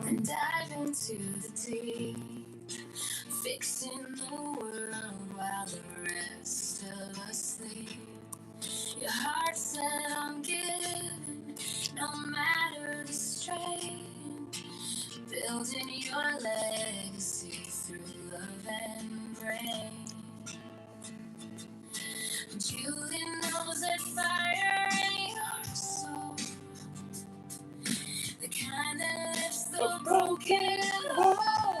and dive into the deep, fixing the world while the rest of us sleep. Your heart set on giving, no matter the strain, building your legacy through love and brain. Julie knows that fire in your soul, the kind that lifts the broken heart.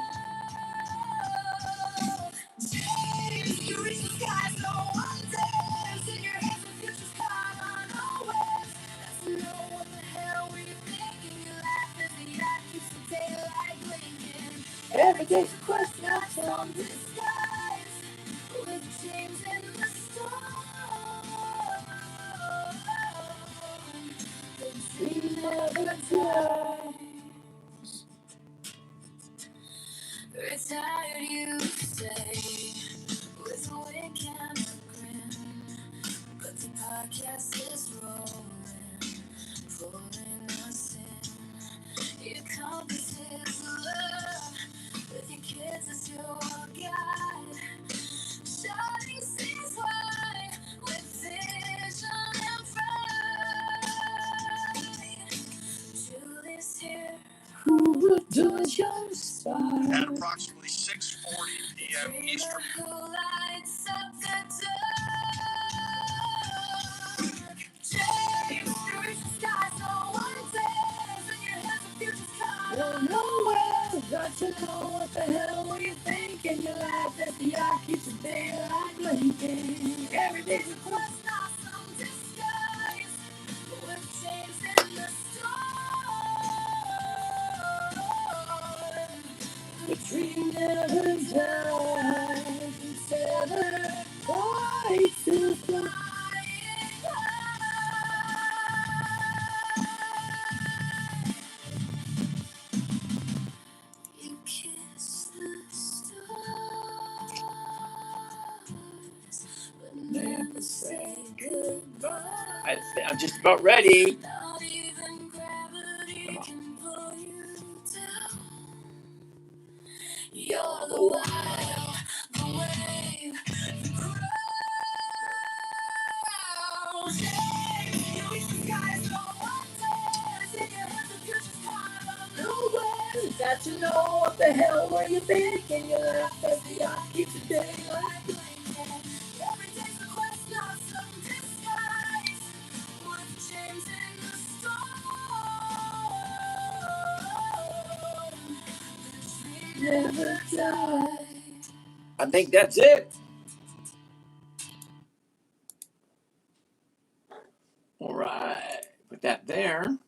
James, you reach the skies, no one dares. In your hands, the future's caught unawares. That's to know what the hell were you thinking. You laugh as the yacht keeps the daylight blinking. Every day's a quest, not some disguise. With James in the storm, the dream never dies. Retired you stay with a wink and a grin, but the podcast is rolling, pulling us in. Your compass is love, with your kids as your guide. Shining seas wide, with vision and pride. Julie's here, who adores your spine. At approximately 6:40 p.m. Eastern. Who lights up the dark. James, you reach the skies, no one dares. In your hands, the future's caught nowhere. Got to know what the hell were you thinking. Your life as the eye keeps the daylight blinking. Every day's a quest, not some disguise. With James in the storm, the dream never dies. Instead of twice to fly. You kiss the stars, but never say goodbye. I'm just about ready. Not even gravity can pull you down. You're the wild, the wave, the crowd. You reach the skies, no one dares. In your hands, the future's caught nowhere. Got to know what the hell were you thinking. You laugh as the yacht keeps the daylight blinking. Every day's a quest, not some disguise. With James in the storm, the dream never dies. I think that's it. All right. Put that there.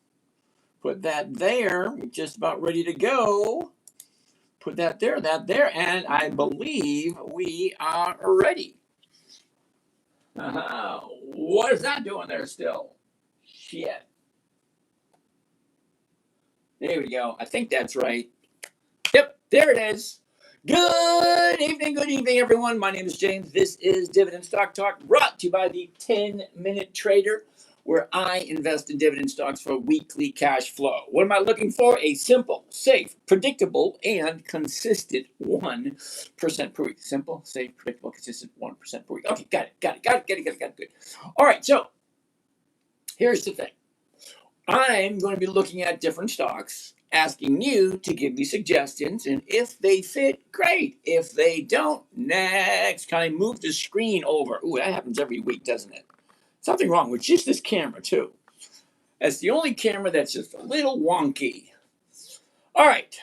Put that there. We're just about ready to go. Put that there, and I believe we are ready. What is that doing there still? Shit. There we go. I think that's right. Yep, there it is. Good evening, everyone. My name is James. This is Dividend Stock Talk, brought to you by the 10-Minute Trader, where I invest in dividend stocks for weekly cash flow. What am I looking for? A simple, safe, predictable, and consistent 1% per week. Simple, safe, predictable, consistent 1% per week. Okay, got it. Good. All right, so here's the thing. I'm going to be looking at different stocks, asking you to give me suggestions, and if they fit, great. If they don't, next. Can I move the screen over? Ooh, that happens every week, doesn't it? Something wrong with just this camera, too. That's the only camera that's just a little wonky. All right.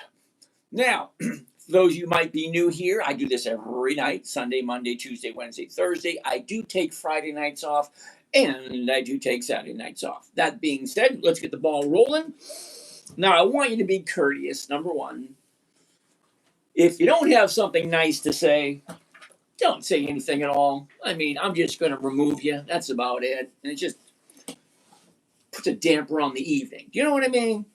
Now, for those of you who might be new here, I do this every night, Sunday, Monday, Tuesday, Wednesday, Thursday. I do take Friday nights off, and I do take Saturday nights off. That being said, let's get the ball rolling. Now, I want you to be courteous, number one. If you don't have something nice to say, don't say anything at all. I mean, I'm just going to remove you. That's about it. And it just puts a damper on the evening. Do you know what I mean?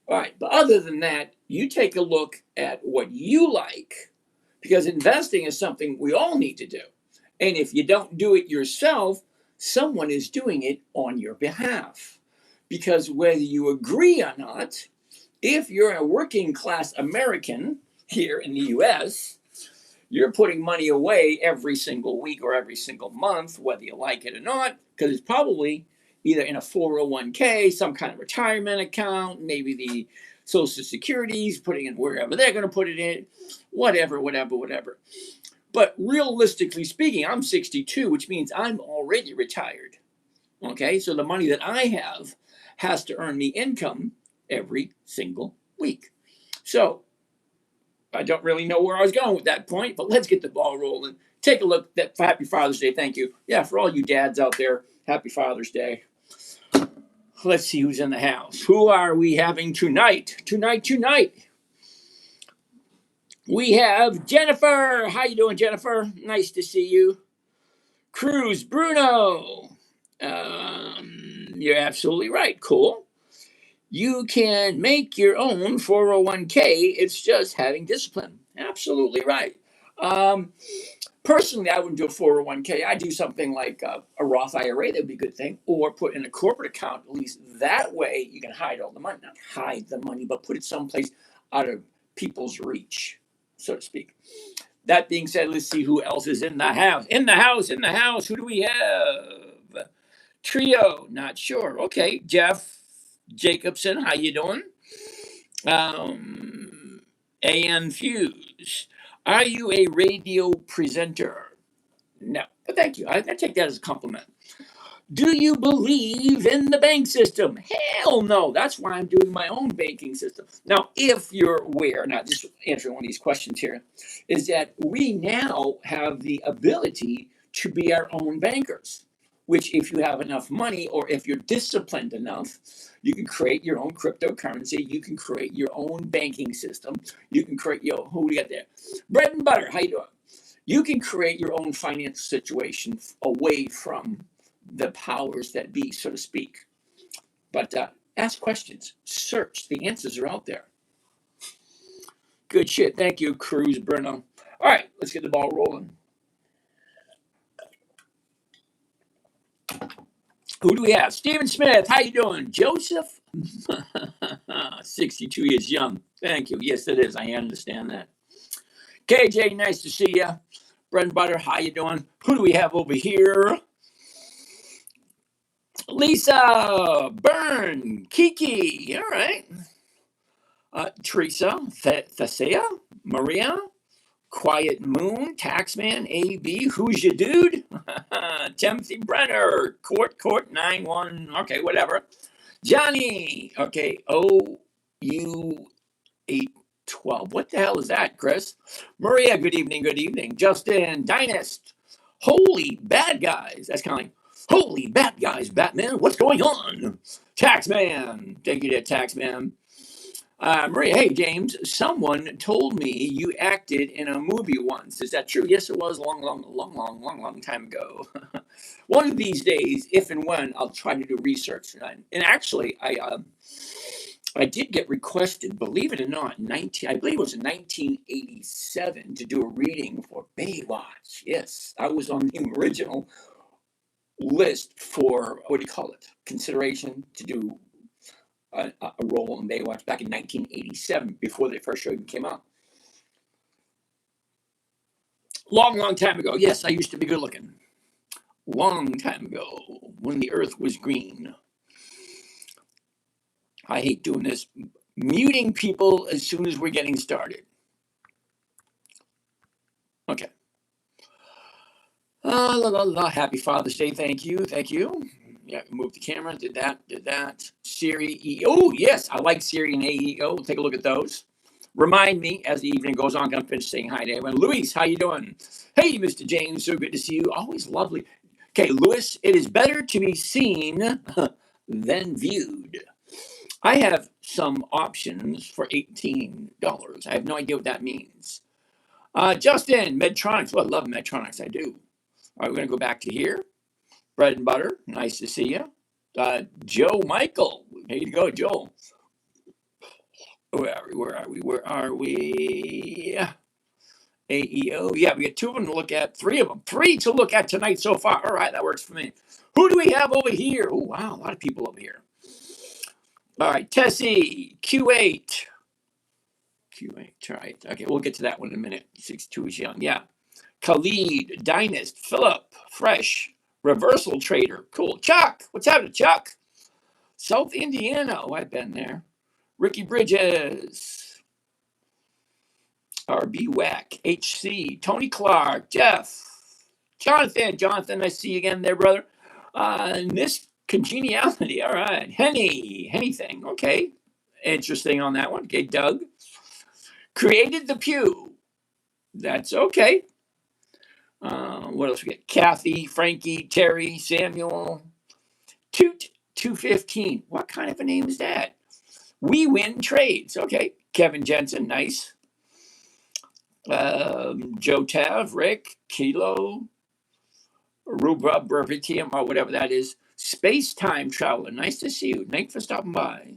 All right. But other than that, you take a look at what you like, because investing is something we all need to do. And if you don't do it yourself, someone is doing it on your behalf. Because whether you agree or not, If you're a working class American here in the US, you're putting money away every single week or every single month, whether you like it or not, because it's probably either in a 401k, some kind of retirement account, maybe the Social Security's putting it wherever they're going to put it in, whatever. But realistically speaking, I'm 62, which means I'm already retired. Okay, so the money that I have has to earn me income every single week. So I don't really know where I was going with that point, but let's get the ball rolling. Take a look at Happy Father's Day. Thank you. Yeah, for all you dads out there, Happy Father's Day. Let's see who's in the house. Who are we having tonight? Tonight. We have Jennifer. How you doing, Jennifer? Nice to see you. Cruz Bruno. You're absolutely right. Cool. You can make your own 401k. It's just having discipline. Absolutely right. Personally, I wouldn't do a 401k. I'd do something like a Roth IRA. That would be a good thing. Or put in a corporate account. At least that way you can hide all the money. Not hide the money, but put it someplace out of people's reach, so to speak. That being said, let's see who else is in the house. In the house. Who do we have? Trio. Not sure. Okay, Jeff Jacobson. How you doing? AN Fuse. Are you a radio presenter? No, but thank you. I take that as a compliment. Do you believe in the bank system? Hell no. That's why I'm doing my own banking system. Now, if you're aware, not just answering one of these questions here, is that we now have the ability to be our own bankers, which if you have enough money or if you're disciplined enough, you can create your own cryptocurrency. You can create your own banking system. You can create who do you got there? Bread and butter. How you doing? You can create your own financial situation away from the powers that be, so to speak. But ask questions. Search. The answers are out there. Good shit. Thank you, Cruz Bruno. All right, let's get the ball rolling. Who do we have? Stephen Smith. How you doing? Joseph? 62 years young. Thank you. Yes, it is. I understand that. KJ, nice to see you. Bread and butter, how you doing? Who do we have over here? Lisa, Byrne, Kiki. All right. Teresa, Thesea, Maria, Quiet Moon, Taxman, AB, who's your dude? Timothy Brenner, Court 91, okay, whatever. Johnny, okay, OU812. What the hell is that, Chris? Maria, good evening. Justin, Dynast, holy bad guys. That's kind of like, holy bad guys, Batman, what's going on? Taxman, thank you there, Taxman. Maria, hey, James, someone told me you acted in a movie once. Is that true? Yes, it was a long time ago. One of these days, if and when, I'll try to do research. And actually, I did get requested, believe it or not, I believe it was in 1987, to do a reading for Baywatch. Yes, I was on the original list for, what do you call it, consideration to do a role in Baywatch back in 1987, before the first show even came out. Long time ago. Yes, I used to be good looking. Long time ago, when the earth was green. I hate doing this. Muting people as soon as we're getting started. Okay. Happy Father's Day. Thank you. Yeah, move the camera. Did that. Siri, oh, yes, I like Siri and AEO. We'll take a look at those. Remind me as the evening goes on. I'm going to finish saying hi to everyone. Luis, how you doing? Hey, Mr. James, so good to see you. Always lovely. Okay, Luis, it is better to be seen than viewed. I have some options for $18. I have no idea what that means. Justin, Medtronics. Well, I love Medtronics. I do. All right, we're going to go back to here. Bread and butter. Nice to see you. Joe Michael. Here you go, Joel. Where are we? AEO. Yeah, we got two of them to look at. Three of them. Three to look at tonight so far. All right, that works for me. Who do we have over here? Oh, wow, a lot of people over here. All right, Tessie, Q8. Q8, all right. Okay, we'll get to that one in a minute. 62 is young, yeah. Khalid, Dynast, Philip, Fresh, Reversal Trader. Cool. Chuck, what's happening, Chuck? South Indiana. Oh, I've been there. Ricky Bridges, RB Wack, HC, Tony Clark, Jeff, Jonathan, I see you again there, brother. This congeniality, all right. Henny thing, okay. Interesting on that one. Okay, Doug. Created the Pew. That's okay. What else we get? Kathy, Frankie, Terry, Samuel. Toot 215. What kind of a name is that? We Win Trades. Okay. Kevin Jensen, nice. Joe Tav, Rick, Kilo, Rubra Burbitium, or whatever that is. Space Time Traveler. Nice to see you. Thanks for stopping by.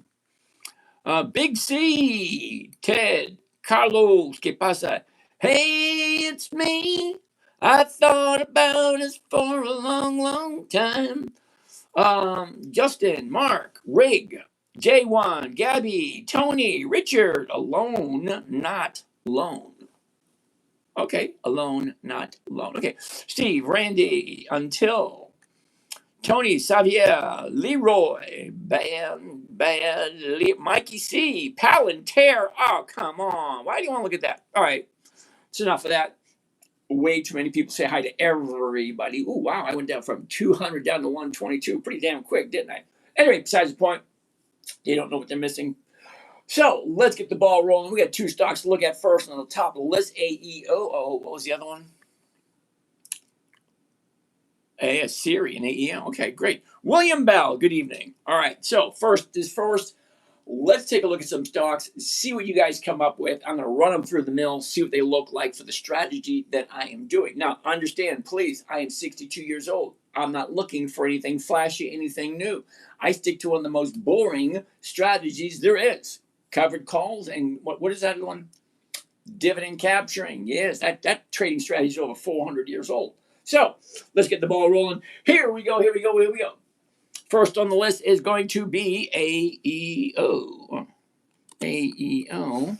Big C, Ted, Carlos, ¿qué pasa? Hey, it's me. I thought about us for a long time. Justin, Mark, Rig, J1, Gabby, Tony, Richard, alone, not loan. Okay, alone, not loan. Okay, Steve, Randy, Until, Tony, Xavier, Leroy, Mikey C, Palantir. Oh, come on. Why do you want to look at that? All right, it's enough of that. Way too many people say hi to everybody. Oh, wow, I went down from 200 down to 122 pretty damn quick, didn't I? Anyway, besides the point, they don't know what they're missing. So let's get the ball rolling. We got two stocks to look at first on the top of the list. AEO. Oh, what was the other one? Siri and AEO. Okay, great. William Bell, good evening. All right, so first is first. Let's take a look at some stocks, see what you guys come up with. I'm going to run them through the mill, see what they look like for the strategy that I am doing. Now, understand, please, I am 62 years old. I'm not looking for anything flashy, anything new. I stick to one of the most boring strategies there is. Covered calls and what is that one? Dividend capturing. Yes, that trading strategy is over 400 years old. So let's get the ball rolling. Here we go. First on the list is going to be AEO. AEO.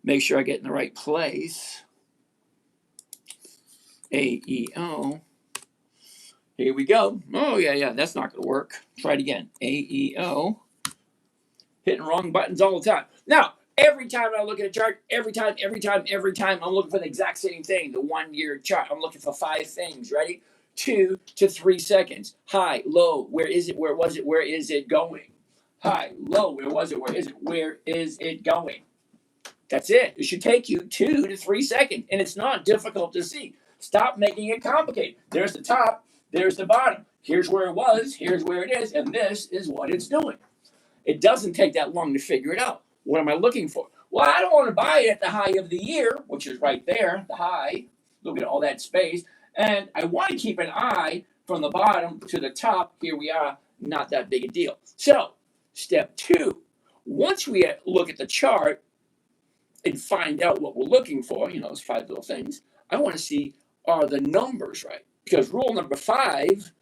Make sure I get in the right place. AEO. Here we go. Oh, yeah, that's not going to work. Try it again. AEO. Hitting wrong buttons all the time. Now, every time I look at a chart, every time, I'm looking for the exact same thing, the 1 year chart. I'm looking for 5 things. Ready? 2 to 3 seconds. High, low, where is it? Where was it? Where is it going? High, low, where was it? Where is it? Where is it going? That's it. It should take you 2 to 3 seconds, and it's not difficult to see. Stop making it complicated. There's the top, there's the bottom. Here's where it was, here's where it is, and this is what it's doing. It doesn't take that long to figure it out. What am I looking for? Well, I don't want to buy it at the high of the year, which is right there, the high. Look at all that space. And I want to keep an eye from the bottom to the top. Here we are, not that big a deal. So, step 2, once we look at the chart and find out what we're looking for, those 5 little things, I want to see, are the numbers right? Because rule number 5,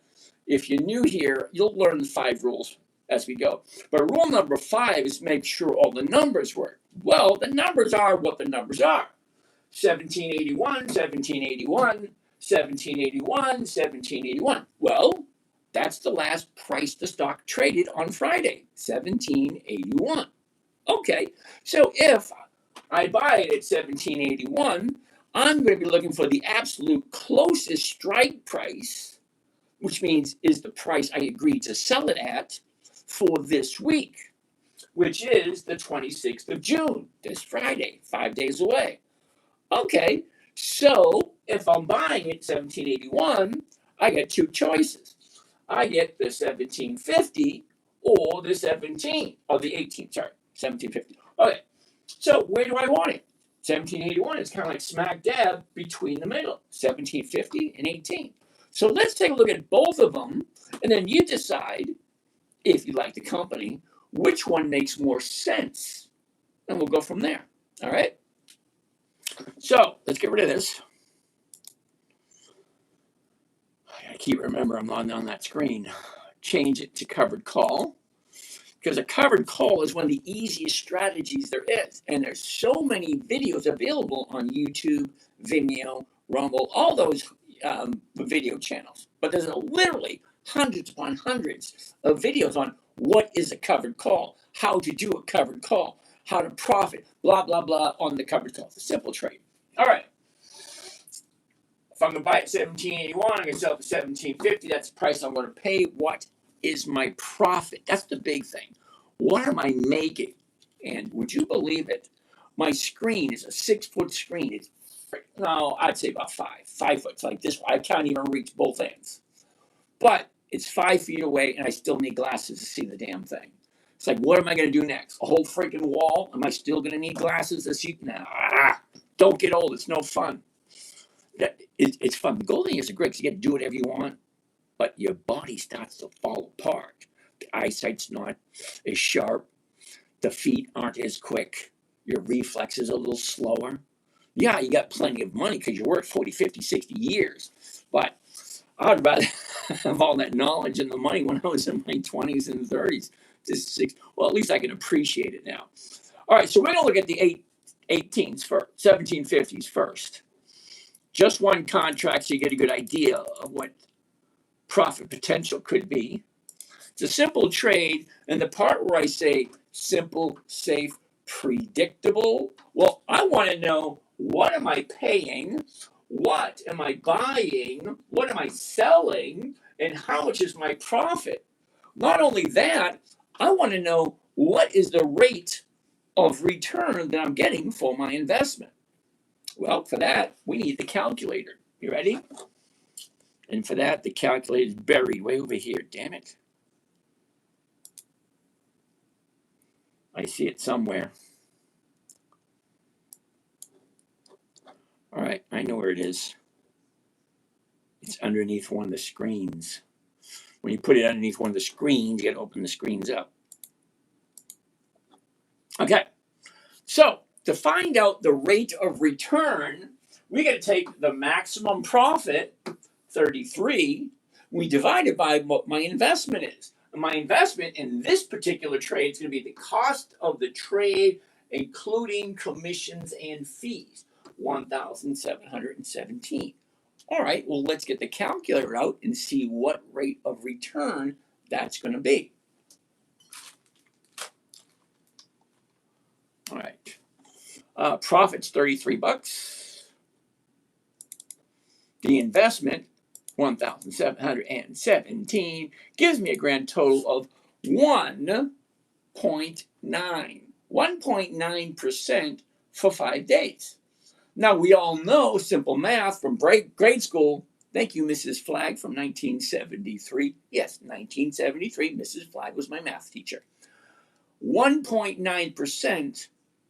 if you're new here, you'll learn the 5 rules as we go. But rule number 5 is make sure all the numbers work. Well, the numbers are what the numbers are. 1781, 1781, 1781, 1781. Well, that's the last price the stock traded on Friday, 1781. Okay, so if I buy it at 1781, I'm going to be looking for the absolute closest strike price, which means is the price I agreed to sell it at for this week, which is the 26th of June, this Friday, 5 days away. Okay, so if I'm buying at 1781, I get 2 choices. I get the 1750 or the 17, or the 18, sorry, 1750. Okay, so where do I want it? 1781 is kind of like smack dab between the middle, 1750 and 18. So let's take a look at both of them, and then you decide, if you like the company, which one makes more sense. And we'll go from there. All right? So let's get rid of this. I keep remembering I'm not on that screen. Change it to covered call. because a covered call is one of the easiest strategies there is. And there's so many videos available on YouTube, Vimeo, Rumble, all those video channels. But there's literally hundreds upon hundreds of videos on what is a covered call, how to do a covered call, how to profit, blah, blah, blah on the covered call. It's a simple trade. All right. If I'm going to buy it at $17.81, I'm going to sell it at $17.50. That's the price I'm going to pay. What is my profit? That's the big thing. What am I making? And would you believe it? My screen is a 6-foot screen. It's, no, I'd say about 5 foot. It's like this. I can't even reach both ends. But it's 5 feet away, and I still need glasses to see the damn thing. It's like, what am I going to do next? A whole freaking wall? Am I still going to need glasses to see? Nah, don't get old. It's no fun. It's fun. The golden years are great because you get to do whatever you want, but your body starts to fall apart. The eyesight's not as sharp. The feet aren't as quick. Your reflexes are a little slower. Yeah, you got plenty of money because you worked 40, 50, 60 years, but I'd rather have all that knowledge and the money when I was in my 20s and 30s. Well, at least I can appreciate it now. All right, so we're going to look at the 18s first, 1750s first. Just one contract so you get a good idea of what profit potential could be. It's a simple trade, and the part where I say simple, safe, predictable, well, I want to know, what am I paying? What am I buying? What am I selling? And how much is my profit? Not only that, I want to know, what is the rate of return that I'm getting for my investment? Well, for that, we need the calculator. You ready? And for that, the calculator is buried way over here. Damn it. I see it somewhere. All right, I know where it is. It's underneath one of the screens. When you put it underneath one of the screens, you got to open the screens up. Okay, so to find out the rate of return, we got to take the maximum profit, 33, we divide it by what my investment is. And my investment in this particular trade is going to be the cost of the trade, including commissions and fees, 1,717. All right, well, let's get the calculator out and see what rate of return that's going to be. All right, profit's $33. The investment, 1,717, gives me a grand total of 1.9. 1.9% for 5 days. Now, we all know simple math from grade school. Thank you, Mrs. Flagg, from 1973. Yes, 1973, Mrs. Flagg was my math teacher. 1.9%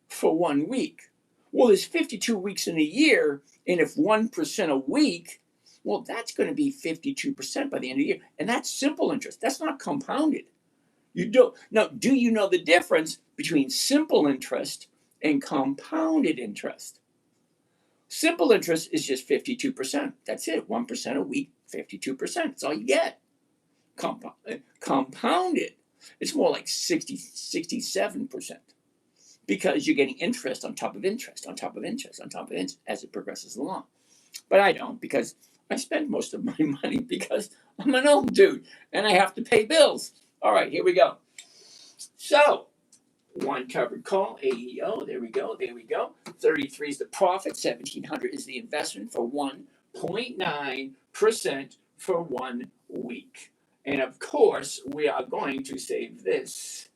for 1 week. Well, there's 52 weeks in a year, and if 1% a week, well, that's going to be 52% by the end of the year. And that's simple interest. That's not compounded. You don't. Now, do you know the difference between simple interest and compounded interest? Simple interest is just 52%. That's it. 1% a week, 52%. That's all you get. Compounded, it's more like 67%, because you're getting interest on top of interest, on top of interest, on top of interest as it progresses along. But I don't, because I spend most of my money because I'm an old dude and I have to pay bills. All right, here we go. So, one covered call, AEO, there we go. 33 is the profit, 1,700 is the investment for 1.9% for 1 week. And of course, we are going to save this.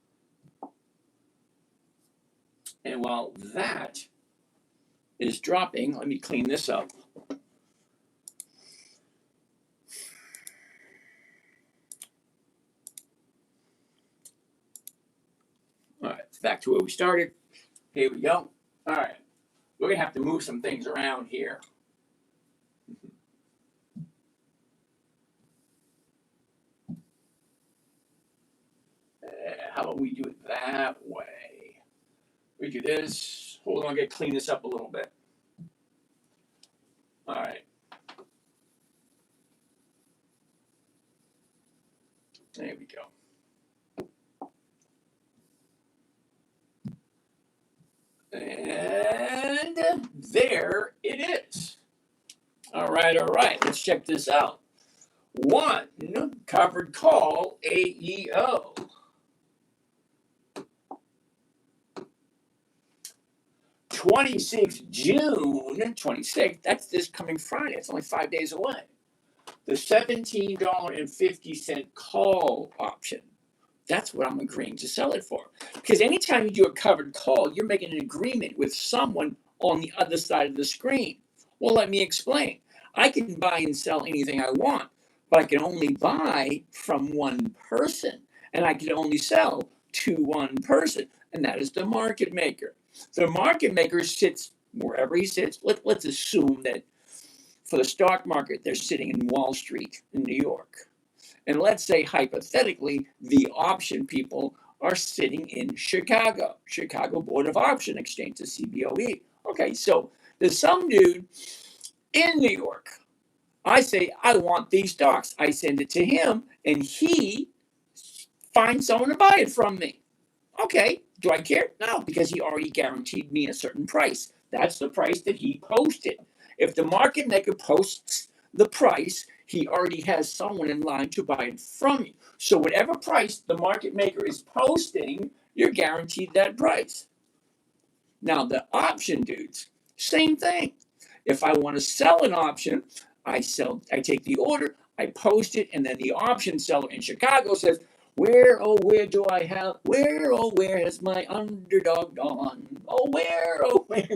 And while that is dropping, let me clean this up. All right, back to where we started. Here we go. All right, we're going to have to move some things around here. How about we do it that way? We do this. Hold on, I'm going to clean this up a little bit. All right. There we go. there it is. All right. Let's check this out. One covered call AEO. 26th June 26th. That's this coming Friday. It's only 5 days away. The $17.50 call option. That's what I'm agreeing to sell it for. Because anytime you do a covered call, you're making an agreement with someone on the other side of the screen. Well, let me explain. I can buy and sell anything I want, but I can only buy from one person, and I can only sell to one person, and that is the market maker. The market maker sits wherever he sits. Let's assume that for the stock market, they're sitting in Wall Street in New York. And let's say, hypothetically, the option people are sitting in Chicago Board of Option Exchange, the CBOE. Okay, so there's some dude in New York. I say, I want these stocks. I send it to him, and he finds someone to buy it from me. Okay, do I care? No, because he already guaranteed me a certain price. That's the price that he posted. If the market maker posts the price, he already has someone in line to buy it from you. So whatever price the market maker is posting, you're guaranteed that price. Now the option dudes, same thing. If I want to sell an option, I take the order, I post it, and then the option seller in Chicago says, where has my underdog gone? Where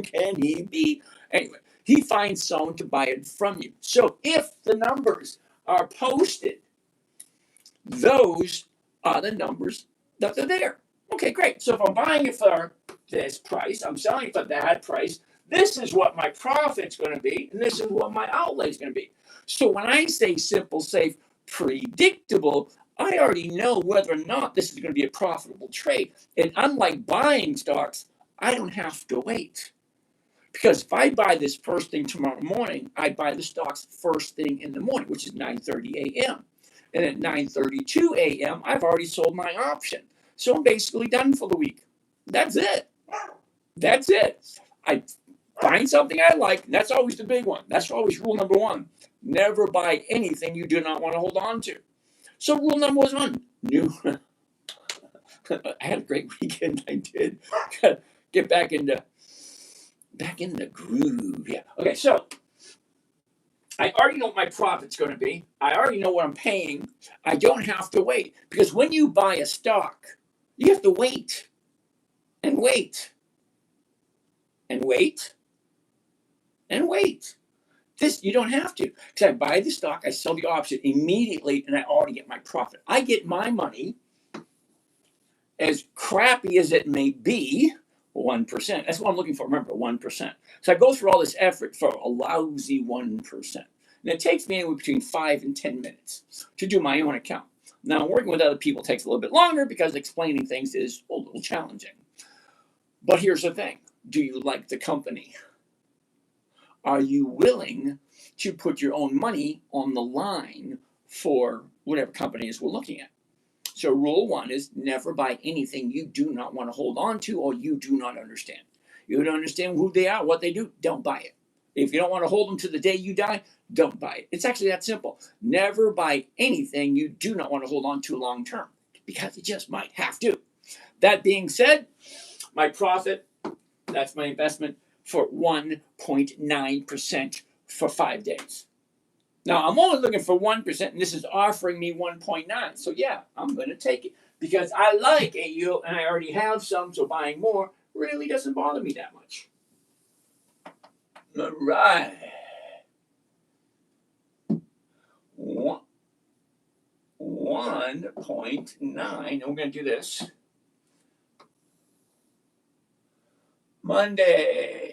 can he be? Anyway, he finds someone to buy it from you. So if the numbers are posted, those are the numbers that are there. Okay, great. So if I'm buying it for this price, I'm selling it for that price, this is what my profit's going to be, and this is what my outlay is going to be. So when I say simple, safe, predictable, I already know whether or not this is going to be a profitable trade. And unlike buying stocks, I don't have to wait. Because if I buy this first thing tomorrow morning, I buy the stocks first thing in the morning, which is 9:30 a.m. And at 9:32 a.m., I've already sold my option. So I'm basically done for the week. That's it. I find something I like. That's always the big one. That's always rule number one. Never buy anything you do not want to hold on to. So rule number one, I had a great weekend. I did. Get back in the groove. Yeah. Okay, so I already know what my profit's going to be. I already know what I'm paying. I don't have to wait. Because when you buy a stock, you have to wait and wait and wait and wait. This, you don't have to. Because I buy the stock, I sell the option immediately, and I already get my profit. I get my money, as crappy as it may be, 1%. That's what I'm looking for. Remember, 1%. So I go through all this effort for a lousy 1%. And it takes me anywhere between 5 and 10 minutes to do my own account. Now, working with other people takes a little bit longer because explaining things is a little challenging. But here's the thing. Do you like the company? Are you willing to put your own money on the line for whatever company is we're looking at? So rule one is never buy anything you do not want to hold on to or you do not understand. You don't understand who they are, what they do, don't buy it. If you don't want to hold them to the day you die, don't buy it. It's actually that simple. Never buy anything you do not want to hold on to long term because you just might have to. That being said, my profit, that's my investment for 1.9% for 5 days. Now, I'm only looking for 1%, and this is offering me 1.9. So, yeah, I'm going to take it because I like AU, and I already have some, so buying more really doesn't bother me that much. All right. 1.9, and we're going to do this. Monday.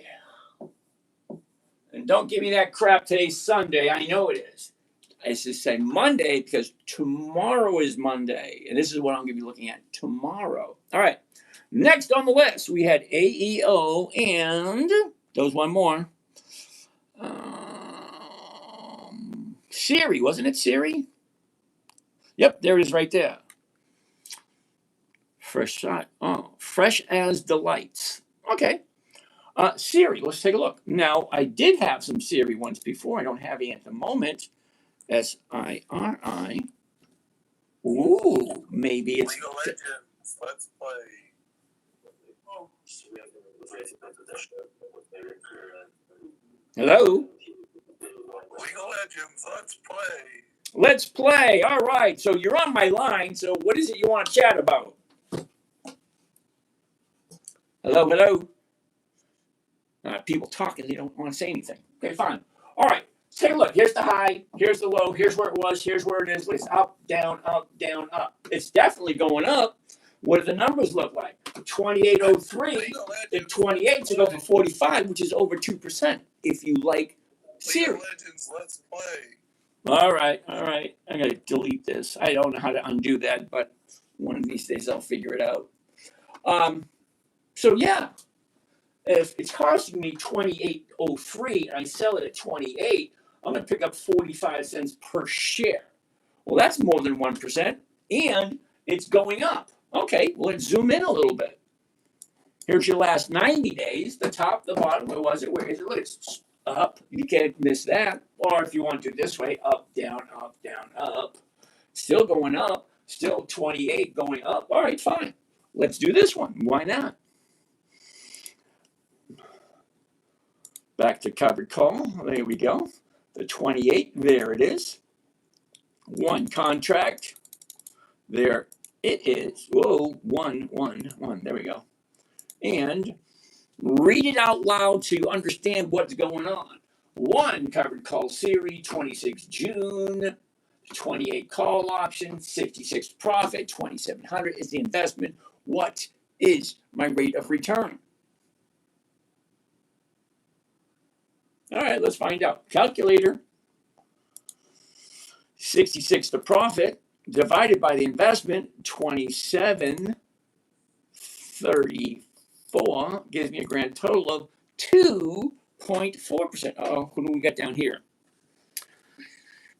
And don't give me that crap, today's Sunday. I know it is. I just say Monday because tomorrow is Monday. And this is what I'm going to be looking at tomorrow. All right. Next on the list, we had AEO and there was one more. Siri, wasn't it Siri? Yep, there it is right there. Fresh as delights. Okay. Siri, let's take a look. Now, I did have some Siri once before. I don't have it at the moment. SIRI. Ooh, maybe it's. League of Legends, let's play. Hello? League of Legends, let's play. Let's play. All right. So you're on my line. So what is it you want to chat about? Hello, hello. People talking. They don't want to say anything. Okay, fine. All right. Let's take a look. Here's the high. Here's the low. Here's where it was. Here's where it is. It's up, down, up, down, up. It's definitely going up. What do the numbers look like? 2803 and 28 to go for 45, which is over 2%. If you like Siri. League of Legends, let's play. All right. I gotta delete this. I don't know how to undo that, but one of these days I'll figure it out. So yeah, if it's costing me 28.03 and I sell it at 28, I'm gonna pick up 45 cents per share. Well, that's more than 1%, and it's going up. Okay, well, let's zoom in a little bit. Here's your last 90 days, the top, the bottom. Where was it? Where is it? Look, it's up. You can't miss that. Or if you want to do it this way, up, down, up, down, up. Still going up. Still 28 going up. All right, fine. Let's do this one. Why not? Back to covered call. There we go. The 28. There it is. One contract. There it is. Whoa, one. There we go. And read it out loud so you understand what's going on. One covered call Siri, 26 June, 28 call option, 66 profit, 2,700 is the investment. What is my rate of return? All right, let's find out. Calculator. 66 the profit divided by the investment, 2734 gives me a grand total of 2.4%. Oh, who do we got down here?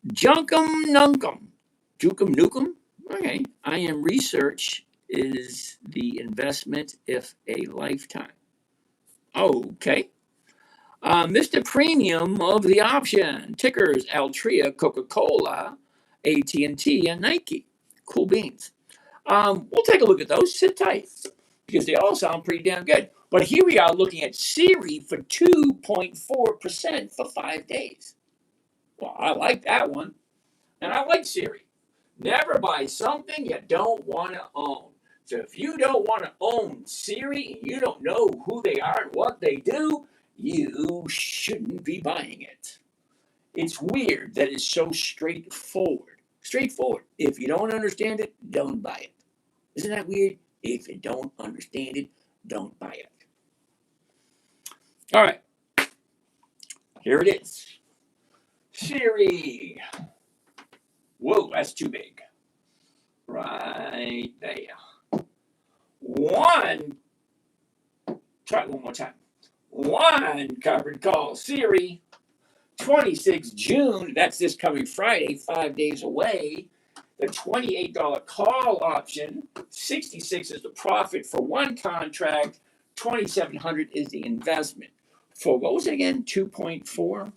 Junkum Nunkum. Jukum Nukum? Okay. I am research is the investment if a lifetime. Okay. Mr. Premium of the option. Tickers Altria, Coca-Cola, AT&T, and Nike. Cool beans. We'll take a look at those. Sit tight because they all sound pretty damn good. But here we are looking at Siri for 2.4% for 5 days. Well, I like that one. And I like Siri. Never buy something you don't want to own. So if you don't want to own Siri and you don't know who they are and what they do, you shouldn't be buying it. It's weird that it's so straightforward. Straightforward. If you don't understand it, don't buy it. Isn't that weird? If you don't understand it, don't buy it. All right. Here it is. Siri. Whoa, that's too big. Right there. One. Try it one more time. One covered call Siri. 26 June. That's this coming Friday, 5 days away. The $28 call option. 66 is the profit for one contract. 2,700 is the investment. For what was it again? 2.4?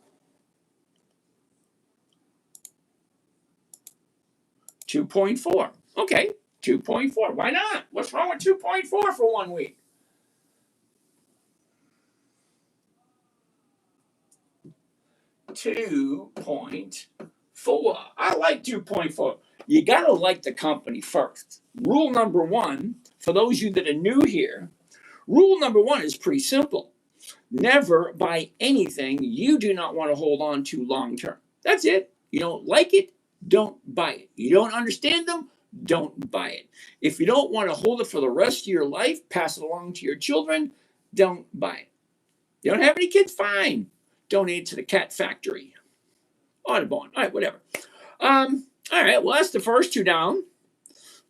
2.4. Okay, 2.4. Why not? What's wrong with 2.4 for 1 week? $2.4. I like 2.4. You got to like the company first. Rule number one, for those of you that are new here, rule number one is pretty simple. Never buy anything you do not want to hold on to long term. That's it. You don't like it, don't buy it. You don't understand them, don't buy it. If you don't want to hold it for the rest of your life, pass it along to your children, don't buy it. You don't have any kids? Fine. Donate to the cat factory. Audubon. All right, whatever. All right, well, that's the first two down.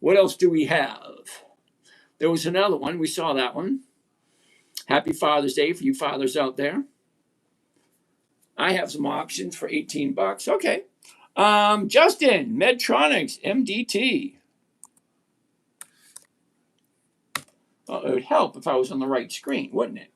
What else do we have? There was another one. We saw that one. Happy Father's Day for you fathers out there. I have some options for $18. Okay. Justin, Medtronics, MDT. It would help if I was on the right screen, wouldn't it?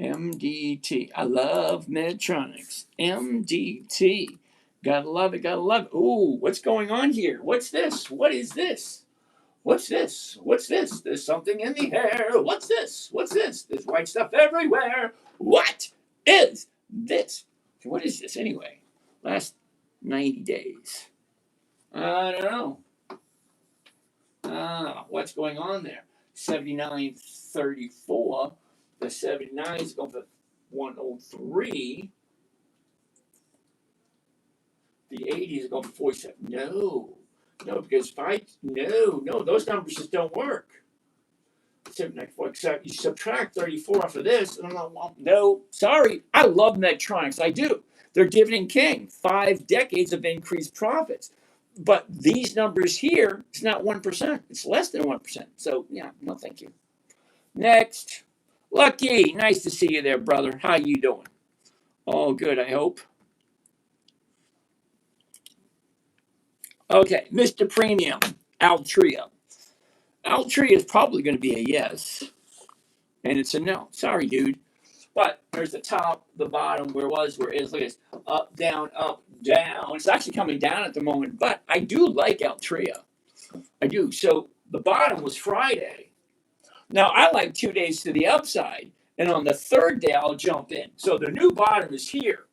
MDT. I love Medtronics. MDT. Gotta love it, gotta love it. Ooh, what's going on here? What's this? What is this? What's this? What's this? There's something in the air. What's this? What's this? There's white stuff everywhere. What is this? What is this anyway? Last 90 days. I don't know. What's going on there? 79.34. The 79 is going for 103. The 80 is going for 47. No, because those numbers just don't work. 794. Except you subtract 34 off of this, and I'm like, well, no, sorry. I love Medtronics. I do. They're dividend king. 5 decades of increased profits. But these numbers here, it's not 1%. It's less than 1%. So, yeah, no, thank you. Next. Lucky. Nice to see you there, brother. How you doing? All good, I hope. Okay, Mr. Premium, Altria. Altria is probably going to be a yes, and it's a no. Sorry, dude. But there's the top, the bottom, where it is. Look at this. Up, down, up, down. It's actually coming down at the moment, but I do like Altria. I do. So the bottom was Friday. Now, I like 2 days to the upside, and on the third day, I'll jump in. So the new bottom is here.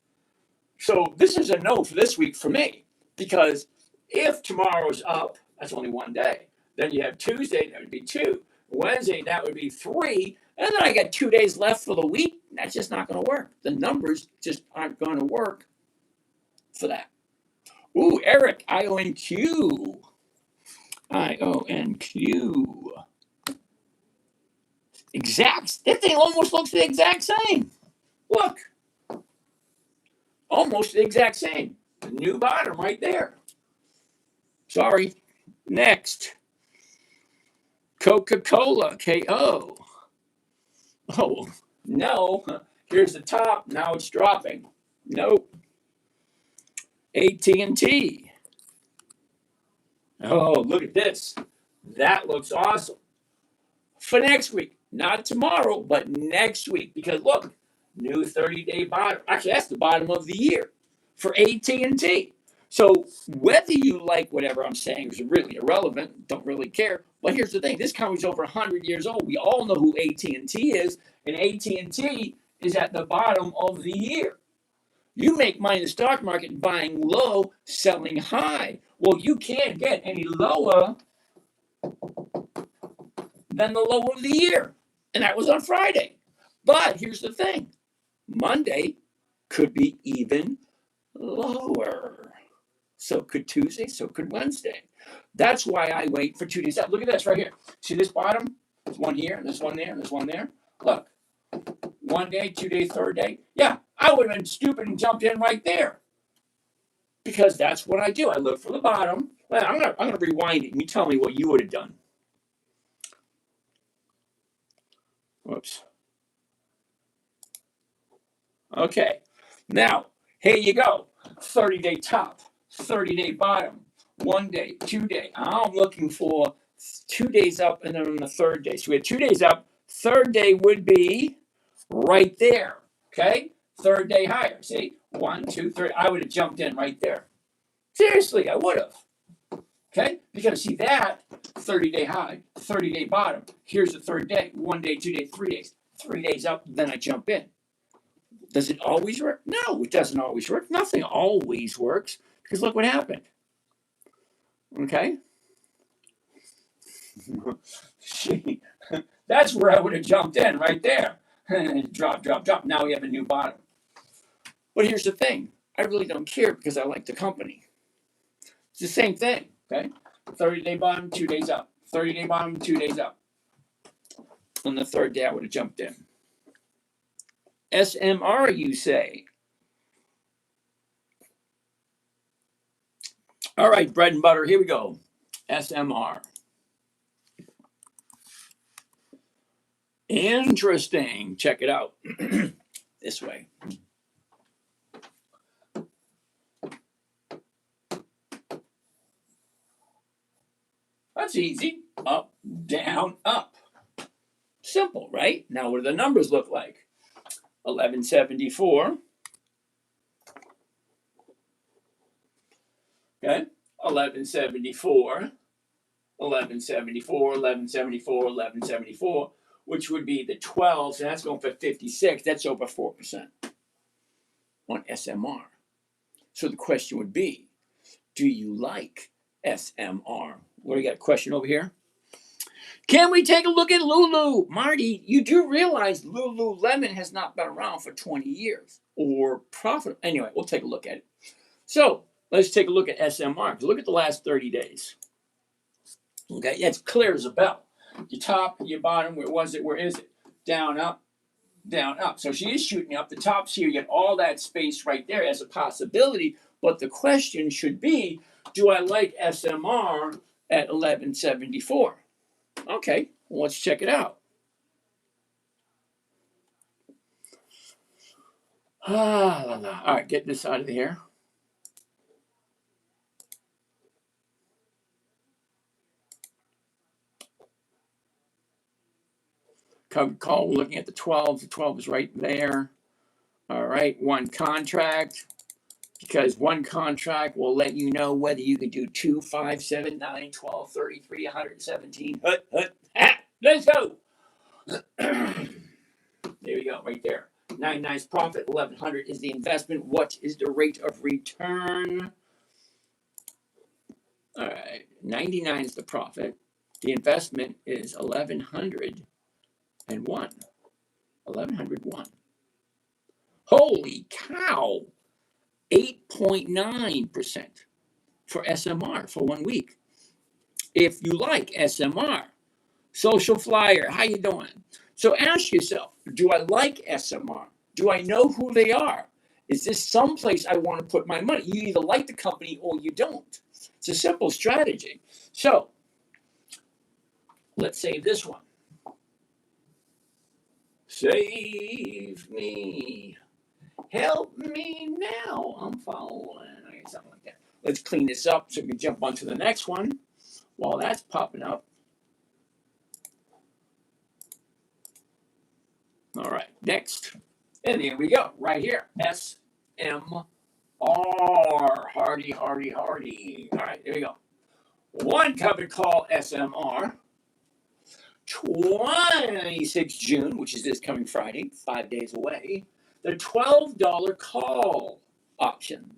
So this is a no for this week for me, because if tomorrow's up, that's only 1 day. Then you have Tuesday, that would be 2. Wednesday, that would be 3. And then I got 2 days left for the week. That's just not going to work. The numbers just aren't going to work for that. Ooh, Eric, IONQ. IONQ. Exact. That thing almost looks the exact same. Look. Almost the exact same. The new bottom right there. Sorry. Next. Coca-Cola, KO. Oh, no. Here's the top. Now it's dropping. Nope. AT&T. Oh, look at this. That looks awesome. For next week. Not tomorrow, but next week. Because look, new 30-day bottom. Actually, that's the bottom of the year for AT&T. So whether you like whatever I'm saying is really irrelevant. Don't really care. But here's the thing. This company's over 100 years old. We all know who AT&T is. And AT&T is at the bottom of the year. You make money in the stock market buying low, selling high. Well, you can't get any lower than the low of the year. And that was on Friday. But here's the thing. Monday could be even lower. So could Tuesday, so could Wednesday. That's why I wait for 2 days out. Look at this right here. See this bottom? There's one here, there's one there, there's one there. Look. 1 day, 2 day, third day. Yeah, I would have been stupid and jumped in right there. Because that's what I do. I look for the bottom. Well, I'm gonna rewind it and you tell me what you would have done. Whoops. Okay. Now, here you go. 30-day top, 30-day bottom, 1 day, 2 day. I'm looking for 2 days up and then on the third day. So we had 2 days up. Third day would be right there. Okay? Third day higher. See? 1, 2, 3. I would have jumped in right there. Seriously, I would have. Okay? Because see that 30-day high, 30-day bottom. Here's the third day. 1 day, 2 days, 3 days. 3 days up, then I jump in. Does it always work? No, it doesn't always work. Nothing always works because look what happened. Okay? That's where I would have jumped in right there. Drop, drop, drop. Now we have a new bottom. But here's the thing. I really don't care because I like the company. It's the same thing. Okay? 30-day bottom, 2 days up. 30-day bottom, 2 days up. On the third day, I would have jumped in. SMR, you say? All right, bread and butter. Here we go. SMR. Interesting. Check it out. This way. That's easy. Up, down, up. Simple, right? Now, what do the numbers look like? 1174. Okay, 1174, 1174, 1174, 1174, which would be the 12s, and that's going for 56. That's over 4% on SMR. So the question would be, do you like SMR? What do you got? A question over here? Can we take a look at Lulu? Marty, you do realize Lululemon has not been around for 20 years or profit. Anyway, we'll take a look at it. So let's take a look at SMR. Look at the last 30 days. Okay, yeah, it's clear as a bell. Your top, your bottom, where was it? Where is it? Down, up, down, up. So she is shooting up. The top's here. You get all that space right there as a possibility. But the question should be, do I like SMR at 1174? Okay, well, let's check it out. All right, get this out of here. Covered call, we're looking at the 12. The 12 is right there. All right, one contract, because one contract will let you know whether you can do 2, 5, 7, 9, 12, 33, 117. Let's go. There we go, right there. 99 is profit, 1100 is the investment. What is the rate of return? All right, 99 is the profit. The investment is 1101. 1101. Holy cow! 8.9% for SMR for 1 week. If you like SMR, social flyer, how you doing? So ask yourself, do I like SMR? Do I know who they are? Is this someplace I want to put my money? You either like the company or you don't. It's a simple strategy. So let's save this one. Save me. Help me now. I'm following. Something like that. Let's clean this up so we can jump on to the next one while that's popping up. All right, next. And here we go, right here. SMR. Hardy, hardy, hardy. All right, there we go. One covered call SMR. 26 June, which is this coming Friday, 5 days away. The $12 call option.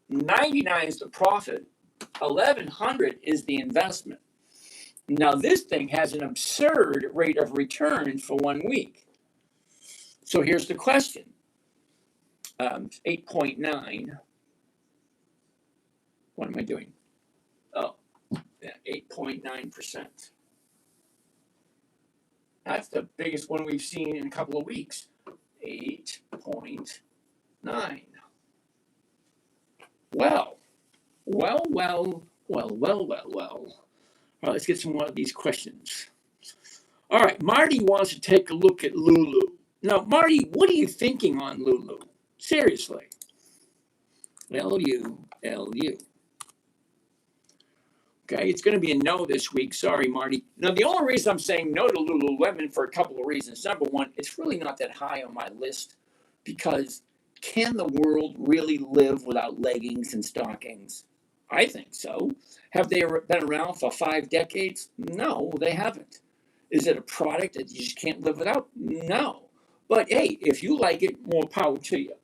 99 is the profit. 1100 is the investment. Now this thing has an absurd rate of return for 1 week. So here's the question. 8.9. What am I doing? Oh, yeah, 8.9%. That's the biggest one we've seen in a couple of weeks. 8.9. Well. All right, let's get some more of these questions. All right, Marty wants to take a look at Lulu. Now, Marty, what are you thinking on Lulu? Seriously. LU. Okay, it's going to be a no this week. Sorry, Marty. Now, the only reason I'm saying no to Lululemon for a couple of reasons. Number one, it's really not that high on my list because can the world really live without leggings and stockings? I think so. Have they been around for 5 decades? No, they haven't. Is it a product that you just can't live without? No. But hey, if you like it, more power to you.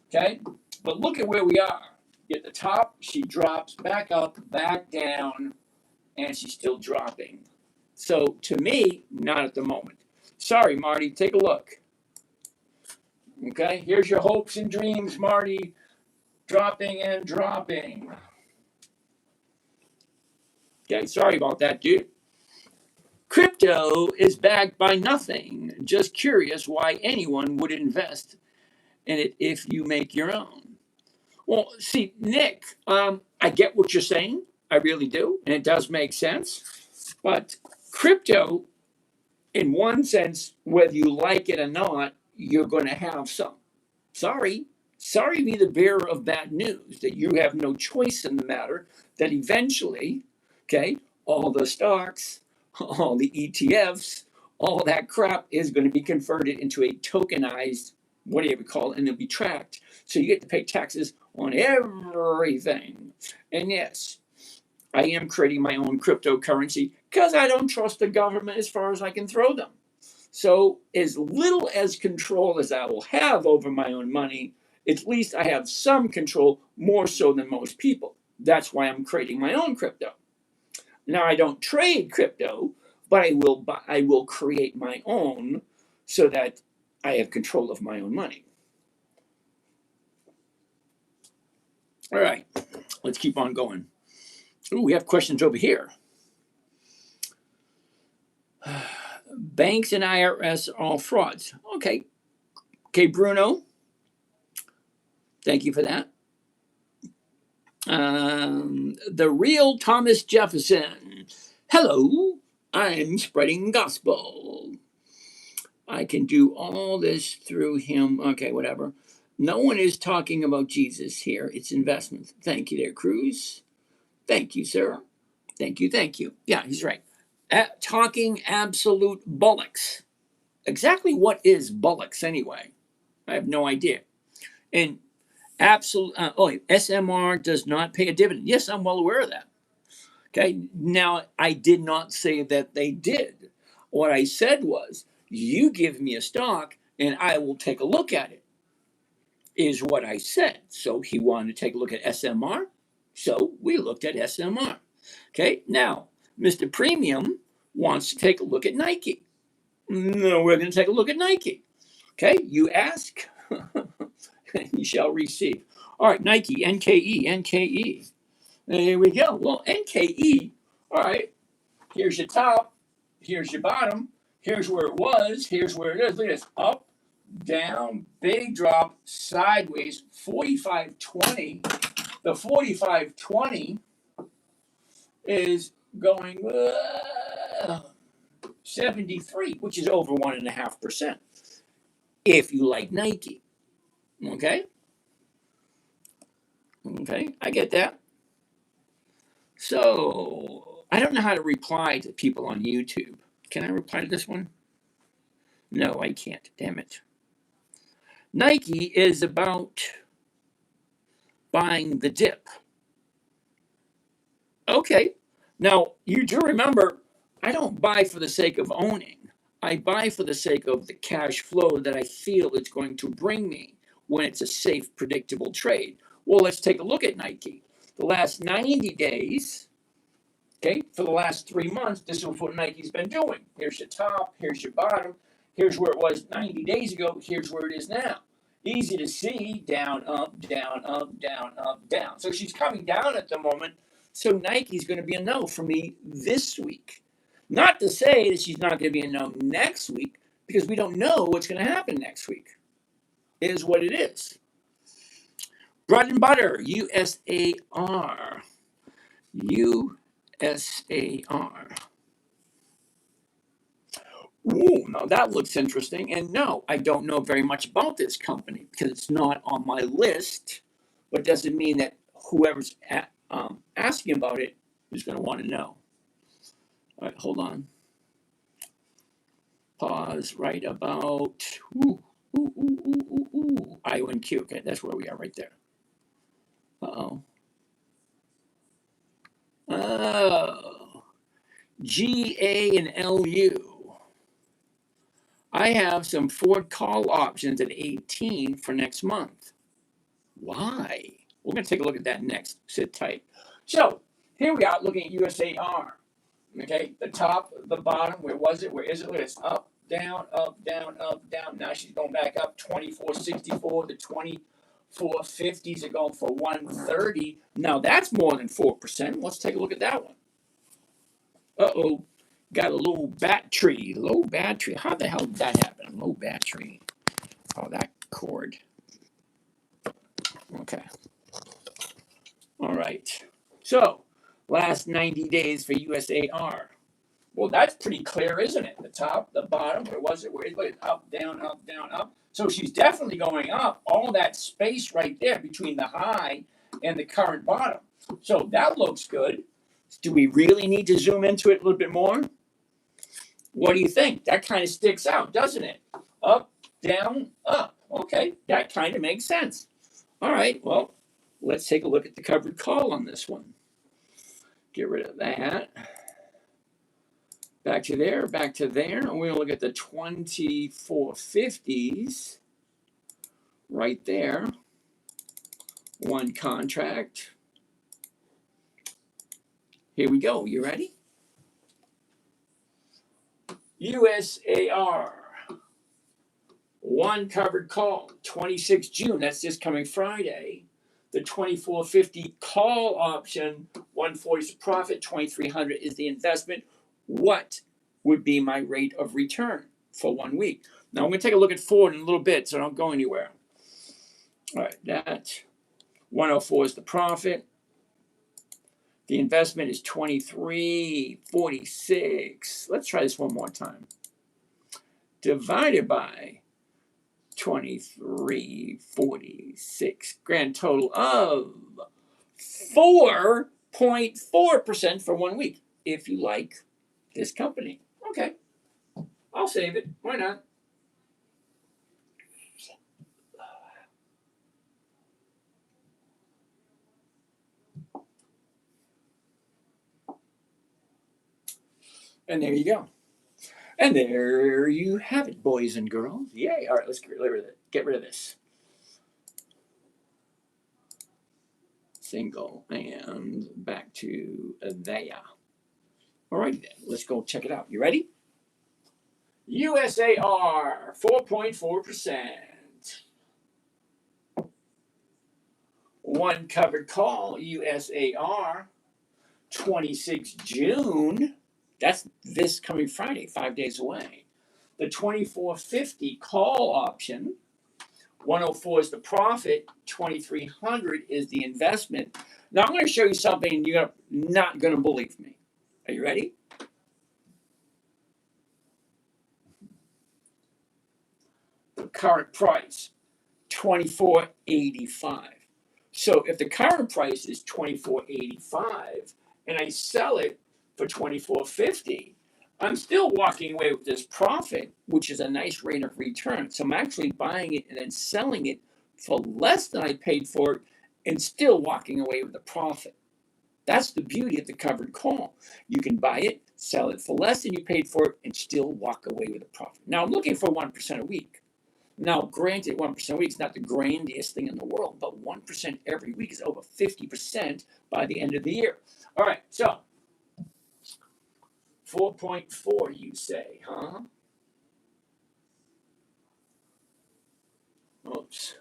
Okay? But look at where we are. At the top, she drops back up, back down, and she's still dropping. So to me, not at the moment. Sorry, Marty, take a look. Okay, here's your hopes and dreams, Marty. Dropping and dropping. Okay, sorry about that, dude. Crypto is backed by nothing. Just curious why anyone would invest in it if you make your own. Well, see, Nick, I get what you're saying. I really do. And it does make sense. But crypto, in one sense, whether you like it or not, you're going to have some. Sorry to be the bearer of bad news, that you have no choice in the matter, that eventually, okay, all the stocks, all the ETFs, all that crap is going to be converted into a tokenized, whatever you call it, and it'll be tracked. So you get to pay taxes on everything. And yes, I am creating my own cryptocurrency because I don't trust the government as far as I can throw them. So as little as control as I will have over my own money, at least I have some control, more so than most people. That's why I'm creating my own crypto. Now I don't trade crypto, but I will create my own so that I have control of my own money. All right, let's keep on going. Ooh, we have questions over here. Banks and IRS are all frauds. Okay, Bruno. Thank you for that. The real Thomas Jefferson. Hello, I'm spreading gospel. I can do all this through him. Okay, whatever. No one is talking about Jesus here. It's investments. Thank you there, Cruz. Thank you, sir. Thank you, thank you. Yeah, he's right. Talking absolute bullocks. Exactly what is bullocks anyway? I have no idea. And SMR does not pay a dividend. Yes, I'm well aware of that. Okay, now I did not say that they did. What I said was, you give me a stock and I will take a look at it, is what I said. So he wanted to take a look at SMR. So we looked at SMR. Okay, now Mr. Premium wants to take a look at Nike. No, we're going to take a look at Nike. Okay, you ask, you shall receive. All right, Nike, NKE. There we go. Well, NKE, all right, here's your top, here's your bottom, here's where it was, here's where it is. Look at this, up, down, big drop, sideways, 45.20. The 45.20 is going 73, which is over 1.5%. If you like Nike, okay, I get that. So I don't know how to reply to people on YouTube. Can I reply to this one? No, I can't. Damn it. Nike is about buying the dip. Okay. Now, you do remember, I don't buy for the sake of owning. I buy for the sake of the cash flow that I feel it's going to bring me when it's a safe, predictable trade. Well, let's take a look at Nike. The last 90 days, okay, for the last 3 months, this is what Nike's been doing. Here's your top, here's your bottom, here's where it was 90 days ago, here's where it is now. Easy to see, down, up, down, up, down, up, down. So she's coming down at the moment. So Nike's going to be a no for me this week. Not to say that she's not going to be a no next week, because we don't know what's going to happen next week. It is what it is. Bread and butter, USAR. USAR. Ooh, now that looks interesting. And no, I don't know very much about this company because it's not on my list, but doesn't mean that whoever's asking about it is going to want to know. All right, hold on. Pause right about IONQ. Okay, that's where we are right there. Uh-oh. Oh. GA and LU. I have some Ford call options at 18 for next month. Why? We're going to take a look at that next. Sit tight. So here we are looking at USAR. Okay, the top, the bottom, where was it? Where is it? Look at this. Up, down, up, down, up, down. Now she's going back up. 24.64 to 24.50s are going for 130. Now that's more than 4%. Let's take a look at that one. Uh-oh. Got a low battery. Low battery. How the hell did that happen? Low battery. Oh, that cord. Okay. All right. So, last 90 days for USAR. Well, that's pretty clear, isn't it? The top, the bottom, where was it? Where is it? Up, down, up, down, up. So she's definitely going up. All that space right there between the high and the current bottom. So that looks good. Do we really need to zoom into it a little bit more? What do you think? That kind of sticks out, doesn't it? Up, down, up. Okay, that kind of makes sense. All right, well, let's take a look at the covered call on this one. Get rid of that. Back to there, and we're going to look at the 2450s right there. One contract. Here we go. You ready? USAR. One covered call, 26 June. That's this coming Friday. The 2450 call option, 140 is the profit, 2300 is the investment. What would be my rate of return for 1 week? Now I'm going to take a look at forward in a little bit, so don't go anywhere. All right, that 104 is the profit. The investment is 2346. Let's try this one more time. Divided by 2346. Grand total of 4.4% for 1 week. If you like this company. Okay. I'll save it. Why not? And there you go. And there you have it, boys and girls. Yay. All right, let's get rid of it. Get rid of this. Single and back to there. All right, then. Let's go check it out. You ready? USAR, 4.4%. One covered call, USAR, 26 June. That's this coming Friday, 5 days away. The 2450 call option, 104 is the profit, 2300 is the investment. Now I'm going to show you something and you're not going to believe me. Are you ready? The current price, $24.85. So if the current price is $24.85 and I sell it for $24.50, I'm still walking away with this profit, which is a nice rate of return. So I'm actually buying it and then selling it for less than I paid for it and still walking away with a profit. That's the beauty of the covered call. You can buy it, sell it for less than you paid for it, and still walk away with a profit. Now I'm looking for 1% a week. Now, granted, 1% a week is not the grandiest thing in the world, but 1% every week is over 50% by the end of the year. All right, so 4.4, you say, huh? Oops.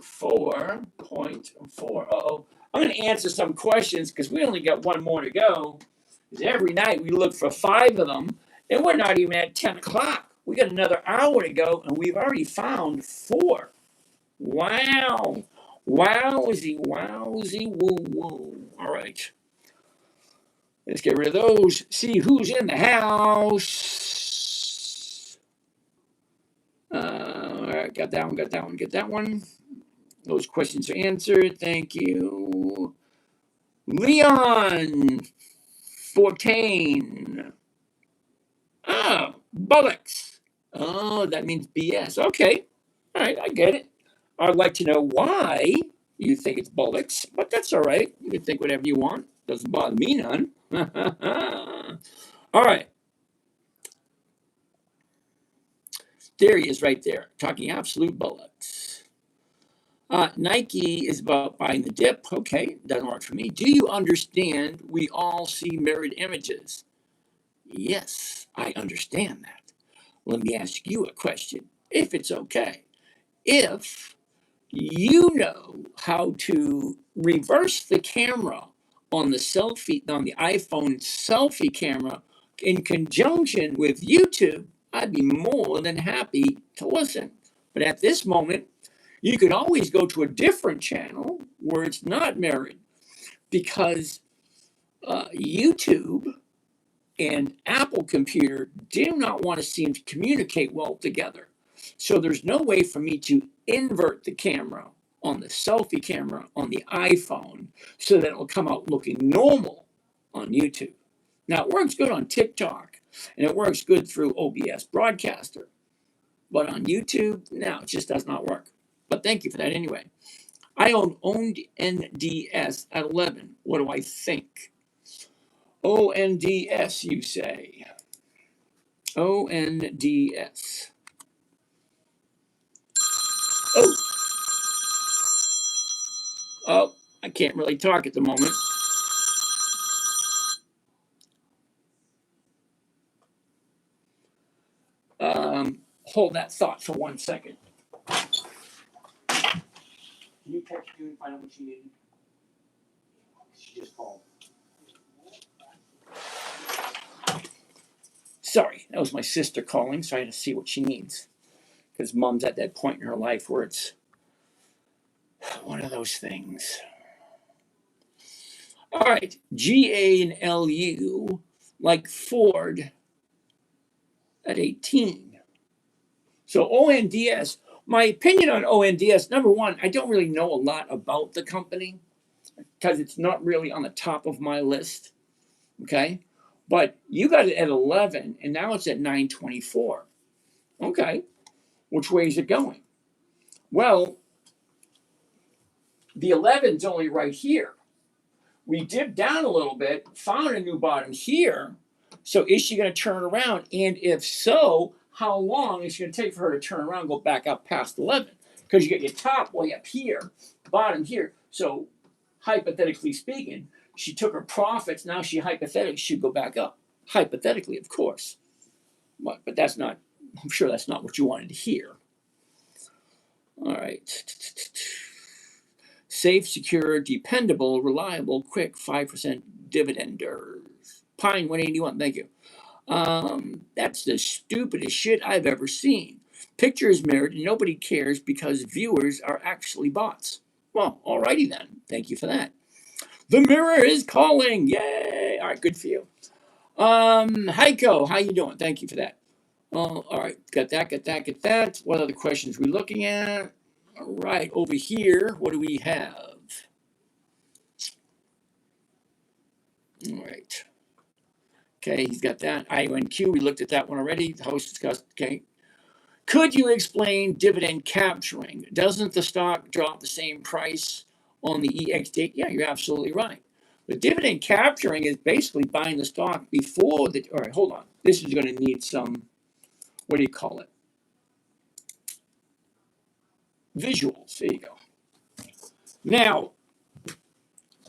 4.4. Uh-oh. I'm going to answer some questions because we only got one more to go. Because every night we look for 5 of them, and we're not even at 10 o'clock. We got another hour to go, and we've already found 4. Wow. Wowzy, woo, woo. All right. Let's get rid of those. See who's in the house. All right, got that one. Those questions are answered. Thank you. Leon 14. Oh, bullocks. Oh, that means BS. Okay. All right, I get it. I'd like to know why you think it's bullocks, but that's all right. You can think whatever you want. Doesn't bother me none. All right. There he is right there, talking absolute bullocks. Nike is about buying the dip. Okay, doesn't work for me. Do you understand we all see mirrored images? Yes, I understand that. Let me ask you a question, if it's okay. If you know how to reverse the camera on the iPhone selfie camera in conjunction with YouTube, I'd be more than happy to listen. But at this moment, you could always go to a different channel where it's not mirrored because YouTube and Apple computer do not want to seem to communicate well together. So there's no way for me to invert the camera on the selfie camera on the iPhone so that it will come out looking normal on YouTube. Now, it works good on TikTok, and it works good through OBS Broadcaster. But on YouTube, no, it just does not work. But thank you for that anyway. I owned NDS at 11. What do I think? ONDS, you say. ONDS. Oh, I can't really talk at the moment. Hold that thought for 1 second. Can you text June and find out what she needed? She just called. Sorry, that was my sister calling, so I had to see what she needs. Because mom's at that point in her life where it's one of those things. All right, GA and LU, like Ford at 18. So ONDS, my opinion on ONDS, number one, I don't really know a lot about the company because it's not really on the top of my list, okay? But you got it at 11, and now it's at 924. Okay, which way is it going? Well, the 11's only right here. We dipped down a little bit, found a new bottom here. So is she going to turn around? And if so, how long is it going to take for her to turn around and go back up past 11? Because you get your top way up here, bottom here. So hypothetically speaking, she took her profits. Now she hypothetically should go back up. Hypothetically, of course. But that's not, I'm sure that's not what you wanted to hear. All right. Safe, secure, dependable, reliable, quick, 5% dividenders. Pine 181, thank you. That's the stupidest shit I've ever seen. Picture is mirrored and nobody cares because viewers are actually bots. Well, alrighty then. Thank you for that. The mirror is calling. Yay! All right, good for you. Heiko, how you doing? Thank you for that. All right, got that. What other questions are we looking at? All right, over here, what do we have? All right. Okay, he's got that. IONQ, we looked at that one already. The host discussed, okay. Could you explain dividend capturing? Doesn't the stock drop the same price on the EX date? Yeah, you're absolutely right. But dividend capturing is basically buying the stock before the, all right, hold on. This is going to need some, what do you call it? Visuals. There you go. Now,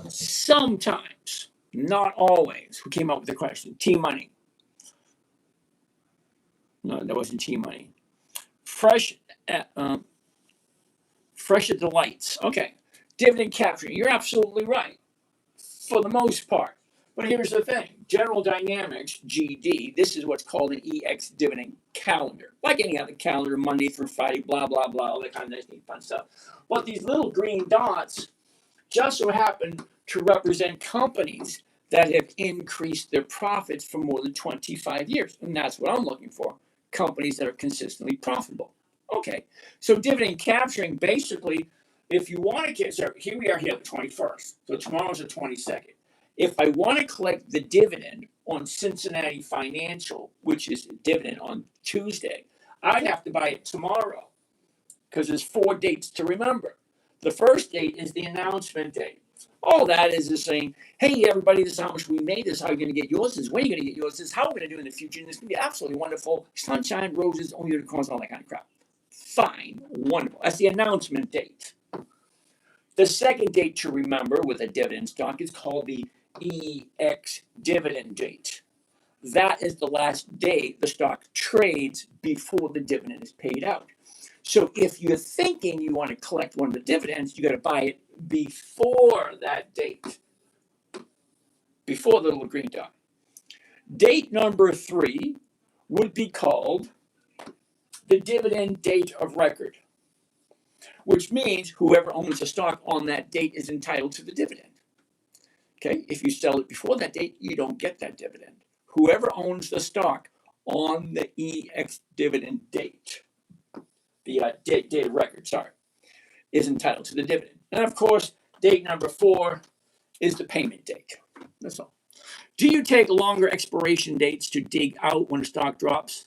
sometimes, not always, who came up with the question? T-Money. No, that wasn't T-Money. Fresh at the lights. Okay. Dividend capturing. You're absolutely right. For the most part. But here's the thing. General Dynamics, GD, this is what's called an EX dividend calendar. Like any other calendar, Monday through Friday, blah, blah, blah, all that kind of nice, neat, fun stuff. But these little green dots just so happen to represent companies that have increased their profits for more than 25 years. And that's what I'm looking for. Companies that are consistently profitable. Okay, so dividend capturing, basically, if you want to get, so here we are here, the 21st. So tomorrow's the 22nd. If I want to collect the dividend on Cincinnati Financial, which is a dividend on Tuesday, I'd have to buy it tomorrow because there's 4 dates to remember. The first date is the announcement date. All that is saying, hey, everybody, this is how much we made. This is how you're going to get yours. This is when you're going to get yours. This is how we're going to do in the future. And it's going to be absolutely wonderful. Sunshine, roses, only unicorns, all that kind of crap. Fine. Wonderful. That's the announcement date. The second date to remember with a dividend stock is called the EX dividend date. That is the last day the stock trades before the dividend is paid out. So if you're thinking you want to collect one of the dividends, you got to buy it before that date, before the little green dot. Date number 3 would be called the dividend date of record, which means whoever owns the stock on that date is entitled to the dividend. Okay, if you sell it before that date, you don't get that dividend. Whoever owns the stock on the EX dividend date, the date of record, is entitled to the dividend. And of course, date number 4 is the payment date. That's all. Do you take longer expiration dates to dig out when a stock drops?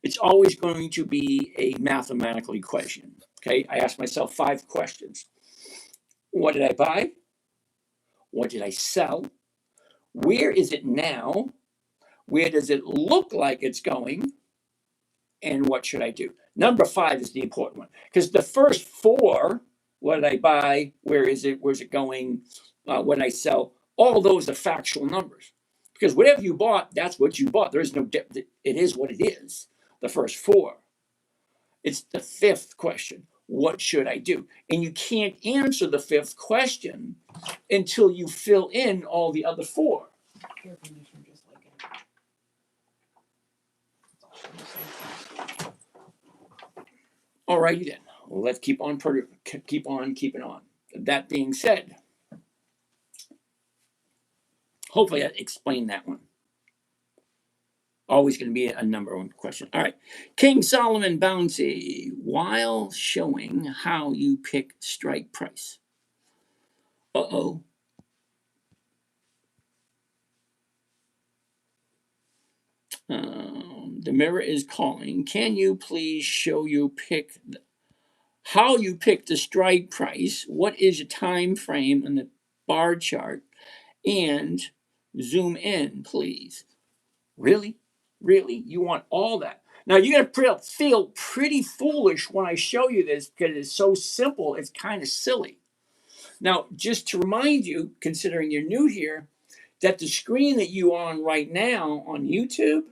It's always going to be a mathematical equation. Okay, I ask myself 5 questions. What did I buy? What did I sell? Where is it now? Where does it look like it's going? And what should I do? Number 5 is the important one, because the first 4, what did I buy? Where is it? Where's it going? What did I sell? All those are factual numbers. Because whatever you bought, that's what you bought. There is no, it is what it is. The first 4. It's the 5th question. What should I do? And you can't answer the 5th question until you fill in all the other 4. All righty then. Well, let's keep on keeping on. That being said, hopefully I explained that one. Always going to be a number 1 question. All right. King Solomon Bouncy, while showing how you pick strike price. Uh-oh. The mirror is calling. Can you please show how you pick the strike price? What is your time frame in the bar chart? And zoom in, please. Really? Really? You want all that? Now, you're going to feel pretty foolish when I show you this because it's so simple, it's kind of silly. Now, just to remind you, considering you're new here, that the screen that you are on right now on YouTube,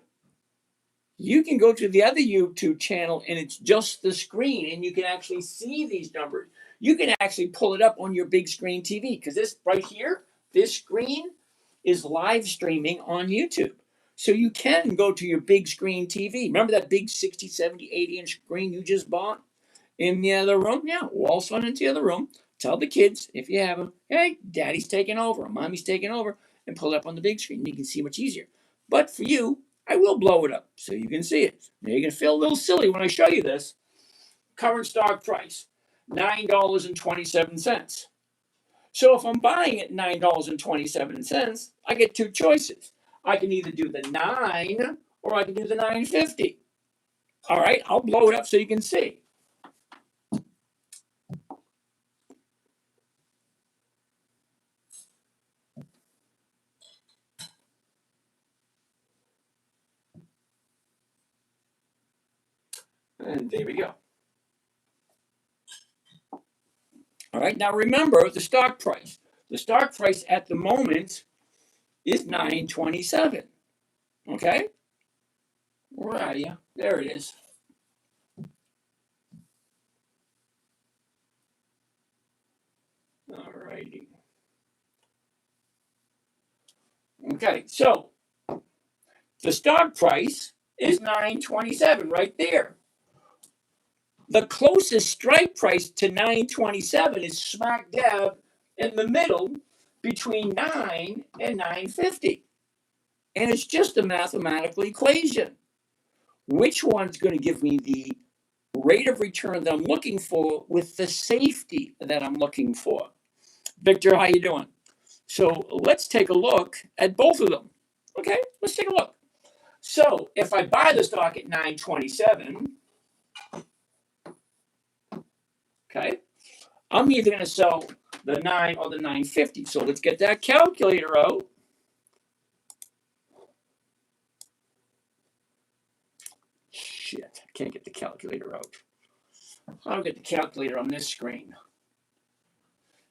you can go to the other YouTube channel and it's just the screen and you can actually see these numbers. You can actually pull it up on your big screen TV because this right here, this screen is live streaming on YouTube. So you can go to your big screen TV. Remember that big 60, 70, 80-inch screen you just bought in the other room? Yeah, wall sun into the other room. Tell the kids, if you have them, hey, daddy's taking over, mommy's taking over, and pull it up on the big screen. You can see much easier. But for you, I will blow it up so you can see it. Now you're going to feel a little silly when I show you this. Current stock price, $9.27. So if I'm buying at $9.27, I get 2 choices. I can either do the 9 or I can do the 9.50. All right, I'll blow it up so you can see. And there we go. All right, now remember the stock price. The stock price at the moment is $9.27. Okay? Where are you? There it is. All righty. Okay, so the stock price is $9.27 right there. The closest strike price to $9.27 is smack dab in the middle between $9 and $9.50. And it's just a mathematical equation. Which one's going to give me the rate of return that I'm looking for with the safety that I'm looking for? Victor, how you doing? So let's take a look at both of them. Okay, let's take a look. So if I buy the stock at $9.27, okay, I'm either going to sell the 9 or the 9.50. So let's get that calculator out. Shit, I can't get the calculator out. I'll get the calculator on this screen.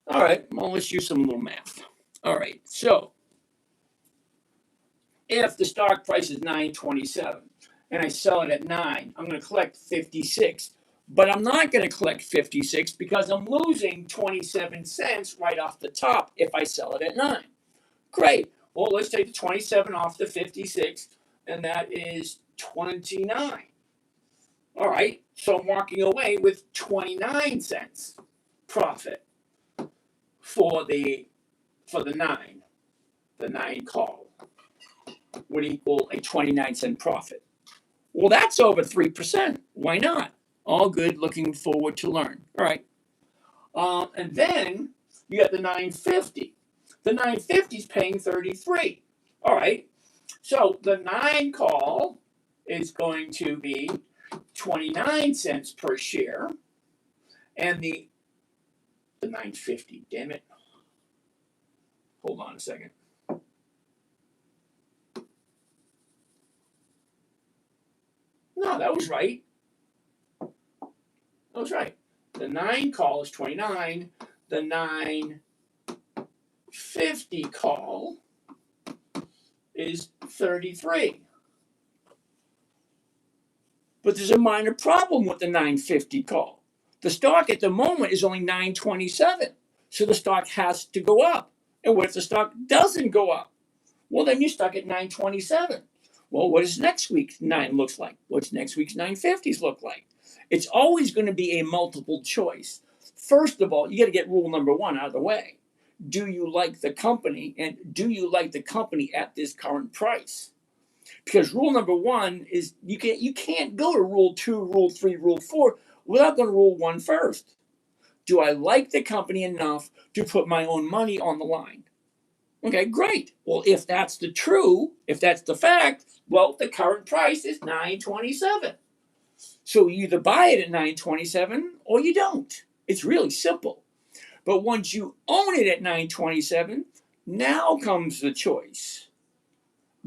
All right, well, let's use some little math. All right, so if the stock price is $9.27 and I sell it at 9, I'm going to collect 56. But I'm not going to collect 56 because I'm losing 27 cents right off the top if I sell it at 9. Great. Well, let's take the 27 off the 56, and that is 29. All right, so I'm walking away with 29 cents profit for the 9 call would equal a 29-cent profit. Well, that's over 3%. Why not? All good. Looking forward to learn. All right. And then you got the 9.50. The 9.50 is paying 33. All right. So the 9 call is going to be 29 cents per share. And the 950, damn it. Hold on a second. No, that was right. That was right. The 9 call is 29. The 950 call is 33. But there's a minor problem with the 950 call. The stock at the moment is only 927. So the stock has to go up. And what if the stock doesn't go up? Well, then you're stuck at 927. Well, what does next week's 9 looks like? What's next week's 950s look like? It's always going to be a multiple choice. First of all, you got to get rule number 1 out of the way. Do you like the company, and do you like the company at this current price? Because rule number 1 is you can't go to rule 2, rule 3, rule 4 without going to rule 1 first. Do I like the company enough to put my own money on the line? Okay, great. Well, if that's the fact, well, the current price is $9.27. So you either buy it at $9.27 or you don't. It's really simple. But once you own it at $9.27, now comes the choice.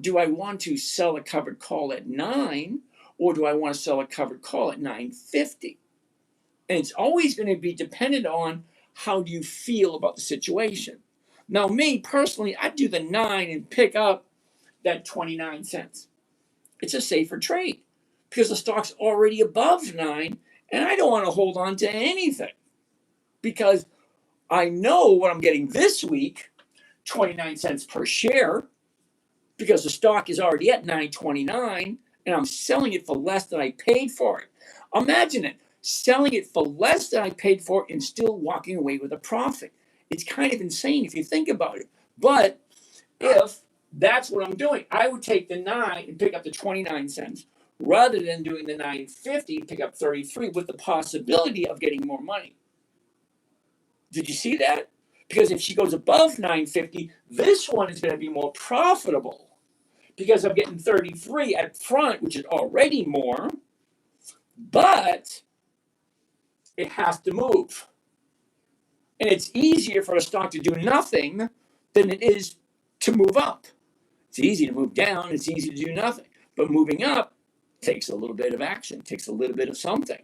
Do I want to sell a covered call at $9, or do I want to sell a covered call at $9.50? And it's always going to be dependent on how do you feel about the situation. Now, me personally, I do the 9 and pick up that 29 cents. It's a safer trade because the stock's already above 9, and I don't want to hold on to anything because I know what I'm getting this week, 29 cents per share, because the stock is already at 9.29, and I'm selling it for less than I paid for it. Imagine it, selling it for less than I paid for it and still walking away with a profit. It's kind of insane if you think about it. But if that's what I'm doing, I would take the 9 and pick up the 29 cents rather than doing the 950 and pick up 33 with the possibility of getting more money. Did you see that? Because if she goes above 950, this one is going to be more profitable because I'm getting 33 at front, which is already more, but it has to move. And it's easier for a stock to do nothing than it is to move up. It's easy to move down, it's easy to do nothing. But moving up takes a little bit of action, takes a little bit of something.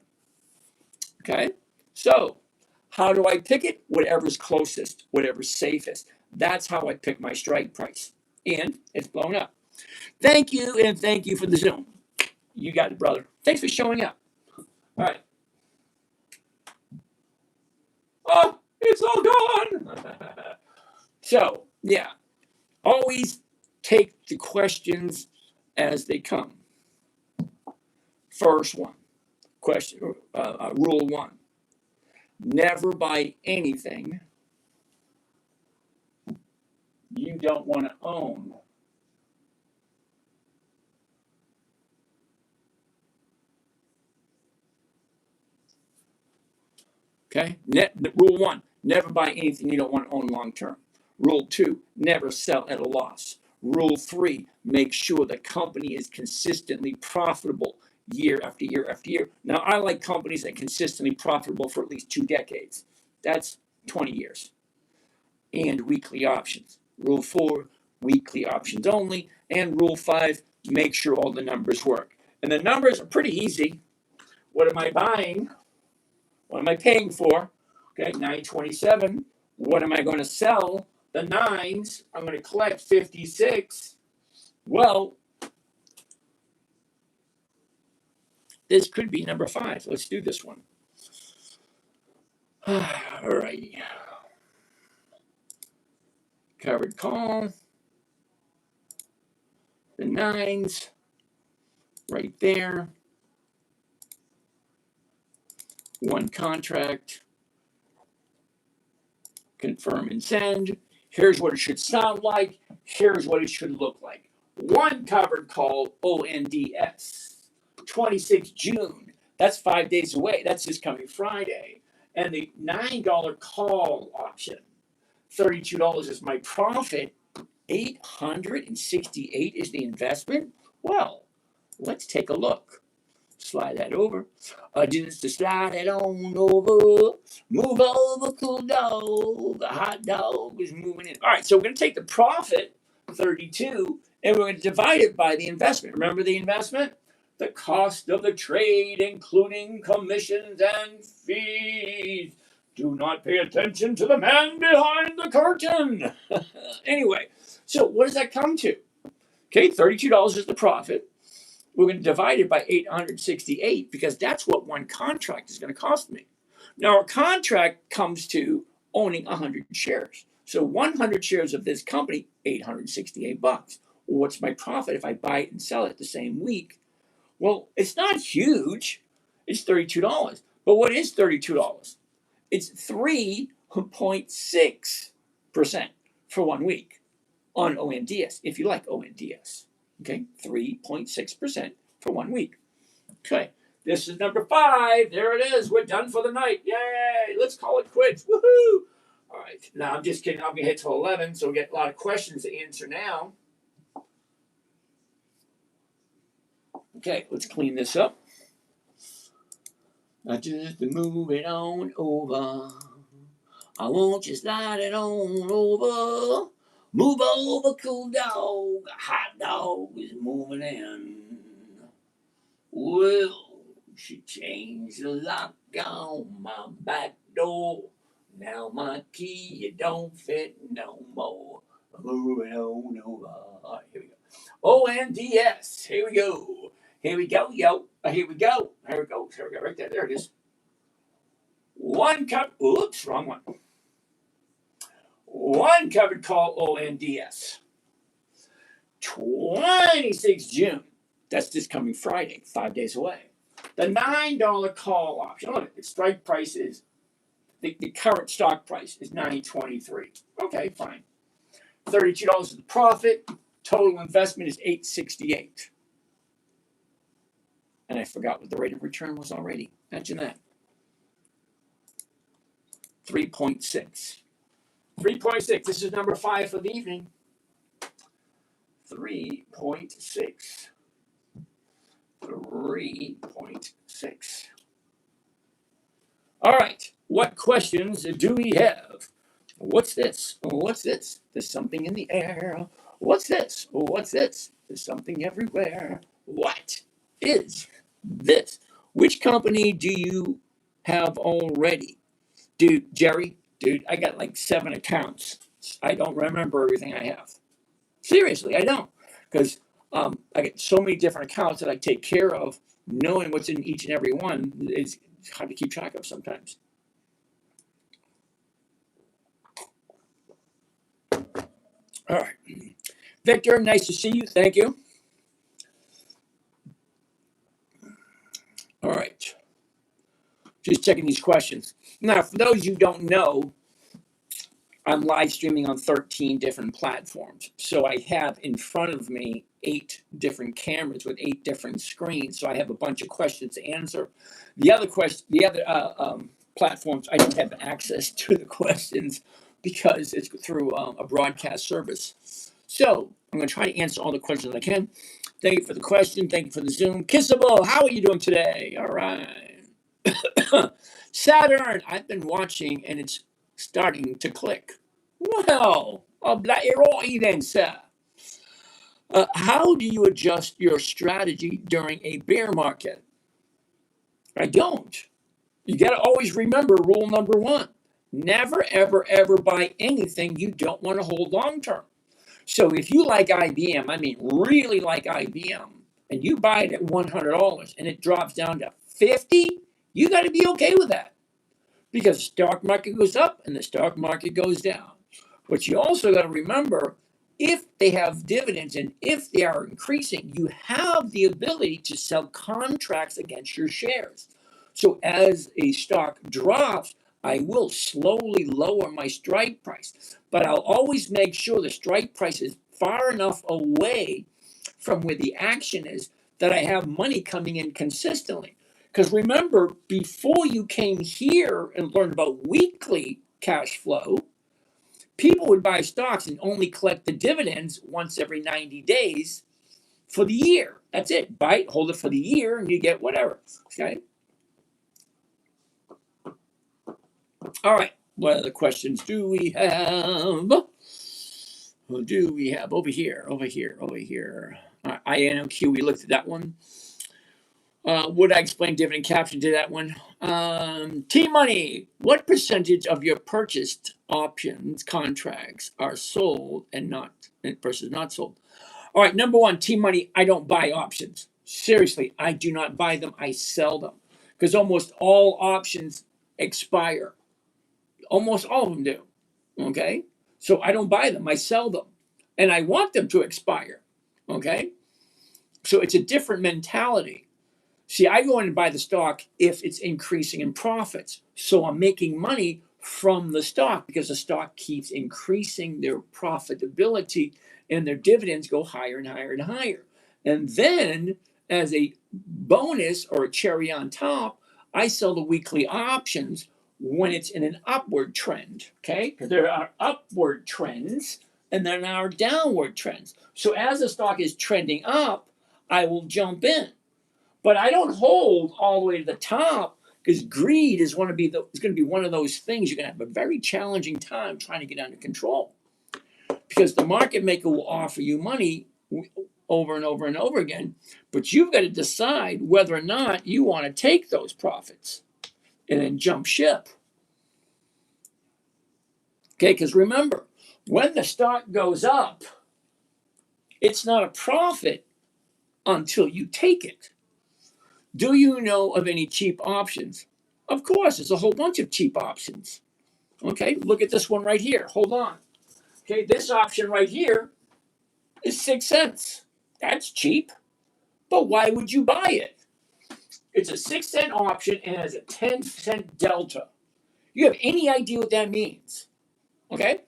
Okay? So, how do I pick it? Whatever's closest, whatever's safest. That's how I pick my strike price. And it's blown up. Thank you, and thank you for the Zoom. You got it, brother. Thanks for showing up. All right. Oh, it's all gone. So, yeah, always take the questions as they come. First one, rule 1. Never buy anything you don't want to own. Okay? Rule 1, never buy anything you don't want to own long term. Rule 2, never sell at a loss. Rule 3, make sure the company is consistently profitable year after year after year. Now, I like companies that are consistently profitable for at least 2 decades. That's 20 years. And weekly options. Rule 4, weekly options only. And Rule 5, make sure all the numbers work. And the numbers are pretty easy. What am I buying? What am I paying for? Okay, 927. What am I going to sell? The 9s. I'm going to collect 56. Well, this could be number 5. Let's do this one. All righty. Covered call. The 9s. Right there. One contract. Confirm and send. Here's what it should sound like. Here's what it should look like. One covered call, ONDS, 26 June. That's 5 days away. That's this coming Friday. And the $9 call option, $32 is my profit $868 is the investment? Well, let's take a look. Slide that over. Just to slide it on over. Move over, cool dog. The hot dog is moving in. All right, so we're going to take the profit, 32, and we're going to divide it by the investment. Remember the investment? The cost of the trade, including commissions and fees. Do not pay attention to the man behind the curtain. Anyway, so what does that come to? Okay, $32 is the profit. We're going to divide it by 868 because that's what one contract is going to cost me. Now, a contract comes to owning 100 shares. So 100 shares of this company, $868. Well, what's my profit if I buy it and sell it the same week? Well, it's not huge. It's $32. But what is $32? It's 3.6% for 1 week on ONDS, if you like ONDS. Okay, 3.6% for 1 week. Okay, this is number 5. There it is. We're done for the night. Yay! Let's call it quits. Woohoo! All right, now I'm just kidding. I'll be here till 11, so we get a lot of questions to answer now. Okay, let's clean this up. I just move it on over. I want you slide it on over. Move over, cool dog. Hot dog is moving in. Well, she changed the lock on my back door. Now my key, it don't fit no more. Moving on over. All right, here we go. ONDS. Here we go. Here we go, yo. Here we go. Here we go. Here we go. Right there. There it is. 1 cup. Oops, wrong one. 1 covered call ONDS. 26 June. That's this coming Friday, 5 days away. The $9 call option. Look, the strike price is, the current stock price is $9.23. Okay, fine. $32 is the profit. Total investment is $868. And I forgot what the rate of return was already. Imagine that. 3.6. 3.6. This is number 5 for the evening. 3.6. 3.6. All right. What questions do we have? What's this? What's this? There's something in the air. What's this? What's this? There's something everywhere. What is this? Which company do you have already? Dude, Jerry, I got like 7 accounts. I don't remember everything I have. Seriously, I don't. Because I get so many different accounts that I take care of. Knowing what's in each and every one is hard to keep track of sometimes. All right. Victor, nice to see you. Thank you. All right. Just checking these questions. Now, for those who don't know, I'm live streaming on 13 different platforms. So I have in front of me 8 different cameras with 8 different screens. So I have a bunch of questions to answer. The other platforms, I don't have access to the questions because it's through a broadcast service. So I'm going to try to answer all the questions I can. Thank you for the question. Thank you for the Zoom. Kissable, how are you doing today? All right. Saturn, I've been watching and it's starting to click. Well, I'll let you right then, sir. How do you adjust your strategy during a bear market? I don't. You got to always remember rule number 1. Never, ever, ever buy anything you don't want to hold long term. So if you like IBM, I mean really like IBM, and you buy it at $100 and it drops down to $50, you got to be okay with that. Because the stock market goes up and the stock market goes down. But you also got to remember, if they have dividends and if they are increasing, you have the ability to sell contracts against your shares. So as a stock drops, I will slowly lower my strike price. But I'll always make sure the strike price is far enough away from where the action is that I have money coming in consistently. Because remember, before you came here and learned about weekly cash flow, People would buy stocks and only collect the dividends once every 90 days for the year. That's it. Buy it, hold it for the year, and you get whatever. Okay. All right. What other questions do we have? What do we have over here? INOQ, we looked at that one. Would I explain dividend caption to that one? T-Money, what percentage of your purchased options contracts are sold and not versus not sold? All right, number one, T-Money, I don't buy options. Seriously, I do not buy them. I sell them because almost all options expire. Almost all of them do. Okay, so I don't buy them. I sell them, and I want them to expire. Okay, so it's a different mentality. See, I go in and buy the stock if it's increasing in profits. So I'm making money from the stock because the stock keeps increasing their profitability and their dividends go higher and higher and higher. And then, as a bonus or a cherry on top, I sell the weekly options when it's in an upward trend. Okay? Because there are upward trends and there are downward trends. So as the stock is trending up, I will jump in. But I don't hold all the way to the top because greed is going to be one of those things you're going to have a very challenging time trying to get under control. Because the market maker will offer you money over and over and over again, but you've got to decide whether or not you want to take those profits and then jump ship. Okay, because remember, when the stock goes up, it's not a profit until you take it. Do you know of any cheap options? Of course, there's a whole bunch of cheap options. Okay, look at this one right here. Hold on. Okay, this option right here is 6 cents. That's cheap. But why would you buy it? It's a 6-cent option and has a 10-cent delta. You have any idea what that means? Okay,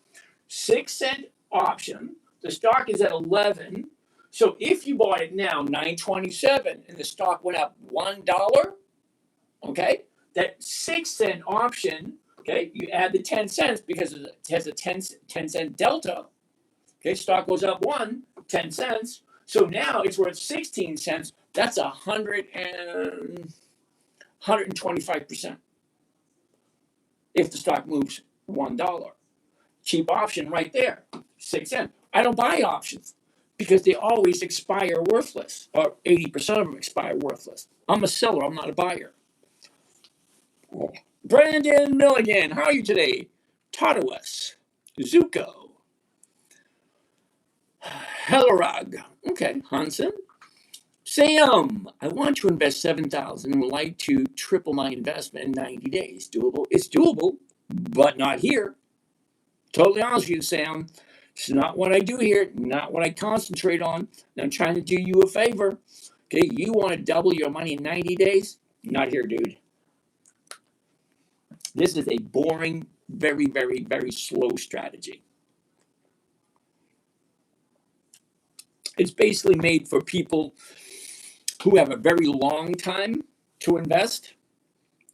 6-cent option. The stock is at 11. So if you bought it now, $9.27, and the stock went up $1, okay, that 6-cent option, okay, you add the 10 cents because it has a 10 cent delta. Okay, stock goes up 10 cents. So now it's worth 16 cents. That's 125% if the stock moves $1. Cheap option right there, 6 cents. I don't buy options because they always expire worthless, or 80% of them expire worthless. I'm a seller, I'm not a buyer. Brandon Milligan, how are you today? Tartarus, Zuko, Hellerag, okay, Hansen. Sam, I want to invest $7,000 and would like to triple my investment in 90 days. Doable? It's doable, but not here. Totally honest with you, Sam. It's not what I do here, not what I concentrate on. I'm trying to do you a favor. Okay, you want to double your money in 90 days? Not here, dude. This is a boring, very, very, very slow strategy. It's basically made for people who have a very long time to invest.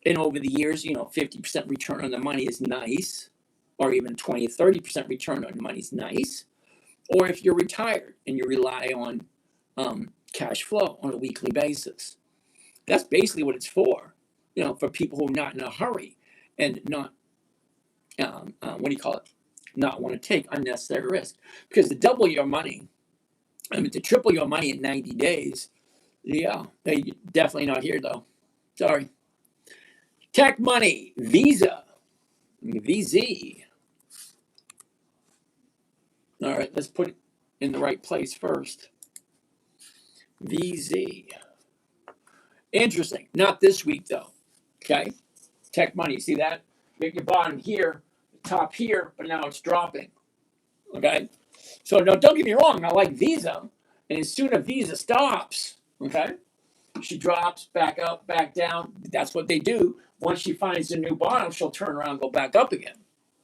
And over the years, 50% return on the money is nice, or even 20, 30% return on the money is nice. Or if you're retired and you rely on cash flow on a weekly basis. That's basically what it's for, for people who are not in a hurry and not, not want to take unnecessary risk. Because to double your money, to triple your money in 90 days, yeah, they definitely not here though. Sorry. Tech Money, Visa, VZ. All right, let's put it in the right place first. VZ. Interesting. Not this week though. Okay. Tech Money. See that? Make your bottom here, top here, but now it's dropping. Okay. So no, don't get me wrong. I like Visa, and as soon as Visa stops, okay, she drops back up, back down. That's what they do. Once she finds a new bottom, she'll turn around and go back up again.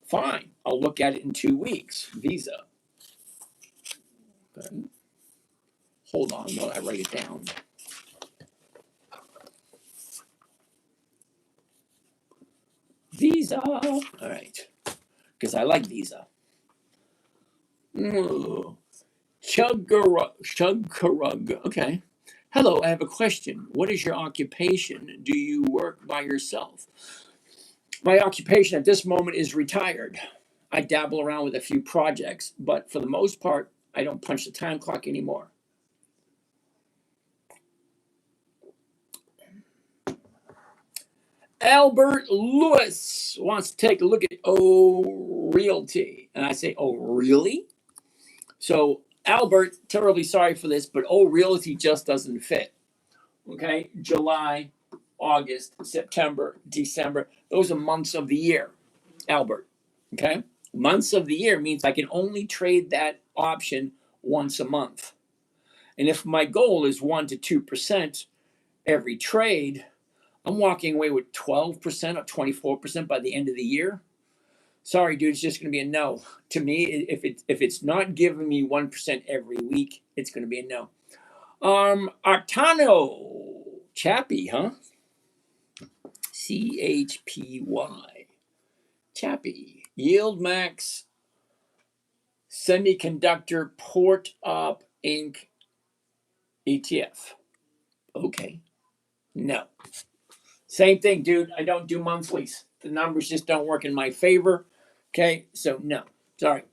Fine. I'll look at it in 2 weeks. Visa. Okay. Hold on while I write it down. Visa. All right. Because I like Visa. Chuggarug. Okay. Hello, I have a question. What is your occupation? Do you work by yourself? My occupation at this moment is retired. I dabble around with a few projects, but for the most part, I don't punch the time clock anymore. Albert Lewis wants to take a look at O Realty. And I say, oh, really? So, Albert, terribly sorry for this, but O Realty just doesn't fit. Okay? July, August, September, December, those are months of the year, Albert. Okay? Months of the year means I can only trade that option once a month. And if my goal is 1 to 2% every trade, I'm walking away with 12% or 24% by the end of the year. Sorry, dude, it's just going to be a no. To me, if it's not giving me 1% every week, it's going to be a no. Artano Chappie, huh? CHPY. Chappie. Yield Max Semiconductor Port Up Inc. ETF. Okay. No. Same thing, dude. I don't do monthlies. The numbers just don't work in my favor. Okay, so no. Sorry.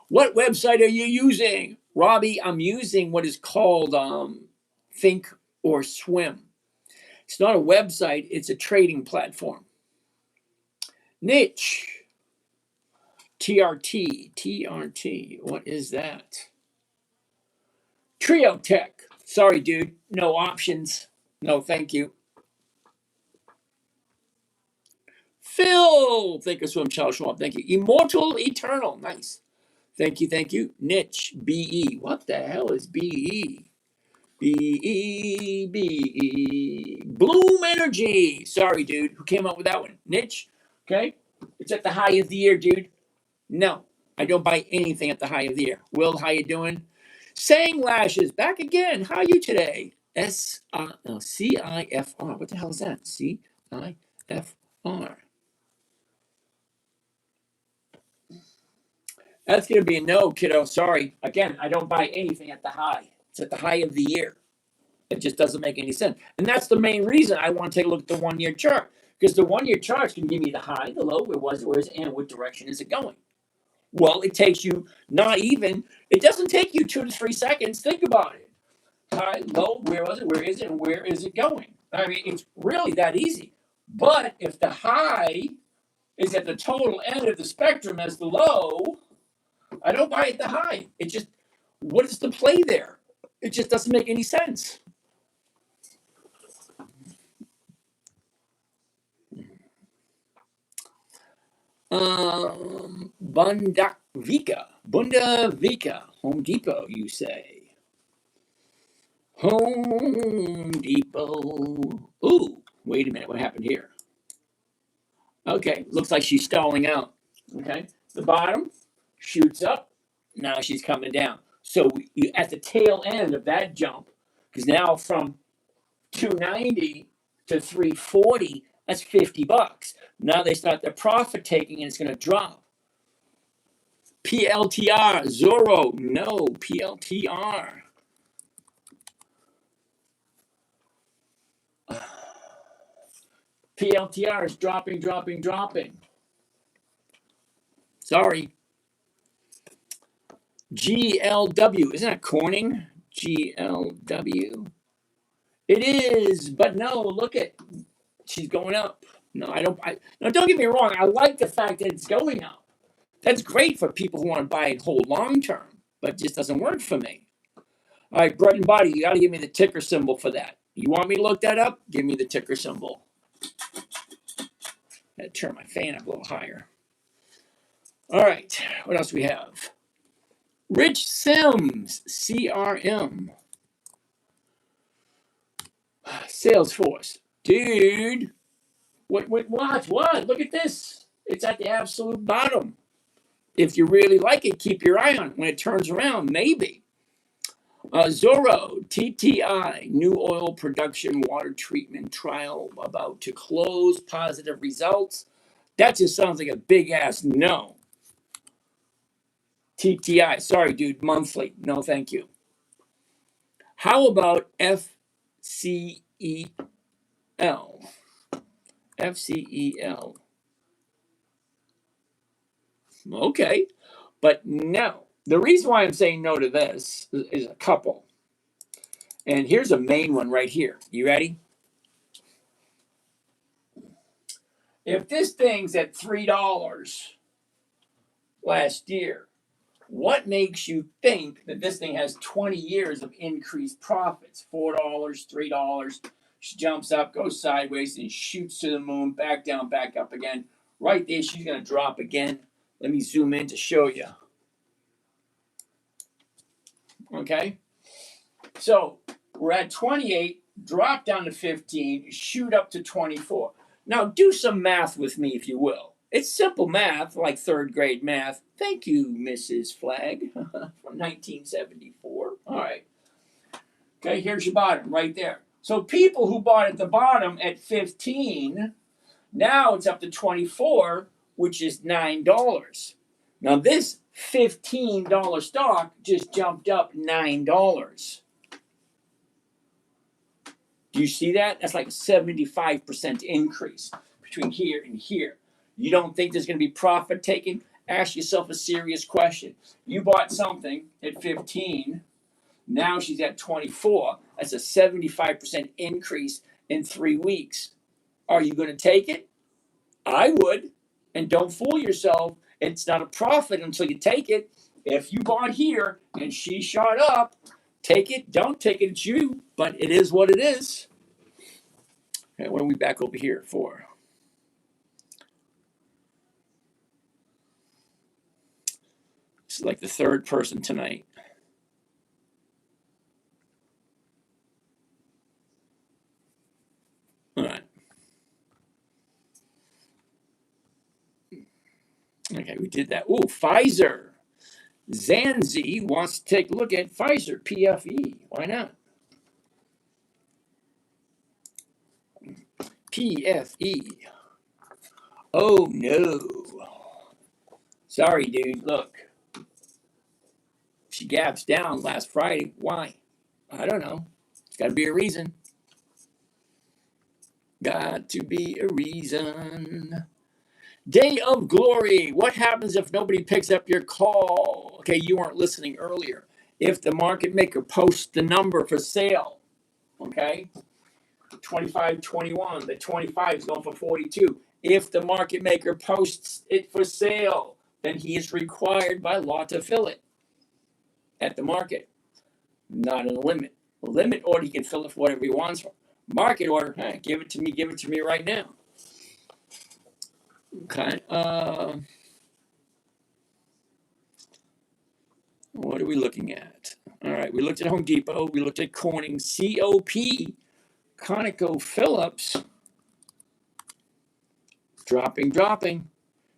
What website are you using? Robbie, I'm using what is called Think or Swim. It's not a website, it's a trading platform. Niche. TRT. What is that? Trio Tech. Sorry, dude. No options. No, thank you. Phil. Think of Swim, Charles Schwab. Thank you. Immortal Eternal. Nice. Thank you. Niche. BE. What the hell is BE? BE. Bloom Energy. Sorry, dude. Who came up with that one? Niche. Okay. It's at the high of the year, dude. No, I don't buy anything at the high of the year. Will, how you doing? Sang Lashes. Back again. How are you today? CIFR. What the hell is that? CIFR. That's going to be a no, kiddo. Sorry. Again, I don't buy anything at the high. It's at the high of the year. It just doesn't make any sense. And that's the main reason I want to take a look at the 1 year chart. Because the 1 year chart can give me the high, the low, where is it, and what direction is it going? Well, it takes you it doesn't take you 2 to 3 seconds. Think about it. High, low, where was it, where is it, and where is it going? I mean, it's really that easy. But if the high is at the total end of the spectrum as the low, I don't buy it the high. It just, what is the play there? It just doesn't make any sense. Bundavika, Home Depot, you say. Home Depot. Ooh, wait a minute, what happened here? Okay, looks like she's stalling out. Okay, the bottom shoots up, now she's coming down. So you at the tail end of that jump, because now from 290 to 340, that's $50. Now they start the profit taking and it's going to drop. PLTR, Zorro, no, PLTR. PLTR is dropping. Sorry. GLW, isn't that Corning? GLW. It is, but no, look at, she's going up. No, no, don't get me wrong. I like the fact that it's going up. That's great for people who want to buy and hold long term, but it just doesn't work for me. All right, Bread and Body, you got to give me the ticker symbol for that. You want me to look that up? Give me the ticker symbol. Gotta turn my fan up a little higher. All right, what else do we have? Rich Sims, CRM. Salesforce. Dude, what? Look at this. It's at the absolute bottom. If you really like it, keep your eye on it. When it turns around, maybe. Zorro, TTI, new oil production water treatment trial about to close, positive results. That just sounds like a big ass no. TTI. Sorry, dude. Monthly. No, thank you. How about FCEL? FCEL. Okay. But no. The reason why I'm saying no to this is a couple. And here's a main one right here. You ready? If this thing's at $3 last year, what makes you think that this thing has 20 years of increased profits? $4, $3. She jumps up, goes sideways, and shoots to the moon, back down, back up again. Right there, she's going to drop again. Let me zoom in to show you. Okay? So we're at 28, drop down to 15, shoot up to 24. Now do some math with me, if you will. It's simple math, like third grade math. Thank you, Mrs. Flagg, from 1974. All right. Okay, here's your bottom right there. So people who bought at the bottom at 15, now it's up to 24, which is $9. Now this $15 stock just jumped up $9. Do you see that? That's like a 75% increase between here and here. You don't think there's going to be profit taken? Ask yourself a serious question. You bought something at 15. Now she's at 24. That's a 75% increase in 3 weeks. Are you going to take it? I would. And don't fool yourself. It's not a profit until you take it. If you bought here and she shot up, take it. Don't take it. It's you. But it is what it is. Okay, what are we back over here for? It's like the third person tonight. All right. Okay, we did that. Ooh, Pfizer. Zanzi wants to take a look at Pfizer, PFE. Why not? PFE. Oh, no. Sorry, dude. Look. She gaps down last Friday. Why? I don't know. It's got to be a reason. Got to be a reason. Day of glory. What happens if nobody picks up your call? Okay, you weren't listening earlier. If the market maker posts the number for sale, okay, 25.21, the 25 is going for 42. If the market maker posts it for sale, then he is required by law to fill it at the market, not in a limit. A limit order, he can fill it for whatever he wants for. Market order, hey, give it to me right now. Okay. What are we looking at? All right, we looked at Home Depot. We looked at Corning, COP, ConocoPhillips. Dropping.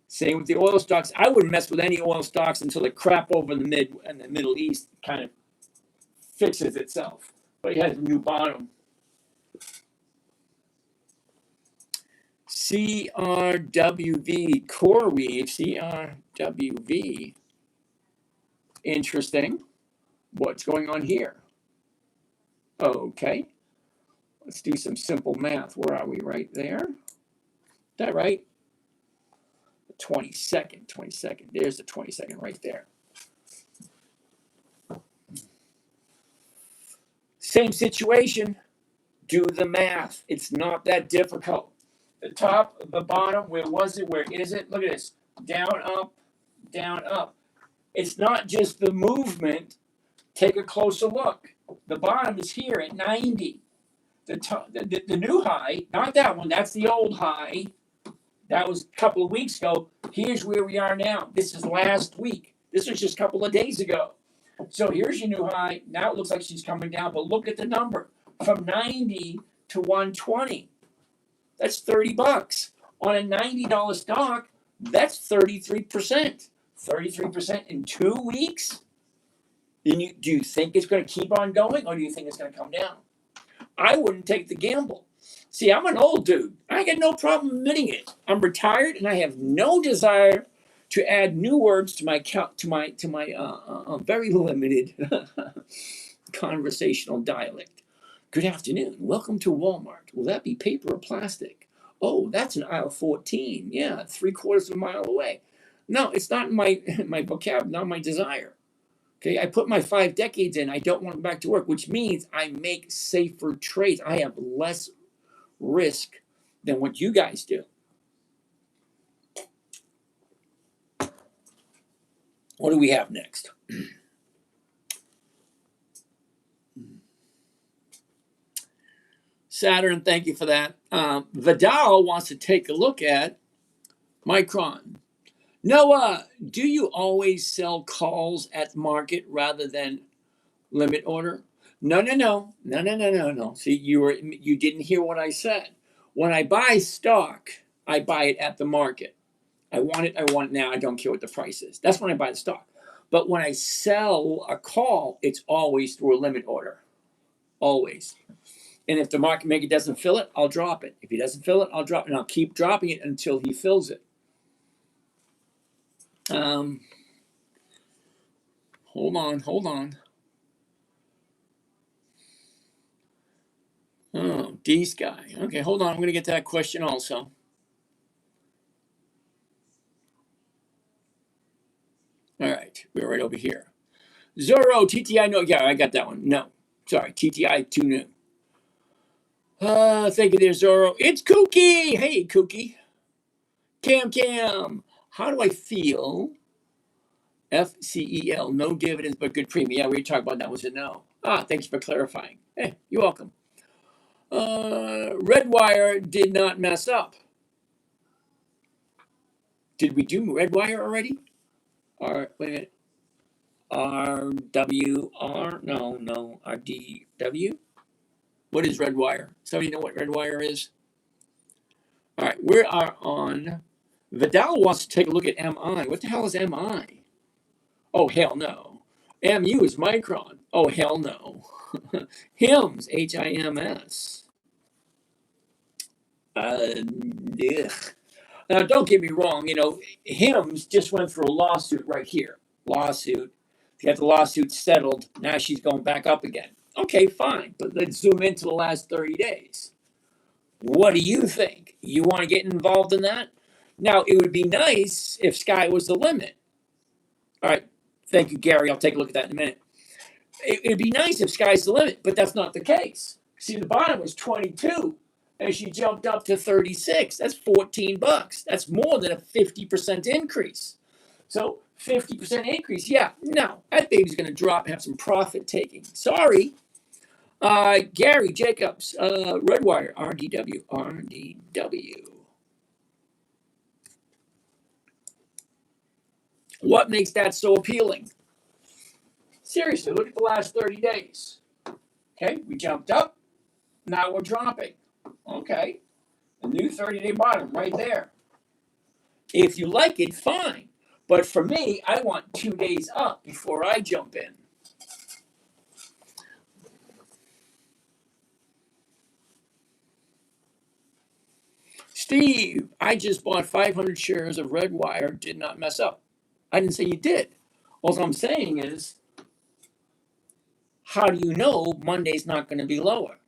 Same with the oil stocks. I wouldn't mess with any oil stocks until the crap over in the Middle East kind of fixes itself. But it has a new bottom. CRWV, CoreWeave, CRWV. Interesting. What's going on here? Okay. Let's do some simple math. Where are we? Right there? Is that right? The 22nd. There's the 22nd right there. Same situation. Do the math. It's not that difficult. The top, the bottom, where was it? Where is it? Look at this. Down, up, down, up. It's not just the movement. Take a closer look. The bottom is here at 90. The new high, not that one, that's the old high. That was a couple of weeks ago. Here's where we are now. This is last week. This was just a couple of days ago. So here's your new high. Now it looks like she's coming down, but look at the number. From 90 to 120. That's $30. On a $90 stock, that's 33%. 33% in 2 weeks? Do you think it's going to keep on going, or do you think it's going to come down? I wouldn't take the gamble. See, I'm an old dude. I got no problem admitting it. I'm retired, and I have no desire to add new words to my very limited conversational dialect. Good afternoon. Welcome to Walmart. Will that be paper or plastic? Oh, that's in aisle 14. Yeah, 3/4 of a mile away. No, it's not my vocab, not my desire. Okay, I put my 5 decades in. I don't want to go back to work, which means I make safer trades. I have less risk than what you guys do. What do we have next? Saturn, thank you for that. Vidal wants to take a look at Micron. Noah, do you always sell calls at market rather than limit order? No. See, you didn't hear what I said. When I buy stock, I buy it at the market. I want it now. I don't care what the price is. That's when I buy the stock. But when I sell a call, it's always through a limit order. Always. And if the market maker doesn't fill it, I'll drop it. If he doesn't fill it, I'll drop it. And I'll keep dropping it until he fills it. Hold on. Oh, D's guy. Okay, hold on. I'm going to get to that question also. All right, we're right over here. Zoro, TTI, no. Yeah, I got that one. No, sorry, TTI, too new. Thank you there, Zoro. It's Kooky. Hey, Kooky. Cam. How do I feel? FCEL, no dividends but good premium. Yeah, we talked about that was a no. Thanks for clarifying. Hey, you're welcome. Redwire did not mess up. Did we do Redwire already? Wait a minute. RWR? No, RDW? What is Redwire? Somebody know what Redwire is? All right, we are on. Vidal wants to take a look at MI. What the hell is MI? Oh, hell no. MU is Micron. Oh, hell no. HIMS, HIMS. Now, don't get me wrong. HIMS just went through a lawsuit right here. Lawsuit. Got the lawsuit settled. Now she's going back up again. Okay, fine. But let's zoom into the last 30 days. What do you think? You want to get involved in that? Now, it would be nice if sky was the limit. All right. Thank you, Gary. I'll take a look at that in a minute. It would be nice if sky's the limit, but that's not the case. See, the bottom was 22, and she jumped up to 36. That's $14. That's more than a 50% increase. So 50% increase, yeah, no, that baby's going to drop and have some profit taking. Sorry. Gary Jacobs, Redwire, RDW. What makes that so appealing? Seriously, look at the last 30 days. Okay, we jumped up. Now we're dropping. Okay, a new 30-day bottom right there. If you like it, fine. But for me, I want 2 days up before I jump in. Steve, I just bought 500 shares of Redwire, did not mess up. I didn't say you did. All I'm saying is, how do you know Monday's not going to be lower?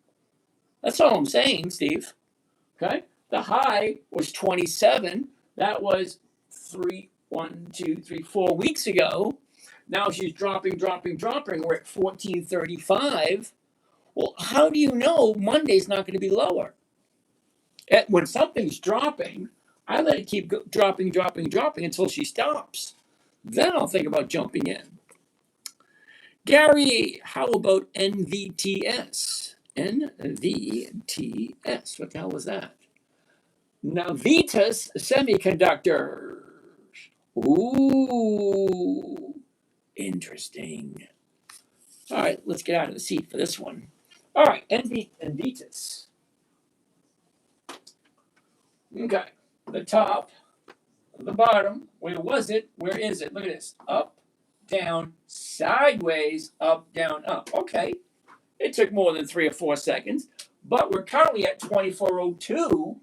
That's all I'm saying, Steve. Okay? The high was 27. That was 4 weeks ago. Now she's dropping. We're at 1435. Well, how do you know Monday's not going to be lower? When something's dropping, I let it keep dropping until she stops. Then I'll think about jumping in. Gary, how about NVTS? NVTS, what the hell was that? Navitas Semiconductors. Ooh, interesting. All right, let's get out of the seat for this one. All right, NVTS. Okay, the top, the bottom. Where was it? Where is it? Look at this. Up, down, sideways, up, down, up. Okay, it took more than 3 or 4 seconds, but we're currently at 2402,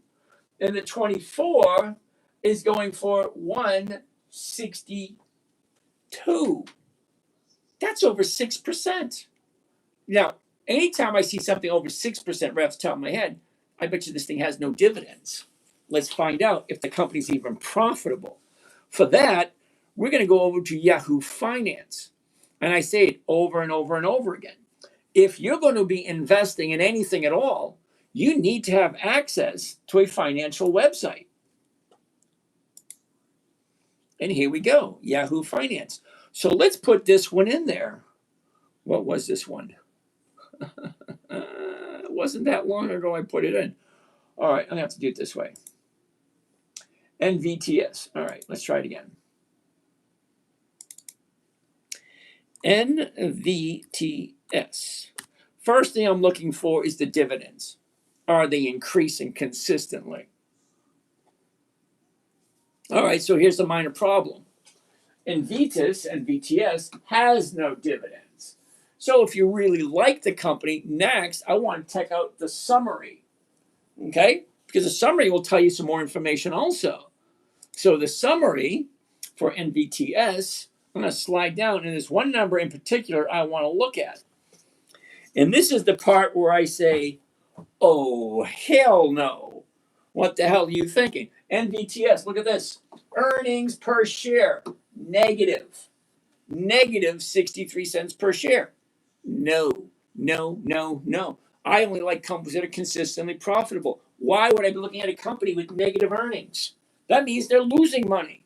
and the 24 is going for 1 62. That's over 6%. Now, anytime I see something over 6% right off the top of my head, I bet you this thing has no dividends. Let's find out if the company's even profitable. For that, we're going to go over to Yahoo Finance. And I say it over and over and over again. If you're going to be investing in anything at all, you need to have access to a financial website. And here we go, Yahoo Finance. So let's put this one in there. What was this one? It wasn't that long ago I put it in. All right, I'm going to have to do it this way. NVTS. All right, let's try it again. NVTS. First thing I'm looking for is the dividends. Are they increasing consistently? All right, so here's the minor problem. NVTS has no dividends. So if you really like the company, next I want to check out the summary. Okay? Because the summary will tell you some more information also. So the summary for NVTS, I'm going to slide down, and there's one number in particular I want to look at. And this is the part where I say, oh, hell no. What the hell are you thinking? NVTS, look at this. Earnings per share, negative 63 cents per share. No. I only like companies that are consistently profitable. Why would I be looking at a company with negative earnings? That means they're losing money.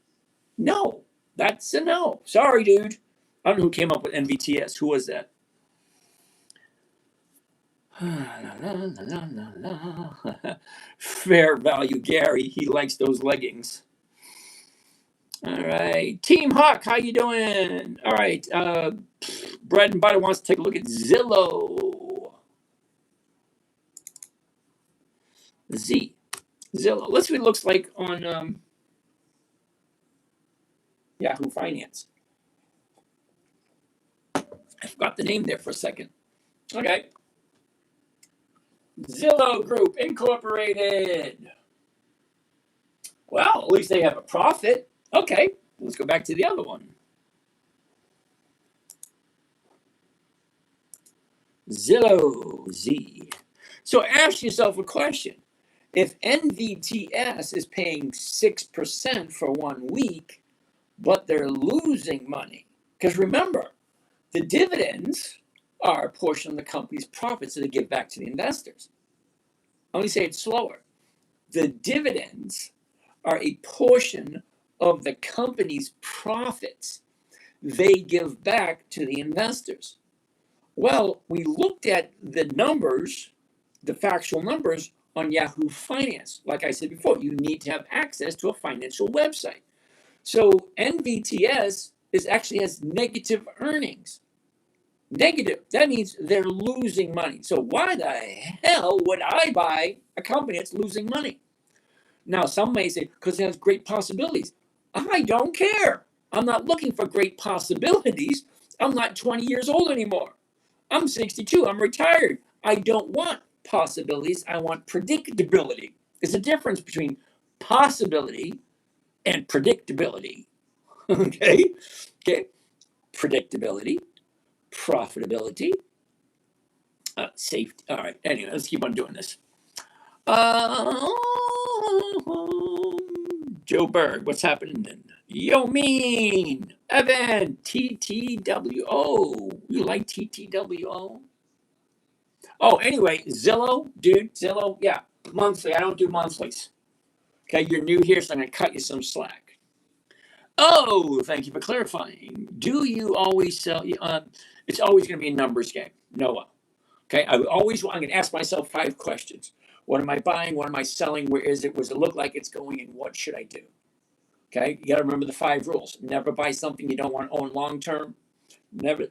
No, that's a no. Sorry, dude. I don't know who came up with NVTS. Who was that? Fair value Gary. He likes those leggings. All right. Team Hawk, how you doing? All right. Bread and Butter wants to take a look at Zillow. Zillow. Let's see what it looks like on Yahoo Finance. I forgot the name there for a second. Okay. Zillow Group Incorporated. Well, at least they have a profit. Okay, let's go back to the other one. Zillow, Z. So ask yourself a question. If NVTS is paying 6% for 1 week, but they're losing money, because remember, the dividends are a portion of the company's profits that they give back to the investors. Let me say it slower. The dividends are a portion of the company's profits they give back to the investors. Well, we looked at the numbers, the factual numbers on Yahoo Finance. Like I said before, you need to have access to a financial website. So NVTS actually has negative earnings. Negative. That means they're losing money. So why the hell would I buy a company that's losing money? Now, some may say, because it has great possibilities. I don't care. I'm not looking for great possibilities. I'm not 20 years old anymore. I'm 62. I'm retired. I don't want possibilities. I want predictability. There's a difference between possibility and predictability. Okay? Predictability, profitability, safety. All right. Anyway, let's keep on doing this. Joe Berg, what's happening then? Yo, mean Evan, TTWO. You like TTWO? Oh, anyway, Zillow, dude, Zillow, yeah, monthly. I don't do monthlies. Okay, you're new here, so I'm going to cut you some slack. Oh, thank you for clarifying. Do you always sell? It's always going to be a numbers game, Noah. Okay, I'm going to ask myself 5 questions. What am I buying? What am I selling? Where is it? What does it look like it's going? And what should I do? Okay, you got to remember the 5 rules. Never buy something you don't want to own long term. Never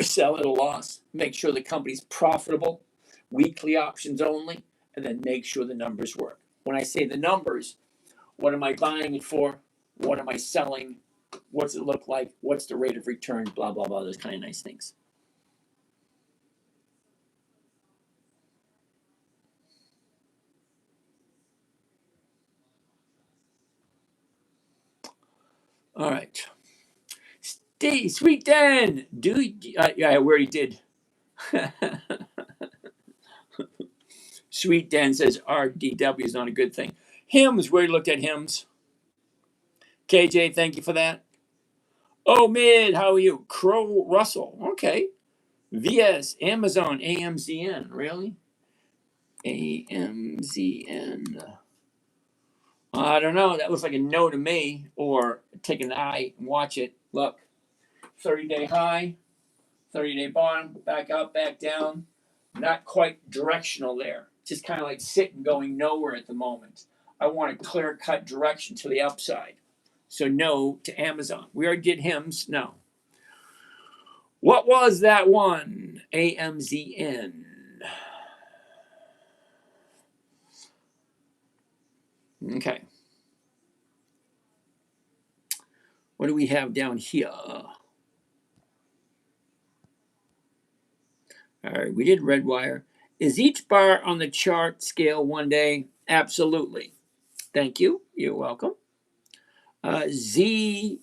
sell at a loss. Make sure the company's profitable. Weekly options only, and then make sure the numbers work. When I say the numbers, what am I buying it for? What am I selling? What's it look like? What's the rate of return? Blah, blah, blah. Those kind of nice things. All right. Steve, Sweet Dan. Yeah, I already did. Sweet Dan says RDW is not a good thing. Hymns, where he looked at hymns. KJ, thank you for that. Oh, Mid, how are you? Crow Russell, okay. VS, Amazon, AMZN, really? AMZN. I don't know. That looks like a no to me. Or take an eye and watch it. Look, 30-day high, 30-day bottom, back up, back down. Not quite directional there. Just kind of like sitting, going nowhere at the moment. I want a clear-cut direction to the upside. So no to Amazon. We already did hymns. No. What was that one? AMZN. Okay. What do we have down here? All right, we did red wire. Is each bar on the chart scale one day? Absolutely. Thank you. You're welcome. Z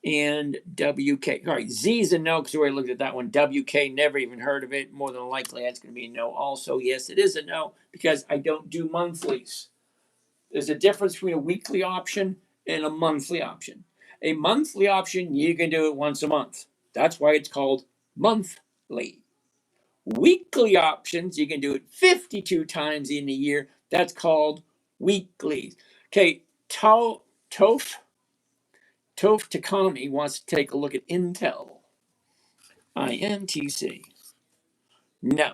and WK. All right, Z is a no because we already looked at that one. WK, never even heard of it. More than likely, that's going to be a no. Also, yes, it is a no because I don't do monthlies. There's a difference between a weekly option and a monthly option. A monthly option, you can do it once a month. That's why it's called monthly. Weekly options, you can do it 52 times in a year. That's called weekly. Okay, Toph Takami wants to take a look at Intel. INTC. No.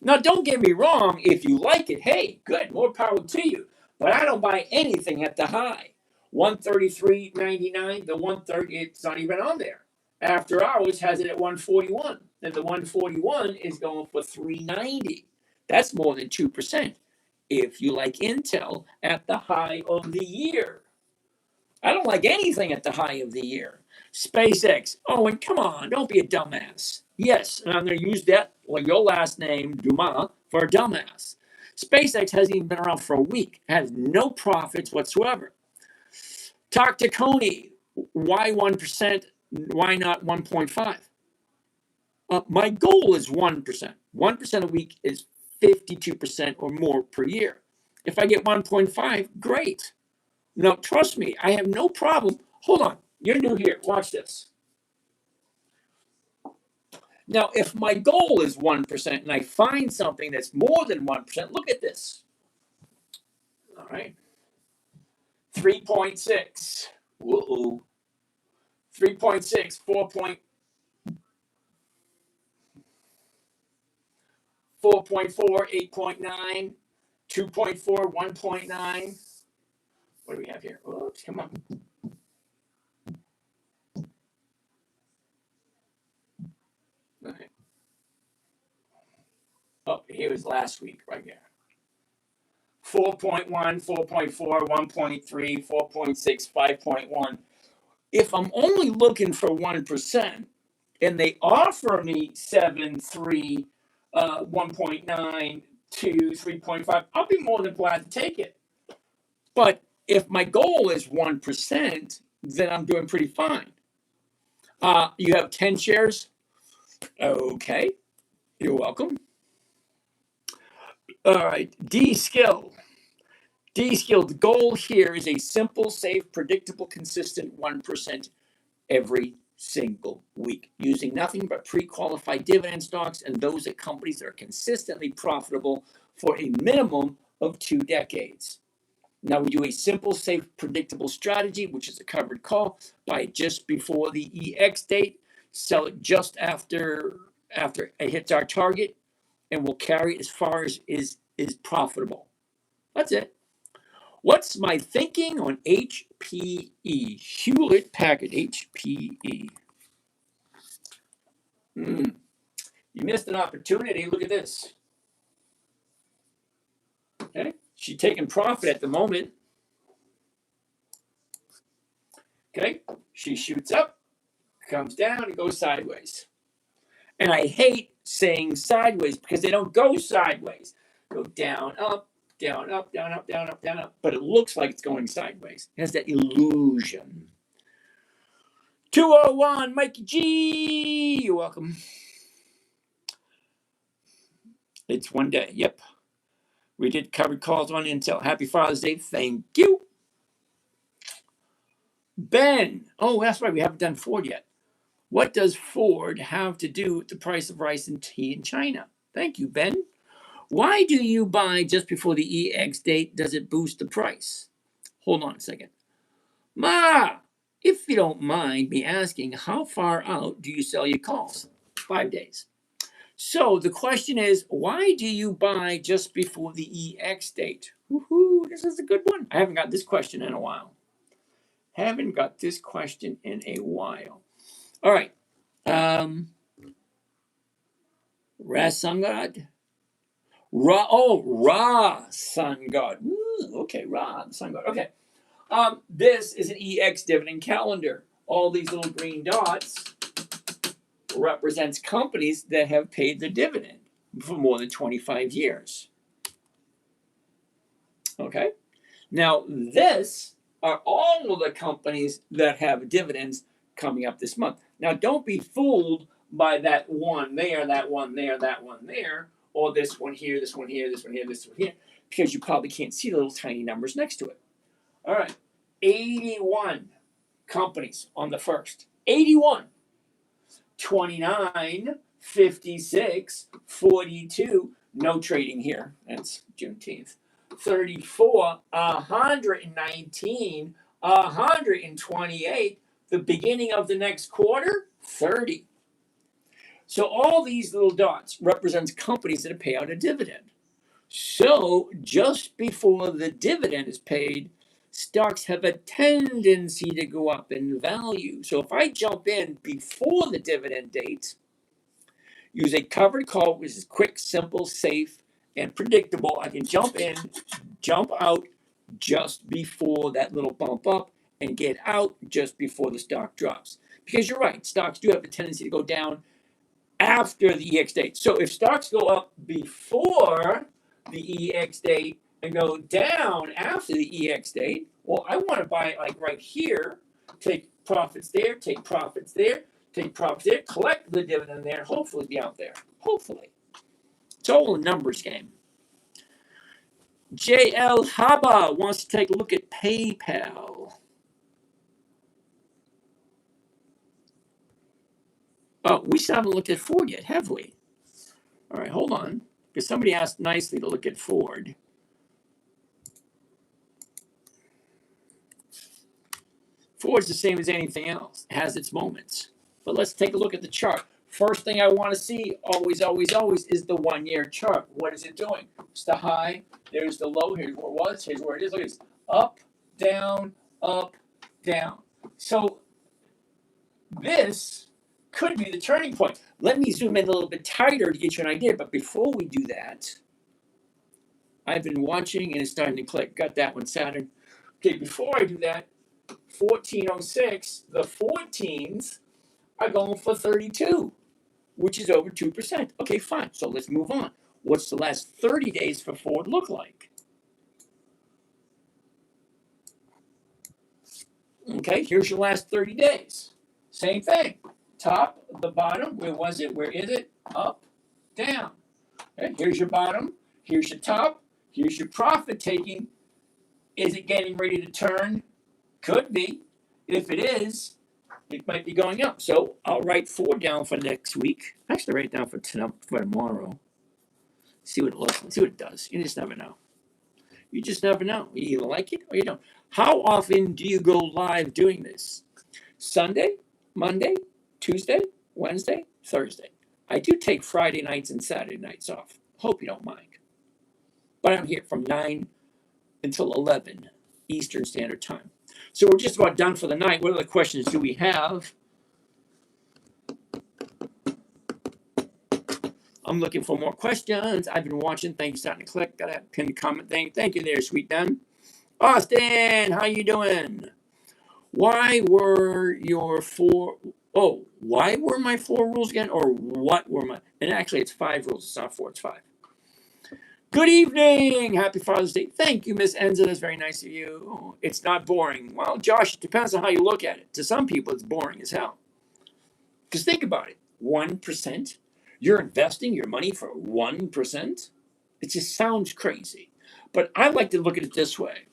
Now, don't get me wrong. If you like it, hey, good, more power to you. But I don't buy anything at the high. 133.99, the 130, it's not even on there. After hours has it at 141. And the 141 is going for 390. That's more than 2%. If you like Intel at the high of the year. I don't like anything at the high of the year. SpaceX. Oh, and come on, don't be a dumbass. Yes, and I'm going to use that, like your last name, Dumas, for a dumbass. SpaceX hasn't even been around for a week, has no profits whatsoever. Talk to Coney. Why 1%? Why not 1.5? My goal is 1%. 1% a week is 52% or more per year. If I get 1.5, great. No, trust me, I have no problem. Hold on. You're new here. Watch this. Now, if my goal is 1% and I find something that's more than 1%, look at this. All right. 3.6. Whoa. 3.6, 4.4, 8.9, 2.4, 1.9. What do we have here? Oops, come on. Okay. Oh, here was last week, right here. 4.1, 4.4, 1.3, 4.6, 5.1. If I'm only looking for 1% and they offer me 7, 3, 1.9, 2, 3.5, I'll be more than glad to take it. But if my goal is 1%, then I'm doing pretty fine. You have 10 shares? Okay, you're welcome. All right, D-Skill. D-Skill, the goal here is a simple, safe, predictable, consistent 1% every single week, using nothing but pre-qualified dividend stocks and those at companies that are consistently profitable for a minimum of 2 decades. Now we do a simple, safe, predictable strategy, which is a covered call. Buy it just before the EX date, sell it just after it hits our target, and we'll carry it as far as is profitable. That's it. What's my thinking on HPE? Hewlett Packard, HPE. You missed an opportunity. Look at this. Okay, she's taking profit at the moment. Okay, she shoots up, comes down, and goes sideways. And I hate saying sideways because they don't go sideways. Go down, up, down, up, down, up, down, up, down, up. But it looks like it's going sideways. It has that illusion. 201, Mikey G. You're welcome. It's one day. Yep. We did cover calls on Intel. Happy Father's Day. Thank you. Ben. Oh, that's right. We haven't done Ford yet. What does Ford have to do with the price of rice and tea in China? Thank you, Ben. Why do you buy just before the EX date? Does it boost the price? Hold on a second. Ma, if you don't mind me asking, how far out do you sell your calls? 5 days. So the question is, why do you buy just before the EX date? Woohoo, this is a good one. I haven't got this question in a while. All right. Rasangad. Ra Sun God. Okay, Ra Sun God. Okay. This is an EX dividend calendar. All these little green dots represents companies that have paid the dividend for more than 25 years. Okay. Now, this are all of the companies that have dividends coming up this month. Now, don't be fooled by that one there, that one there, that one there, or this one here, this one here, this one here, this one here, because you probably can't see the little tiny numbers next to it. All right. 81 companies on the first. 81. 29, 56, 42. No trading here. That's Juneteenth. 34, 119, 128. The beginning of the next quarter, 30. So all these little dots represents companies that pay out a dividend. So just before the dividend is paid, stocks have a tendency to go up in value. So if I jump in before the dividend date, use a covered call, which is quick, simple, safe, and predictable, I can jump in, jump out just before that little bump up, and get out just before the stock drops. Because you're right, stocks do have a tendency to go down after the EX date. So if stocks go up before the EX date and go down after the EX date, well, I want to buy like right here, take profits there, take profits there, take profits there, collect the dividend there, hopefully be out there. Hopefully. It's all a numbers game. JL Haba wants to take a look at PayPal. Oh, we still haven't looked at Ford yet, have we? All right, hold on. Because somebody asked nicely to look at Ford. Ford's the same as anything else. It has its moments. But let's take a look at the chart. First thing I want to see, always, is the 1 year chart. What is it doing? It's the high. There's the low. Here's where it was. Here's where it is. Look at this. Up, down, up, down. So this could be the turning point. Let me zoom in a little bit tighter to get you an idea. But before we do that, I've been watching and it's starting to click. Got that one, Saturn. Okay, before I do that, 1406, the 14s are going for 32, which is over 2%. Okay, fine. So let's move on. What's the last 30 days for Ford look like? Okay, here's your last 30 days. Same thing. Top, the bottom, where was it? Where is it? Up, down. Okay, here's your bottom. Here's your top. Here's your profit taking. Is it getting ready to turn? Could be. If it is, it might be going up. So I'll write 4 down for next week. Actually, write down for tomorrow. See what it looks like. See what it does. You just never know. You just never know. You either like it or you don't. How often do you go live doing this? Sunday, Monday, Tuesday, Wednesday, Thursday. I do take Friday nights and Saturday nights off. Hope you don't mind. But I'm here from 9 until 11 Eastern Standard Time. So we're just about done for the night. What other questions do we have? I'm looking for more questions. I've been watching. Thank you, starting to click. Got that pinned comment thing. Thank you there, sweet Dan. Austin, how you doing? Why were your 4? Oh, why were my 4 rules again? Or what were my? And actually, it's 5 rules. It's not 4. It's 5. Good evening. Happy Father's Day. Thank you, Miss Enza. That's very nice of you. It's not boring. Well, Josh, it depends on how you look at it. To some people, it's boring as hell. Because think about it. 1%. You're investing your money for 1%. It just sounds crazy. But I like to look at it this way.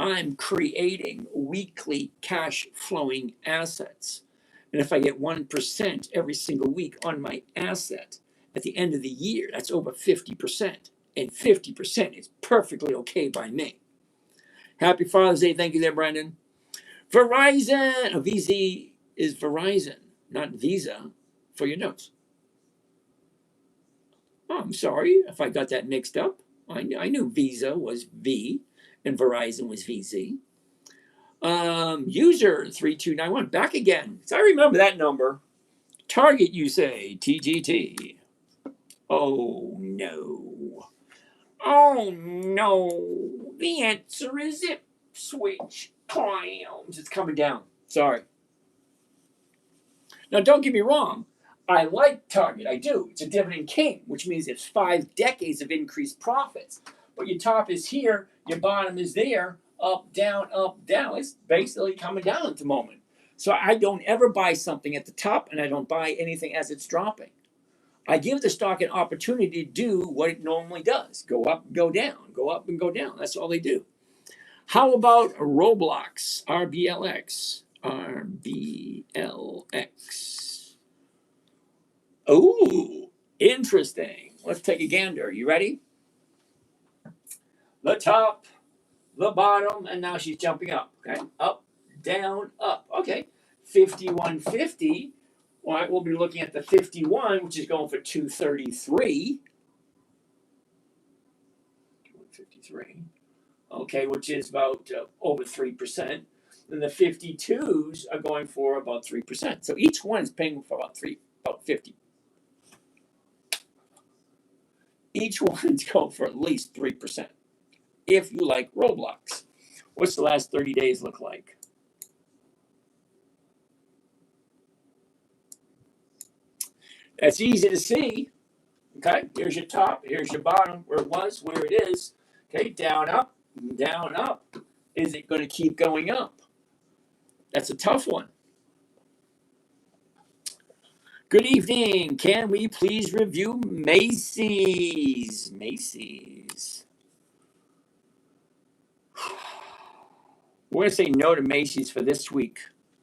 I'm creating weekly cash flowing assets. And if I get 1% every single week on my asset, at the end of the year, that's over 50%. And 50% is perfectly okay by me. Happy Father's Day. Thank you there, Brandon. Verizon. VZ is Verizon, not Visa, for your notes. Oh, I'm sorry if I got that mixed up. I knew Visa was V and Verizon was VZ. User 3291, back again. So I remember that number. Target, you say, TGT. Oh, no. Oh, no. The answer is Ipswich Clowns. It's coming down. Sorry. Now, don't get me wrong. I like Target. I do. It's a dividend king, which means it's 5 decades of increased profits. But your top is here, your bottom is there, up, down, up, down. It's basically coming down at the moment. So I don't ever buy something at the top, and I don't buy anything as it's dropping. I give the stock an opportunity to do what it normally does. Go up, go down, go up and go down. That's all they do. How about Roblox, RBLX? RBLX. Oh, interesting. Let's take a gander. You ready? The top, the bottom, and now she's jumping up. Okay, up, down, up. Okay, 51.50. All right, we'll be looking at the 51, which is going for 233. 253. Okay, which is about over 3%. Then the 52s are going for about 3%. So each one is paying for about 50. Each one's going for at least 3%. If you like Roblox. What's the last 30 days look like? That's easy to see. Okay, here's your top, here's your bottom, where it was, where it is. Okay, down, up, down, up. Is it going to keep going up? That's a tough one. Good evening. Can we please review Macy's? Macy's. We're going to say no to Macy's for this week,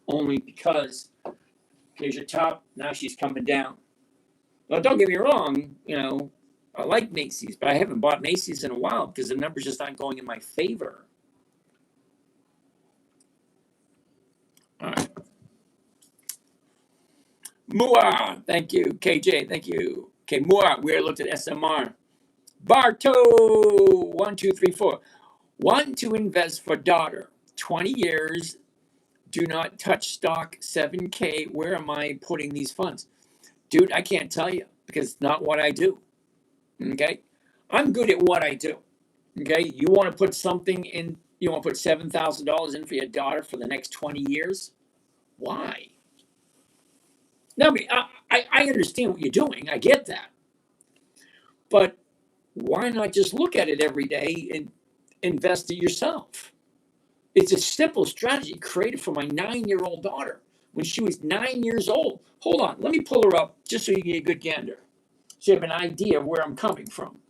only because here's your top, now she's coming down. Well, don't get me wrong, I like Macy's, but I haven't bought Macy's in a while because the numbers just aren't going in my favor. All right. Mua, thank you. KJ, thank you. Okay, Mua, we looked at SMR. Barto, 1, 2, 3, 4. Want to invest for daughter, 20 years, do not touch stock, 7K. Where am I putting these funds? Dude, I can't tell you because it's not what I do. Okay? I'm good at what I do. Okay? You want to put something in, you want to put $7,000 in for your daughter for the next 20 years? Why? Now, I understand what you're doing. I get that. But why not just look at it every day and invest it yourself? It's a simple strategy created for my 9-year-old daughter when she was 9 years old. Hold on, let me pull her up just so you get a good gander, so you have an idea of where I'm coming from.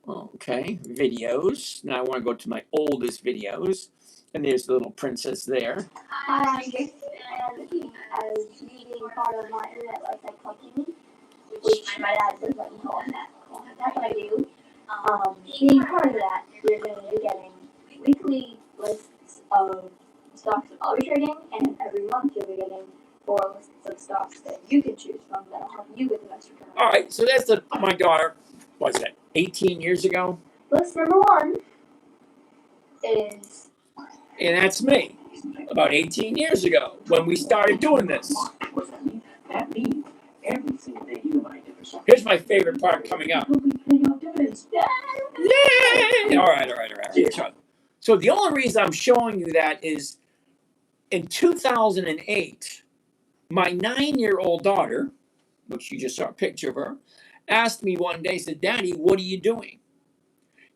Okay, videos. Now I want to go to my oldest videos, and there's the little princess there. Hi, and as being part of my internet lifetime company, which my dad says let me call that. That's what I do. Being part of that, you're going to be getting weekly lists of stocks that I'll be trading, and every month you'll be getting 4 lists of stocks that you can choose from that'll help you with the best return. All right, so that's my daughter. What's that? 18 years ago. List number 1 is. And that's me, about 18 years ago, when we started doing this. That means every single day you buy different stuff. Here's my favorite part coming up. Yay! All right. So the only reason I'm showing you that is in 2008, My 9-year-old daughter, which you just saw a picture of her, asked me one day, said, Daddy, what are you doing?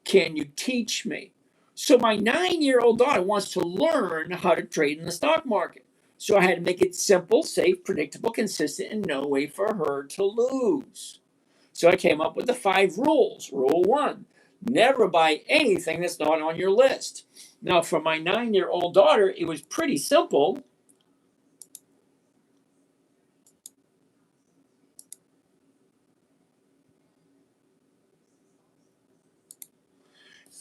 Can you teach me? So my 9-year-old daughter wants to learn how to trade in the stock market. So I had to make it simple, safe, predictable, consistent, and no way for her to lose. So I came up with the 5 rules. Rule 1, never buy anything that's not on your list. Now, for my 9-year-old daughter, it was pretty simple.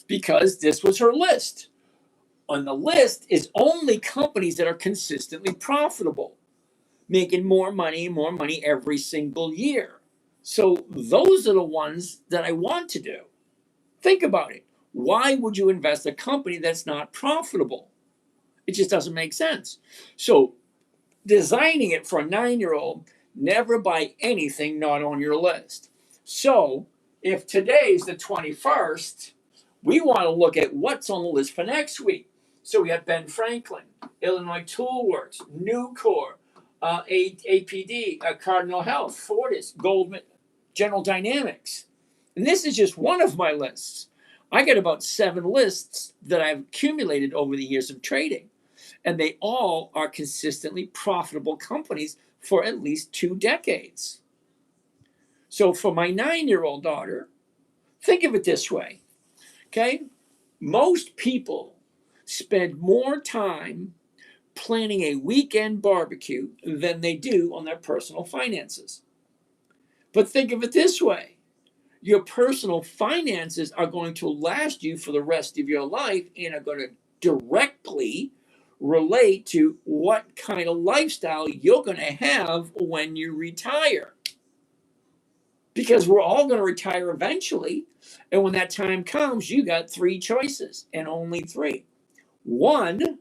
Because this was her list. On the list is only companies that are consistently profitable, making more money every single year. So those are the ones that I want to do. Think about it. Why would you invest in a company that's not profitable? It just doesn't make sense. So designing it for a 9-year-old, never buy anything not on your list. So if today's the 21st, we want to look at what's on the list for next week. So we have Ben Franklin, Illinois Toolworks, Nucor, APD, Cardinal Health, Fortis, Goldman, General Dynamics. And this is just one of my lists. I got about 7 lists that I've accumulated over the years of trading. And they all are consistently profitable companies for at least 2 decades. So for my 9-year-old daughter, think of it this way, okay? Most people spend more time planning a weekend barbecue than they do on their personal finances. But think of it this way. Your personal finances are going to last you for the rest of your life and are going to directly relate to what kind of lifestyle you're going to have when you retire. Because we're all going to retire eventually. And when that time comes, you got 3 choices and only 3. One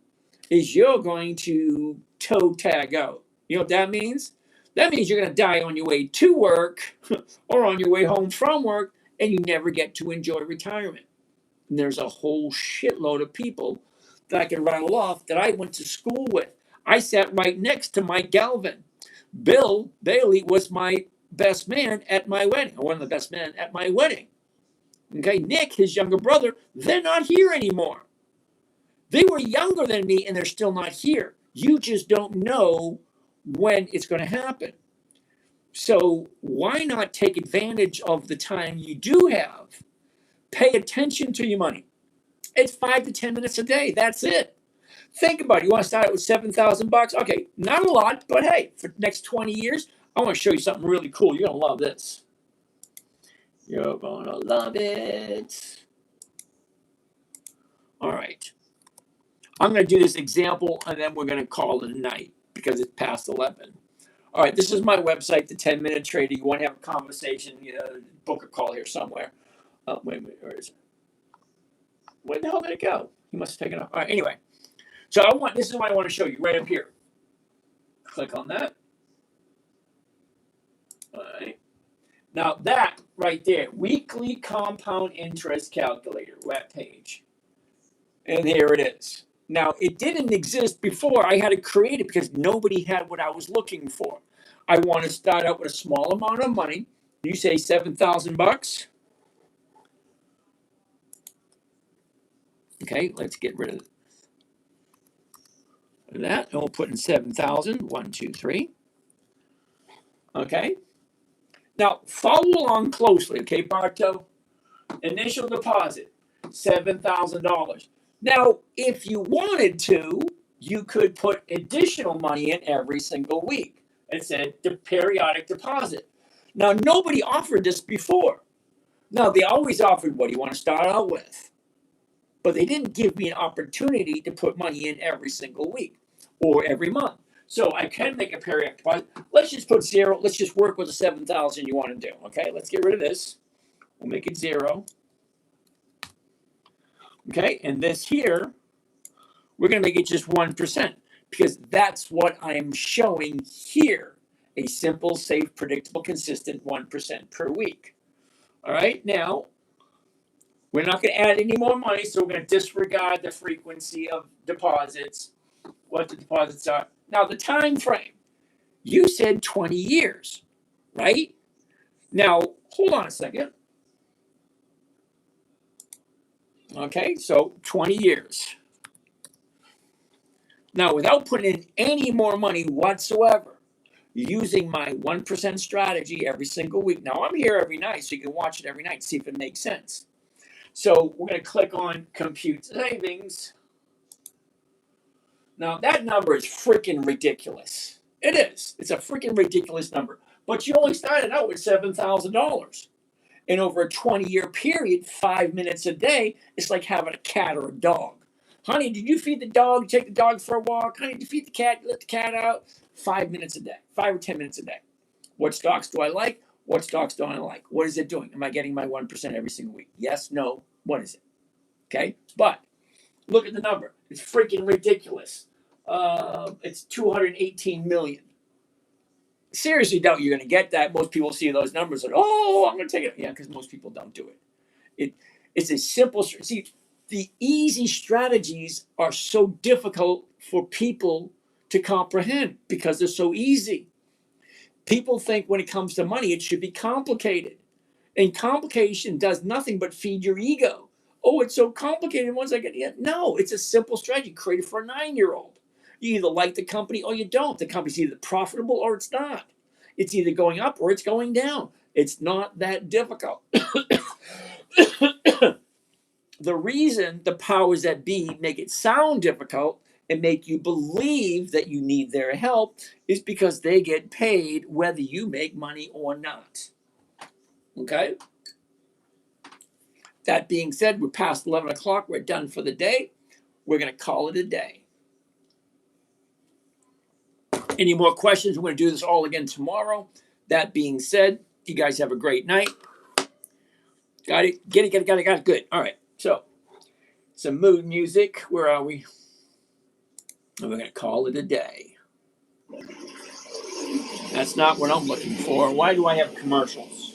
is you're going to toe tag out. You know what that means? That means you're going to die on your way to work or on your way home from work, and you never get to enjoy retirement. And there's a whole shitload of people that I can rattle off that I went to school with. I sat right next to Mike Galvin. Bill Bailey was my best man at my wedding, or one of the best men at my wedding. Okay, Nick, his younger brother, they're not here anymore. They were younger than me and they're still not here. You just don't know when it's going to happen. So why not take advantage of the time you do have? Pay attention to your money. It's 5 to 10 minutes a day. That's it. Think about it. You want to start out with $7,000? Okay, not a lot, but hey, for the next 20 years, I want to show you something really cool. You're going to love this. You're going to love it. All right. I'm going to do this example, and then we're going to call it a night because it's past 11. All right, this is my website, The 10MinuteTrader. You want to have a conversation, book a call here somewhere. Wait a minute, where is it? Where the hell did it go? He must have taken it off. All right, anyway. So this is what I want to show you right up here. Click on that. All right. Now that right there, weekly compound interest calculator, web page. And here it is. Now, it didn't exist before. I had to create it because nobody had what I was looking for. I want to start out with a small amount of money. You say $7,000. Okay, let's get rid of that. And we'll put in 7,000. 1, 2, 3. Okay. Now, follow along closely. Okay, Barto. Initial deposit, $7,000. Now, if you wanted to, you could put additional money in every single week. It said the periodic deposit. Now, nobody offered this before. Now, they always offered, what do you want to start out with? But they didn't give me an opportunity to put money in every single week or every month. So I can make a periodic deposit. Let's just put 0. Let's just work with the 7,000 you want to do. Okay, let's get rid of this. We'll make it 0. Okay, and this here, we're going to make it just 1% because that's what I'm showing here. A simple, safe, predictable, consistent 1% per week. All right, now, we're not going to add any more money, so we're going to disregard the frequency of deposits, what the deposits are. Now, the time frame. You said 20 years, right? Now, hold on a second. Okay, so 20 years. Now, without putting in any more money whatsoever, using my 1% strategy every single week. Now, I'm here every night, so you can watch it every night, see if it makes sense. So we're going to click on compute savings. Now, that number is freaking ridiculous. It is. It's a freaking ridiculous number. But you only started out with $7,000. And over a 20-year period, 5 minutes a day, it's like having a cat or a dog. Honey, did you feed the dog? Take the dog for a walk? Honey, did you feed the cat? Let the cat out? 5 minutes a day, 5 or 10 minutes a day. What stocks do I like? What stocks don't I like? What is it doing? Am I getting my 1% every single week? Yes, no. What is it? Okay, but look at the number. It's freaking ridiculous. It's 218 million. Seriously doubt you're going to get that. Most people see those numbers and, oh, I'm going to take it. Yeah, because most people don't do it. It's a simple. See, the easy strategies are so difficult for people to comprehend because they're so easy. People think when it comes to money, it should be complicated. And complication does nothing but feed your ego. Oh, it's so complicated. Once I get it, no, it's a simple strategy created for a 9-year-old. You either like the company or you don't. The company's either profitable or it's not. It's either going up or it's going down. It's not that difficult. The reason the powers that be make it sound difficult and make you believe that you need their help is because they get paid whether you make money or not. Okay? That being said, we're past 11 o'clock. We're done for the day. We're going to call it a day. Any more questions? We're going to do this all again tomorrow. That being said, you guys have a great night. Got it? Get it. Good. All right. So, some mood music. Where are we? And we're going to call it a day. That's not what I'm looking for. Why do I have commercials?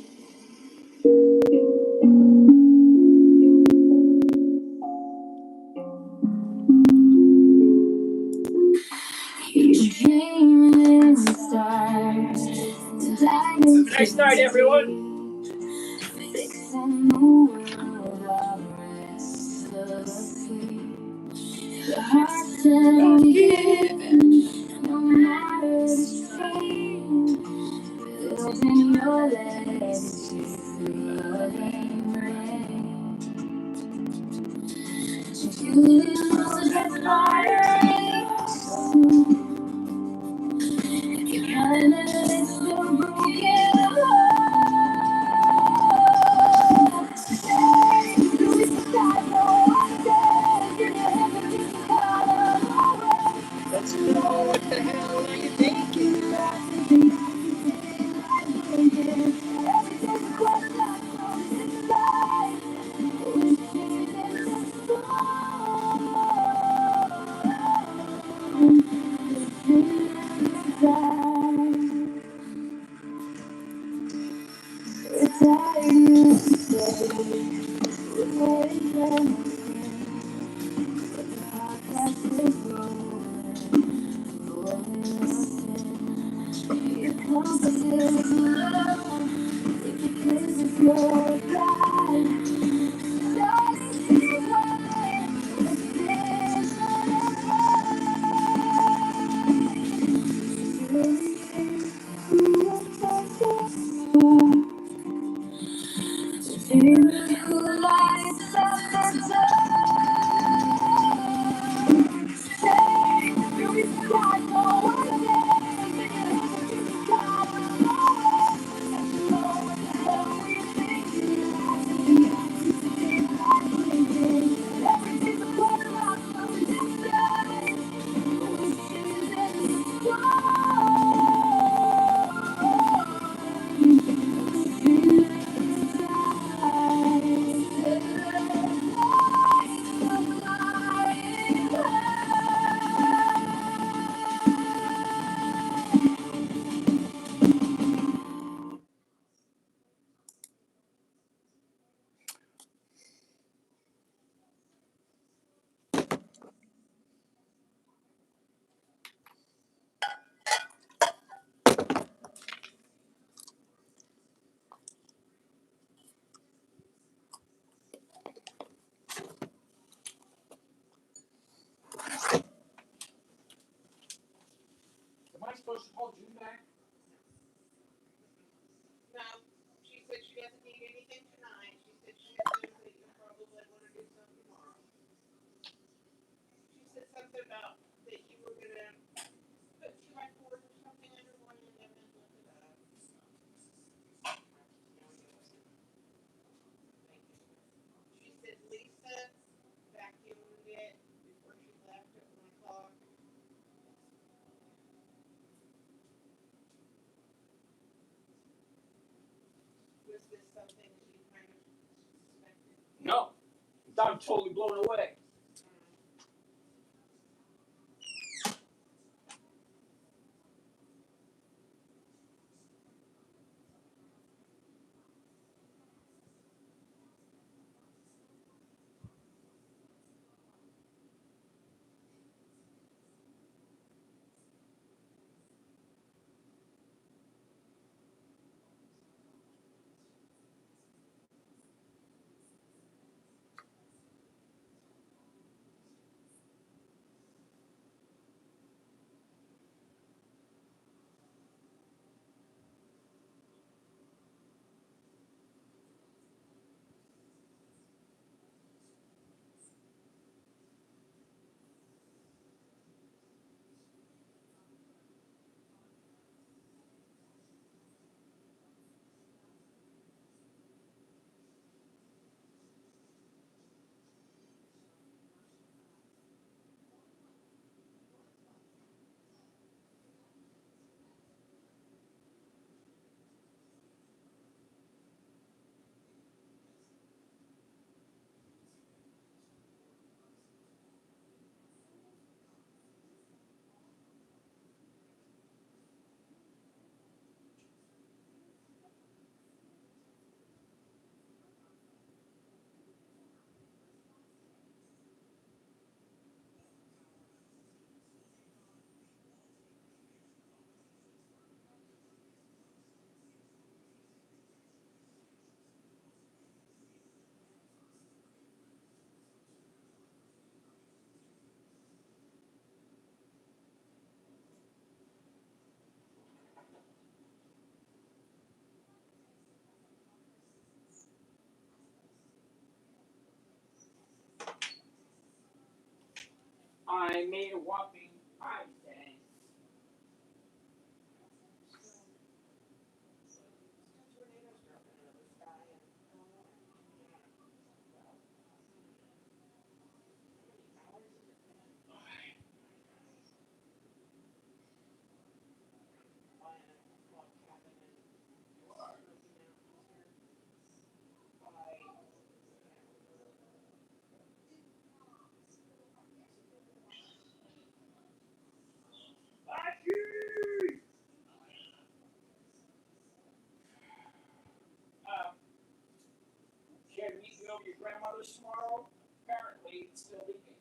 Have a nice night, everyone. The heart that given, no matter the strain, building your legacy through the rain. If you lose the fire, if you kindness is so broken heart, stay, do it let's know what the hell are you thinking? I supposed to call June back? No, she said she doesn't need anything tonight. She said she assumes that you'll probably want to do something tomorrow. She said something about that you were gonna put 2x4s or something under one of them and lift it up. She said Lisa vacuumed it before she left at 1 o'clock. Was this something that you kind of suspected? No. I'm totally blown away. I made a whopping 5 cents. Tornadoes dropping out of the sky in Illinois. How many hours has it been? Buying a log cabin in Smoky Mountains here by Uh, Can we meet you over your grandmother's tomorrow? Apparently, it's still leaking.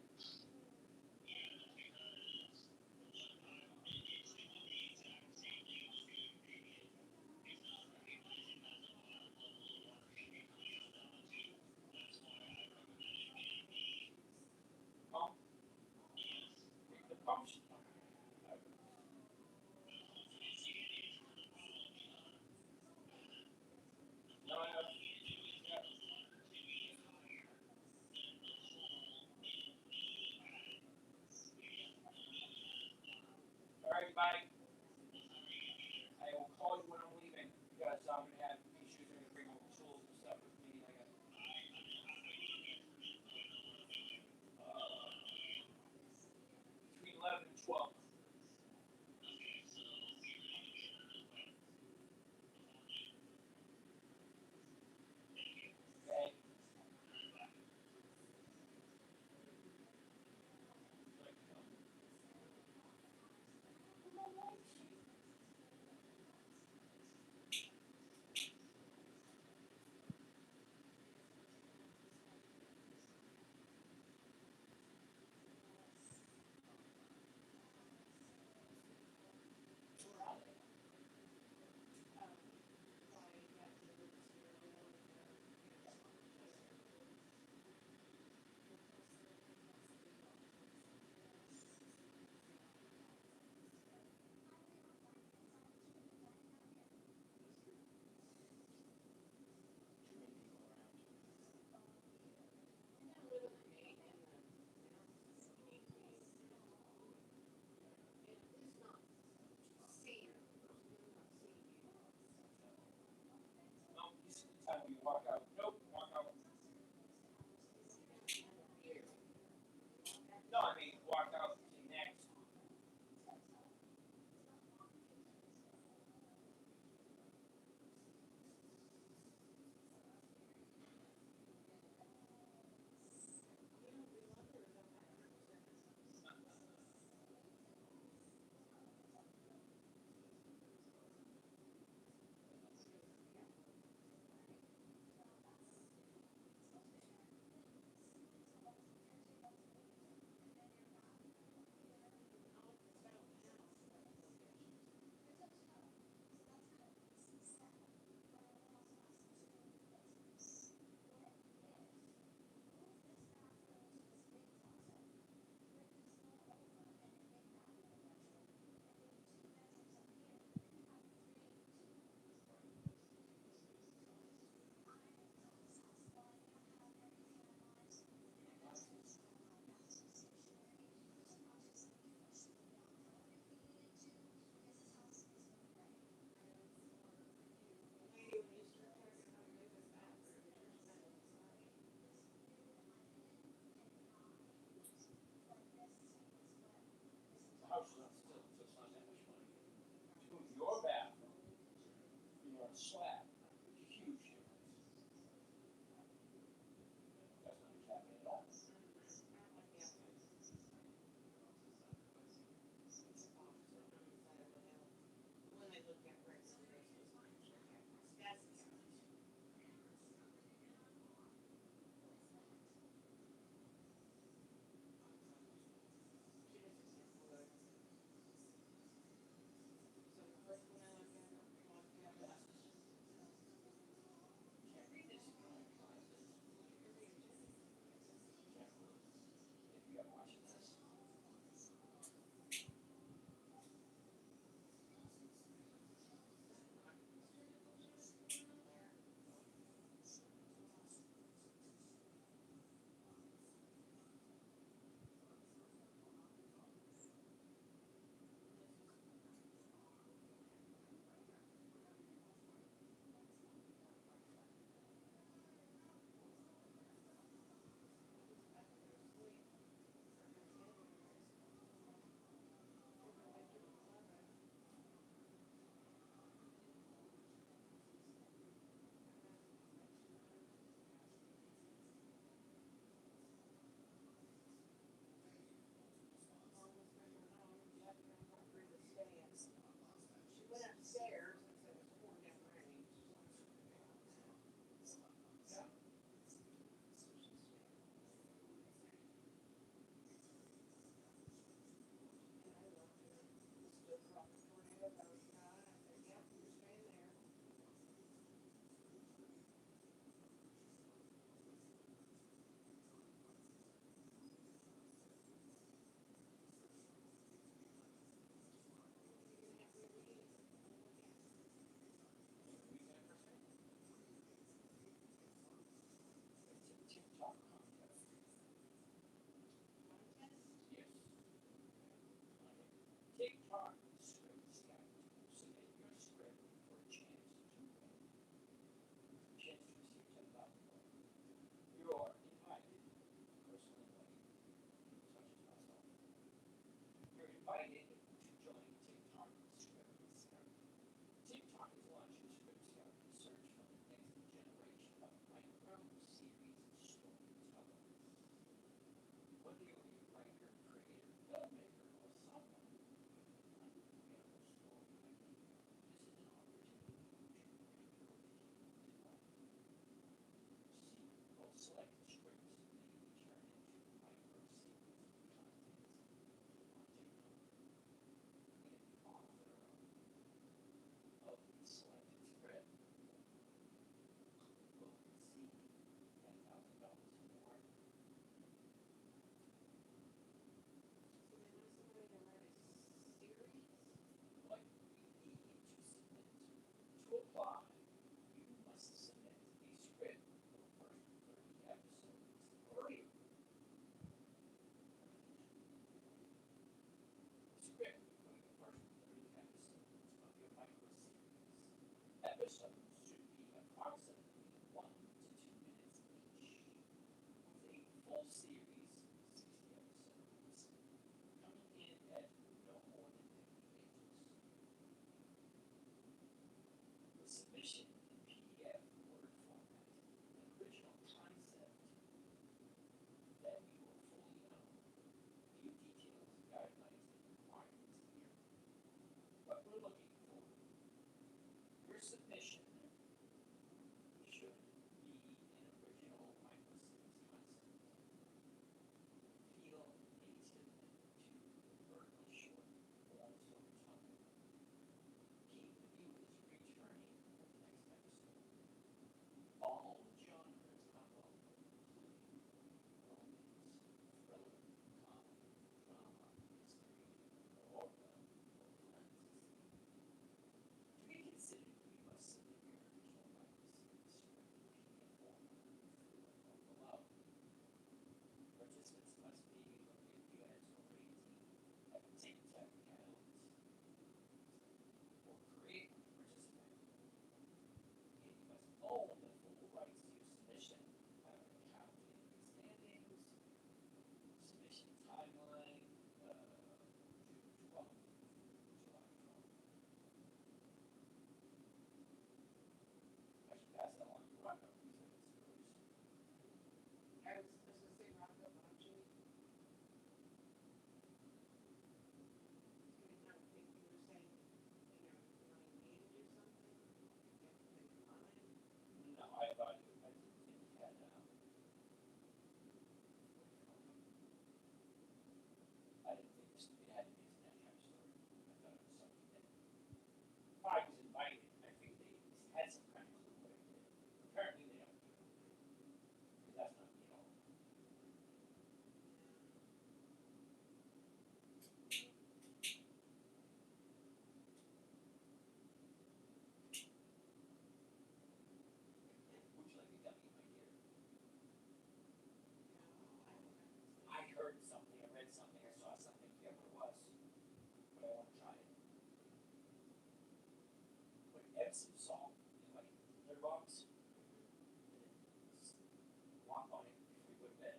Pump? The pumps. No, all right, bye. I will call you when I'm leaving because I'm gonna have issues. I'm gonna bring over tools and stuff with me. I got between 11 and 12. Okay. slab. Huge difference. That's not traffic at all. When they look at race, that's the so the first one I looked at, Can't read this if you don't realize it. Can't really. If you got watching this. she went upstairs and said it was pouring down rain. Yeah. And I looked at it, stood across the tornado that was God. I said, yep, you're staying there. It's a TikTok contest. Yes. TikTok scripts got to submit your script for a chance to win. Chance to receive $10,000. You are invited, personally invited, such as myself. You're invited to join TikTok Script Scout. TikTok is launching Script Scout research for the next generation of micro series storytellers. Whether you're a writer, creator, filmmaker, or someone with an unforgettable story idea, this is an opportunity to contribute your vision to life. See, we'll select scripts that you can turn into micro series of content on TikTok. some salt. Like litter box. Walk on it before you go to bed.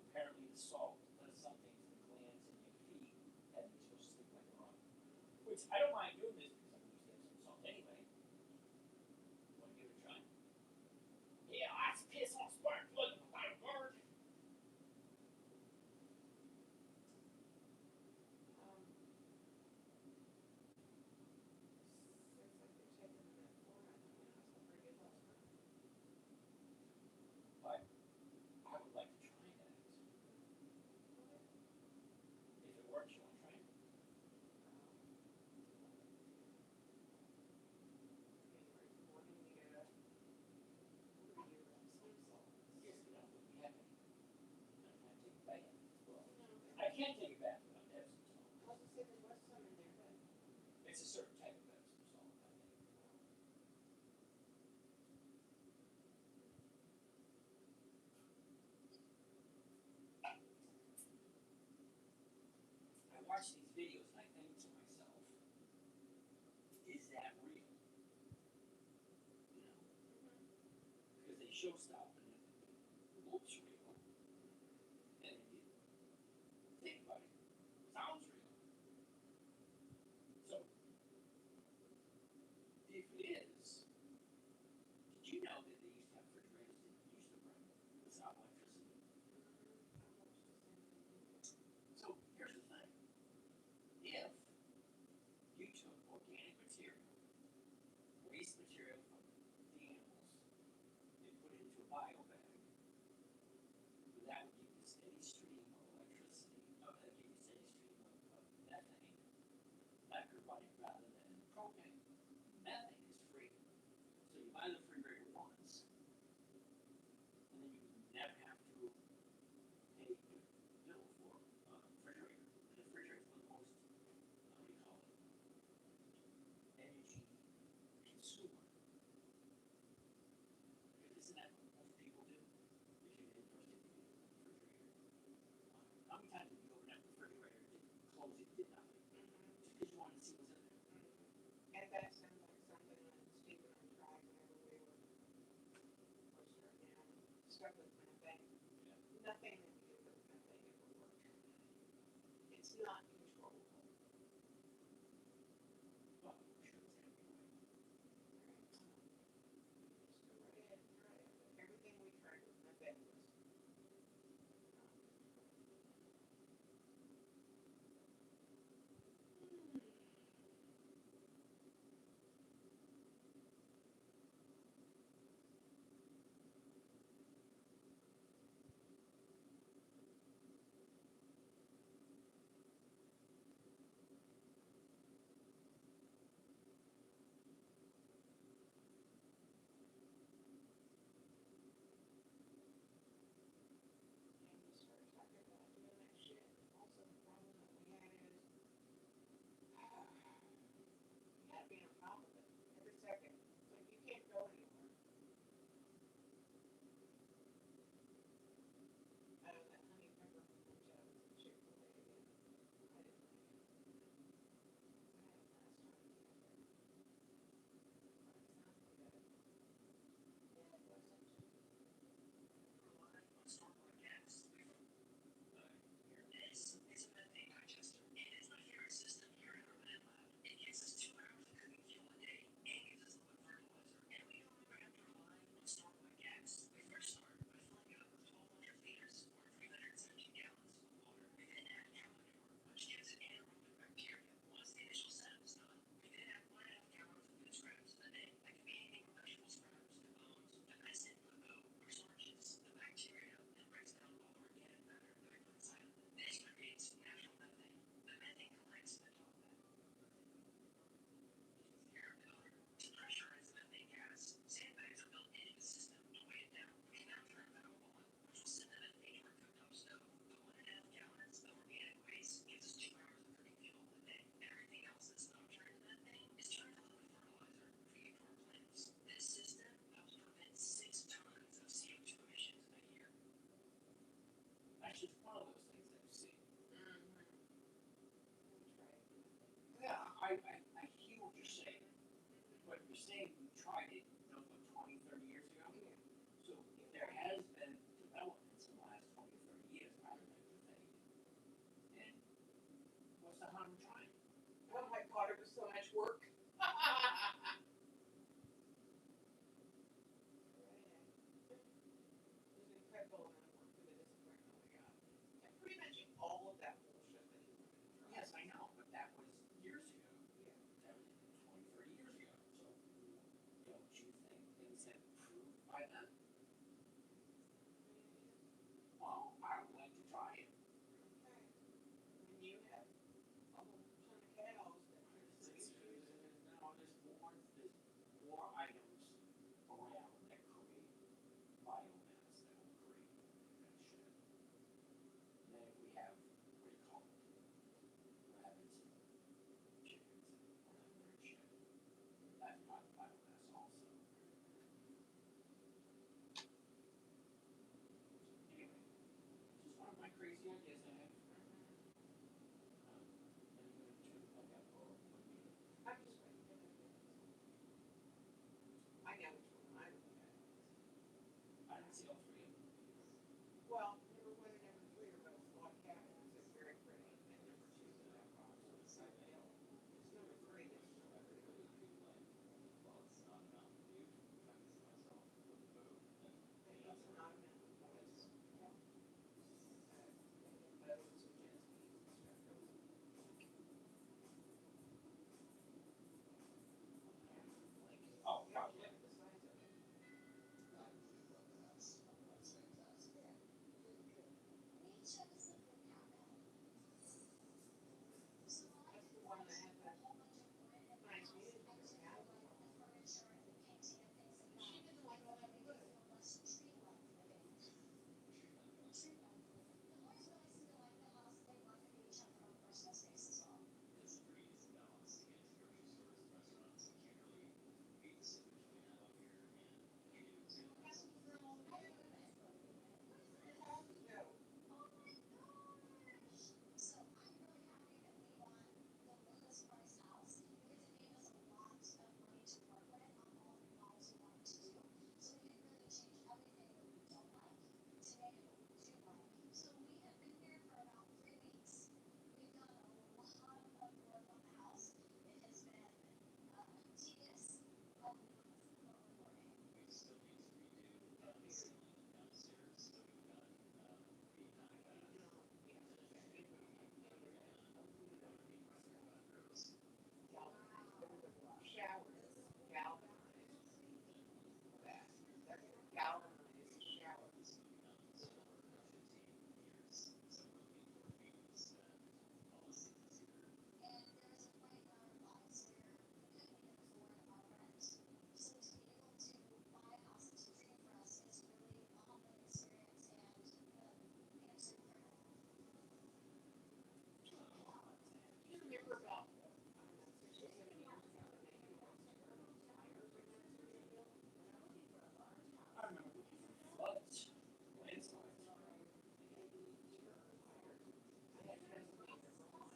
Apparently, the salt does something to the glands in your feet, and you're supposed to sleep like a rock. Which I don't mind doing this because I'm used to some salt anyway. Want to give it a try? Yeah, that's piss on spark plug without a bird. But I would like to try that. If it works, you want to try it? Yes, we don't. We have any. I can't take it back. Well, I can take it back, but I'm Epsom salt. It's a certain type of Epsom salt, I think. I watch these videos and I think to myself, is that real? You know, because they show stuff and it looks real, and then you think about it, sounds real. So if it is, did you know that they used to have refrigerators that used to run without electricity? So here's the thing: if you took organic material, waste material from the animals, and put it into a bio bag, that would give you a steady stream of electricity. That would give you a steady stream of methane, running rather than propane. Methane is free, so you buy the refrigerator once, and then you never have to pay a bill for a refrigerator. And the refrigerator is one of the most, what do you call it, energy consumer. Because isn't that what most people do? If you didn't first get the refrigerator. How many times did you open that refrigerator, close it, did nothing? Just because you wanted to see what's in there. And that sounds like something that Stephen and I tried whenever we were first starting out. Stuff with methane. Yeah. Nothing that you do with methane ever works. It's not controllable. Well, I'm sure it's gonna be right. Just go right ahead and try it. But everything we tried with methane was not you're saying you tried it, 20, 30 years ago? So if there has been developments in the last 20, 30 years, I would like to think. And what's the harm in trying? Oh my God, it was so much work. It was incredible amount of work for the disappointment we got. And pretty much all of that bullshit that he wanted to try. Yes, I know, but that was years ago. Yeah. That was 20, 30 years ago. So don't you think things have improved by then? Well, I would like to try it. Okay. When you have a whole ton of cows that produce issues and No, there's more items around that create biomass that will create that shit. And then if we have, what do you call it, rabbits and chickens and all that weird shit, that's part of biomass also. Anyway, just one of my crazy ideas I have. And I'm gonna turn it back up for one meeting. I'm just waiting for them. I know which one I would look at. I didn't see all three of them. Well, number 1 and number 3 are both log cabins. It's very pretty. And number 2 is that box on the side of the hill. It's number 3 that's still pretty. And it's not a mountain place. Boats and jet skis and stuff. Oh, Yeah, fuck yeah. look at the size of it. That's the one that has that nice view from her cabin. She didn't like all that wood. No. Showers, galvanized. That. Galvanized showers. Do you remember about, I don't know, 6 or 7 years ago, when they announced her tires are not sustainable? I remember floods, landslides. I had Pennsylvania, Vermont, so that are right outside Chicago.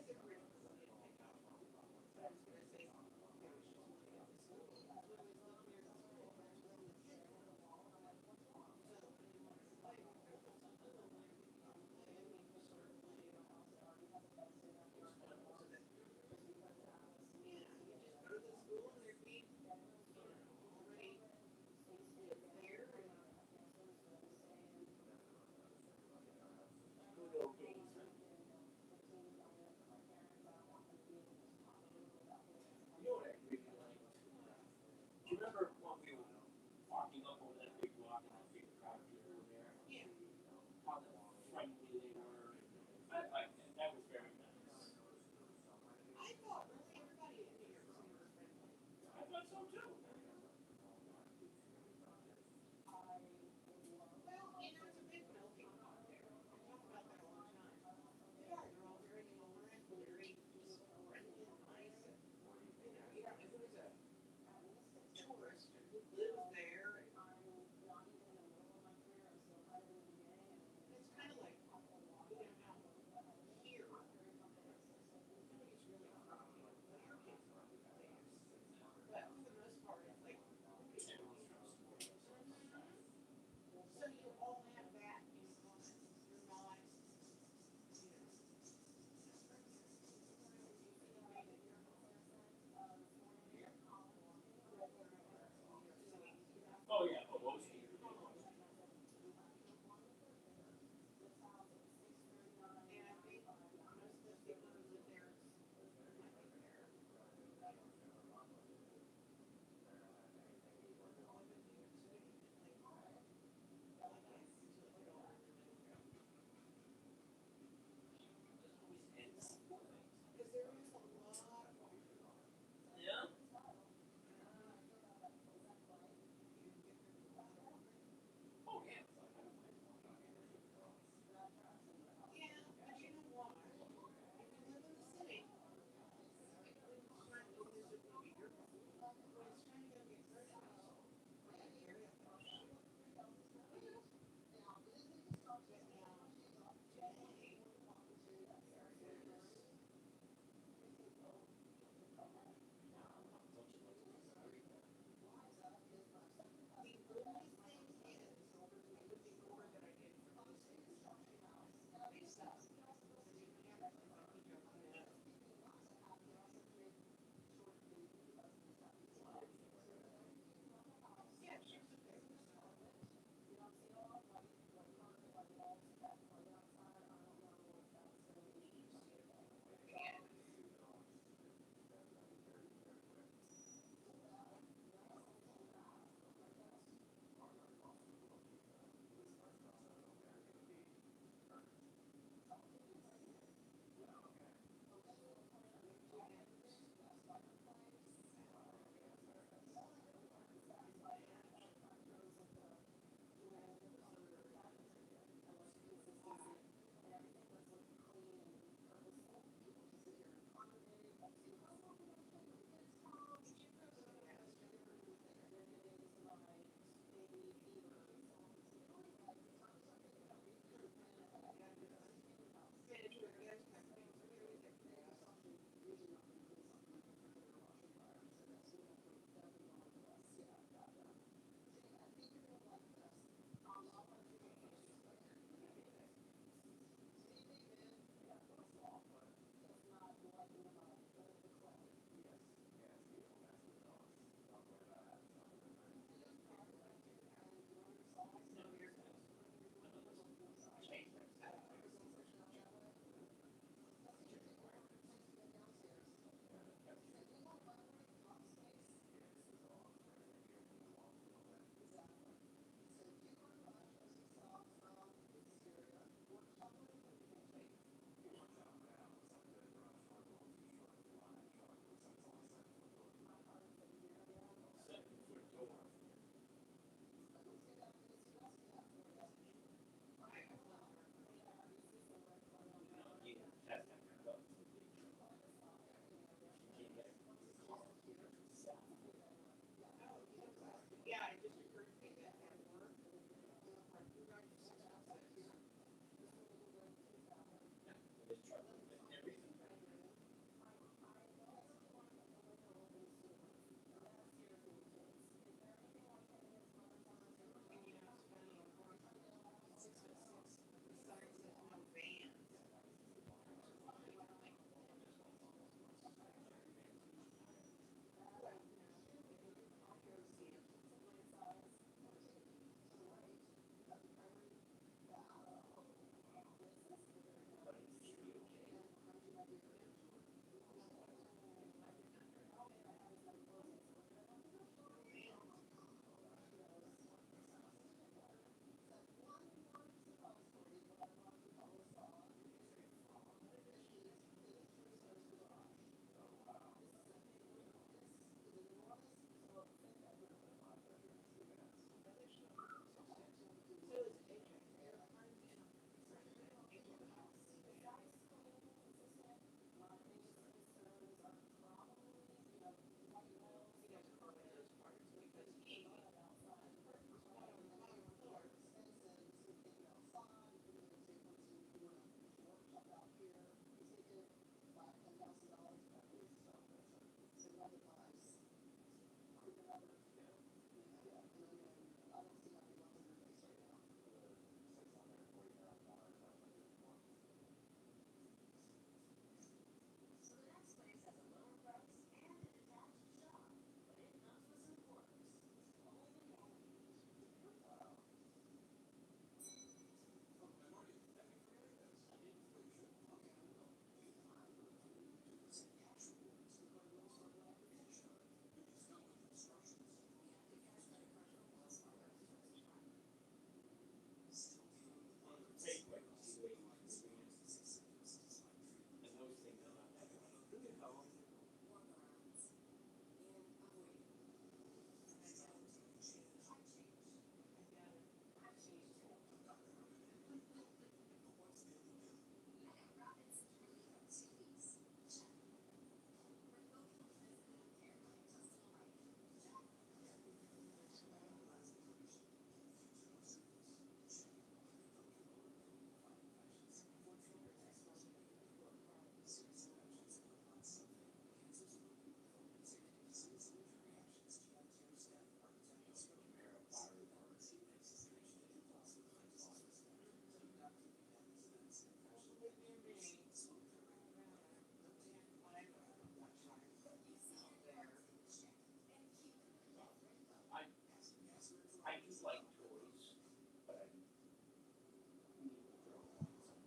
You know what I really liked? Do you remember when we were walking up over that big rock and that big crowd of people were there? Yeah. How friendly they were. I liked that. That was very nice. I thought really everybody in New York City was friendly. I thought so too. Well, it's a big melting pot there. I talk about that all the time. They are. They're all very tolerant, very just friendly and nice. And, even if it was a tourist who lives there, and it's kind of like, how here, nobody's really friendly. But our kids are friendly. But for the most part, it's like, nobody's really trustworthy. So you all have that in common. You're not, Oh yeah, but most people. and I think most of the people who live there, might live there. Because there is a lot of Yeah. Oh yeah. yeah, but you know what? If you live in the city, when it's time to visit maybe your when it's time to go get groceries, that area first. But now, today, there is the only thing is with the order that I did for this they stopped. They didn't have it like we don't have. Yeah, she was okay with stuff. Yeah. Yeah, it just occurred to me that at work, like we run for 616. I just like toys, but I need to throw one somewhere.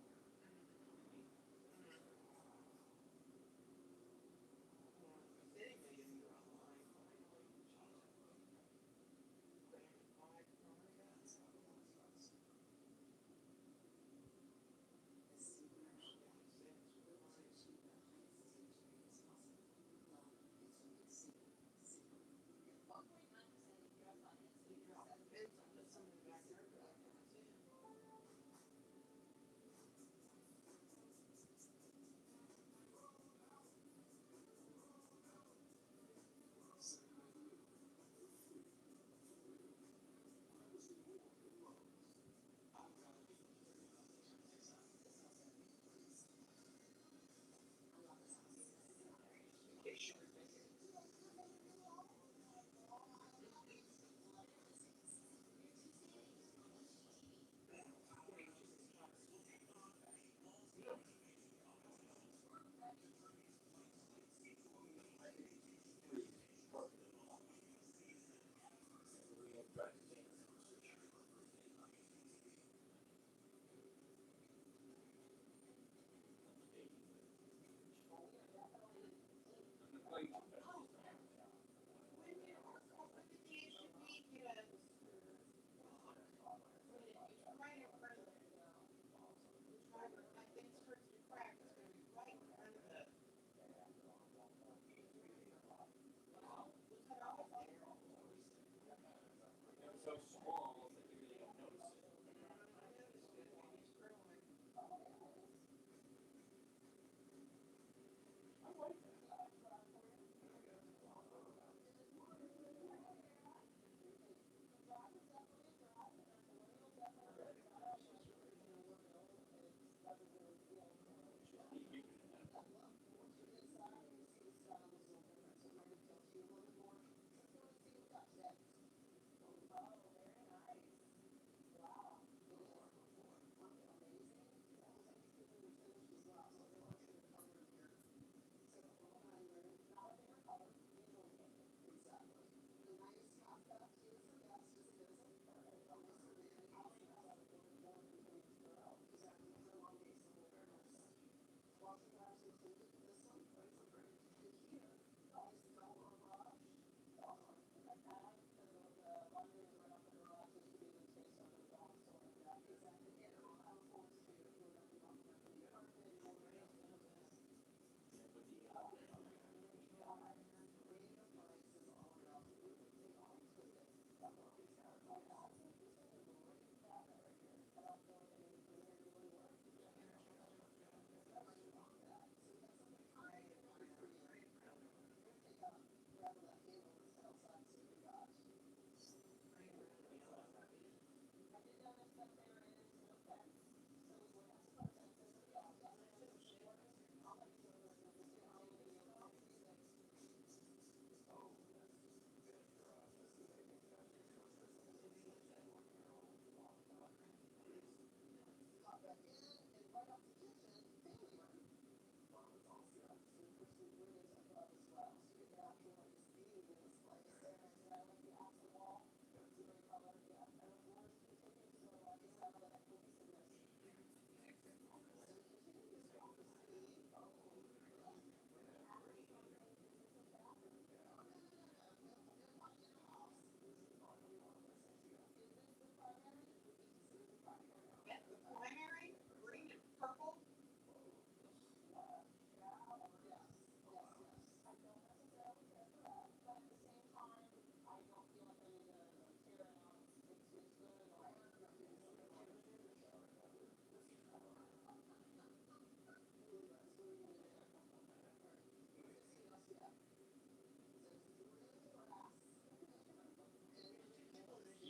So small that you really don't notice it.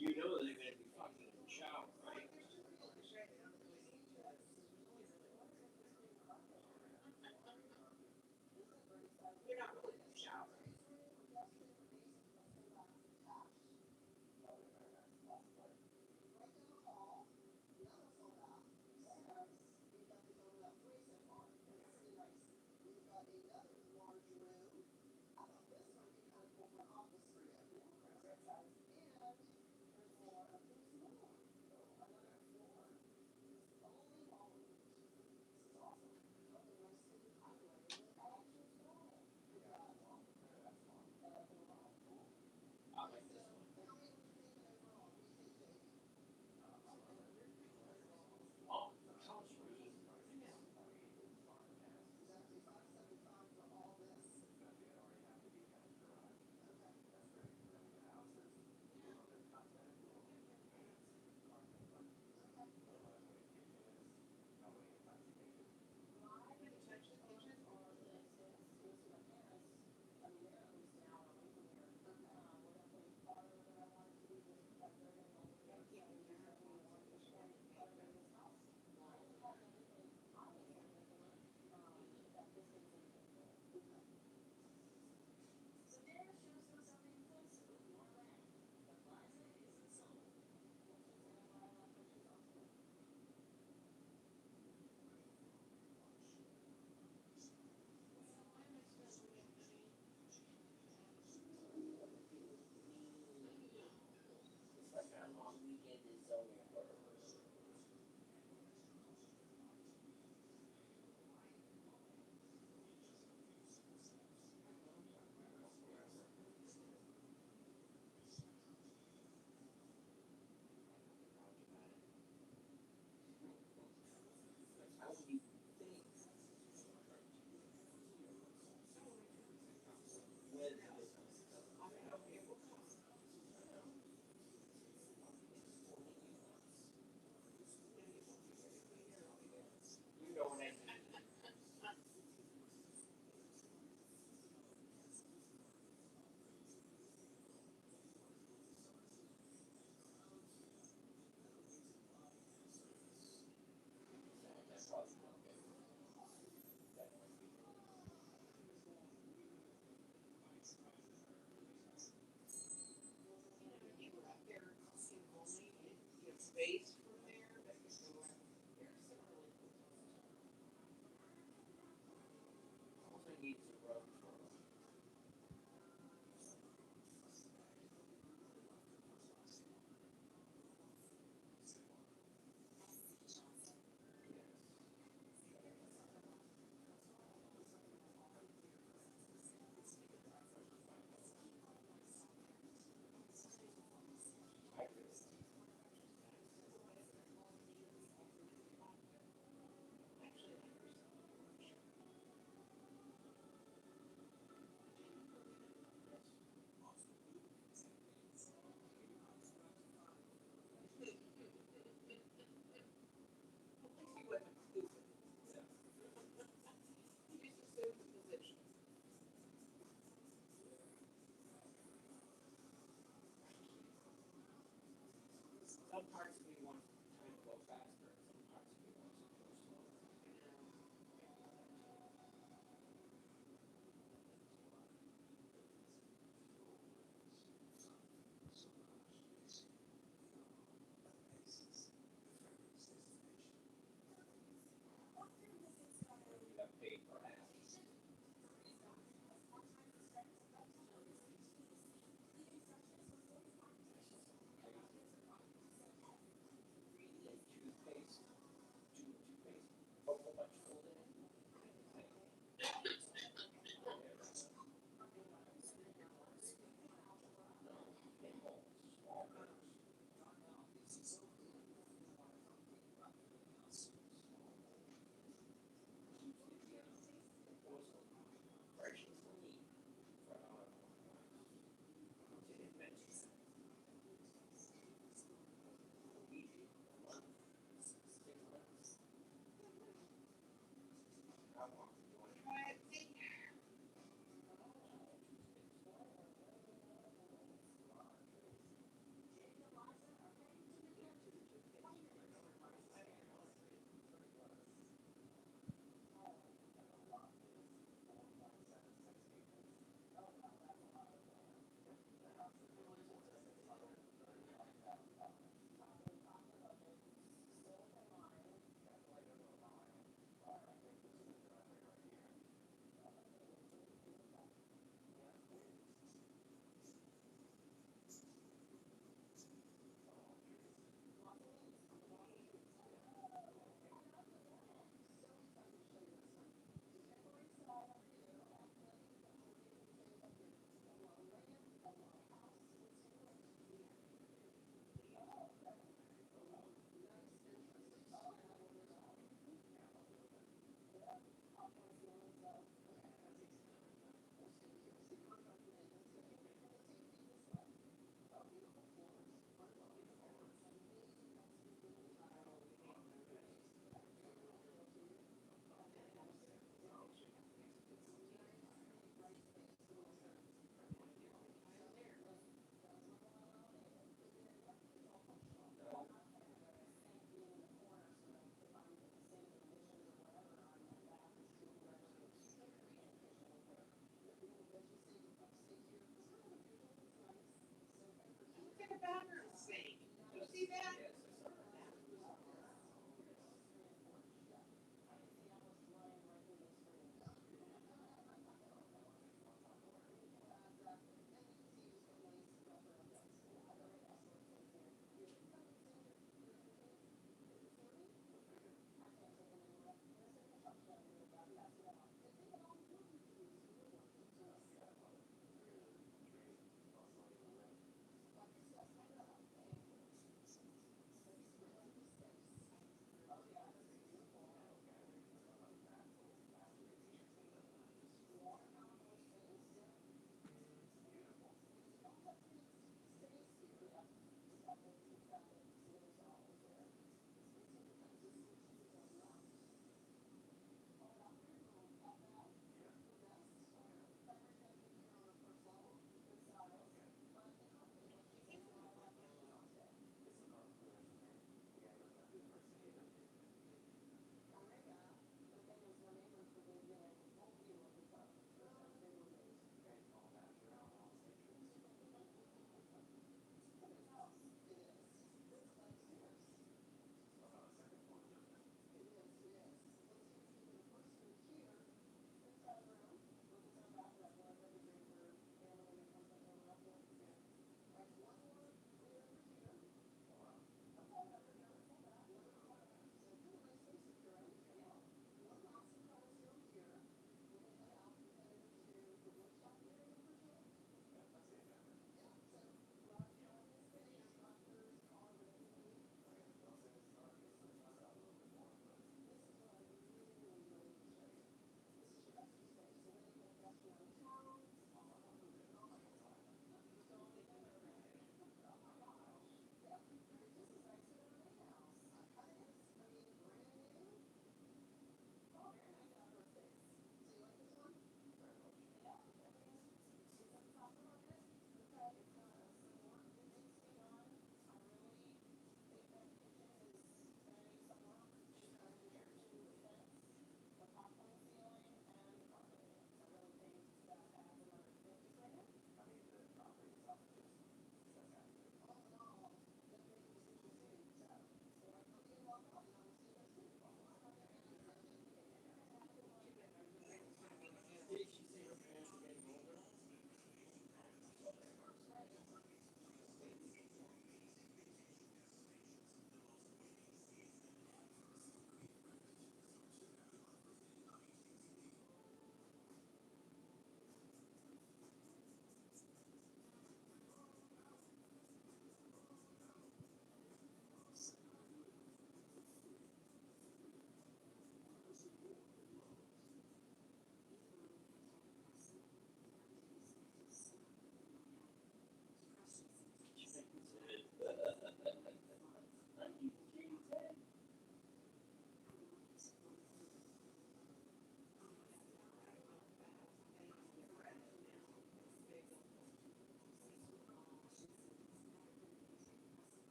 You know they're going to be fucking in the shower, right? base from there that you go out. There's some really cool stuff. Also needs a road for He wasn't exclusive. He just assumed the position. some parts of me want time to go faster, and some parts of me want to go slower. You know. When you got paid for half.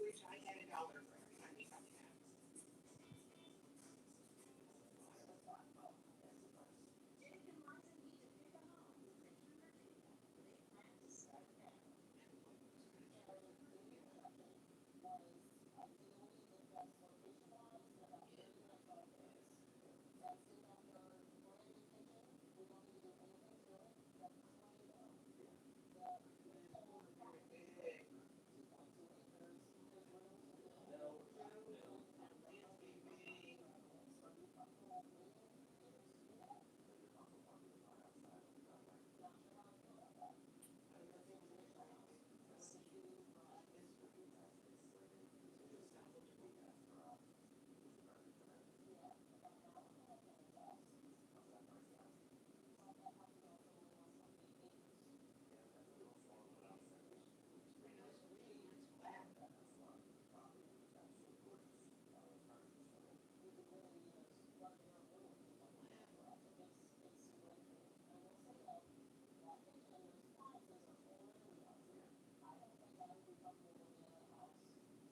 wish I had $1 for every time you come in.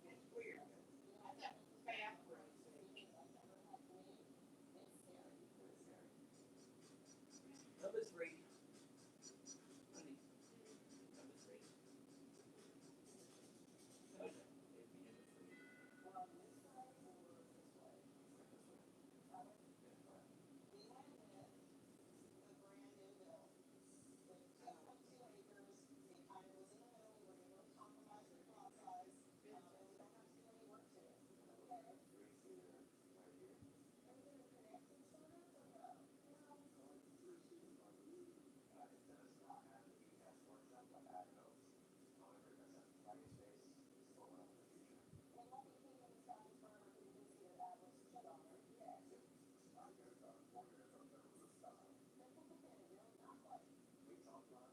It's weird. I thought bath roads. Number three. Honey. Number three. Oh, no. It'd be number three.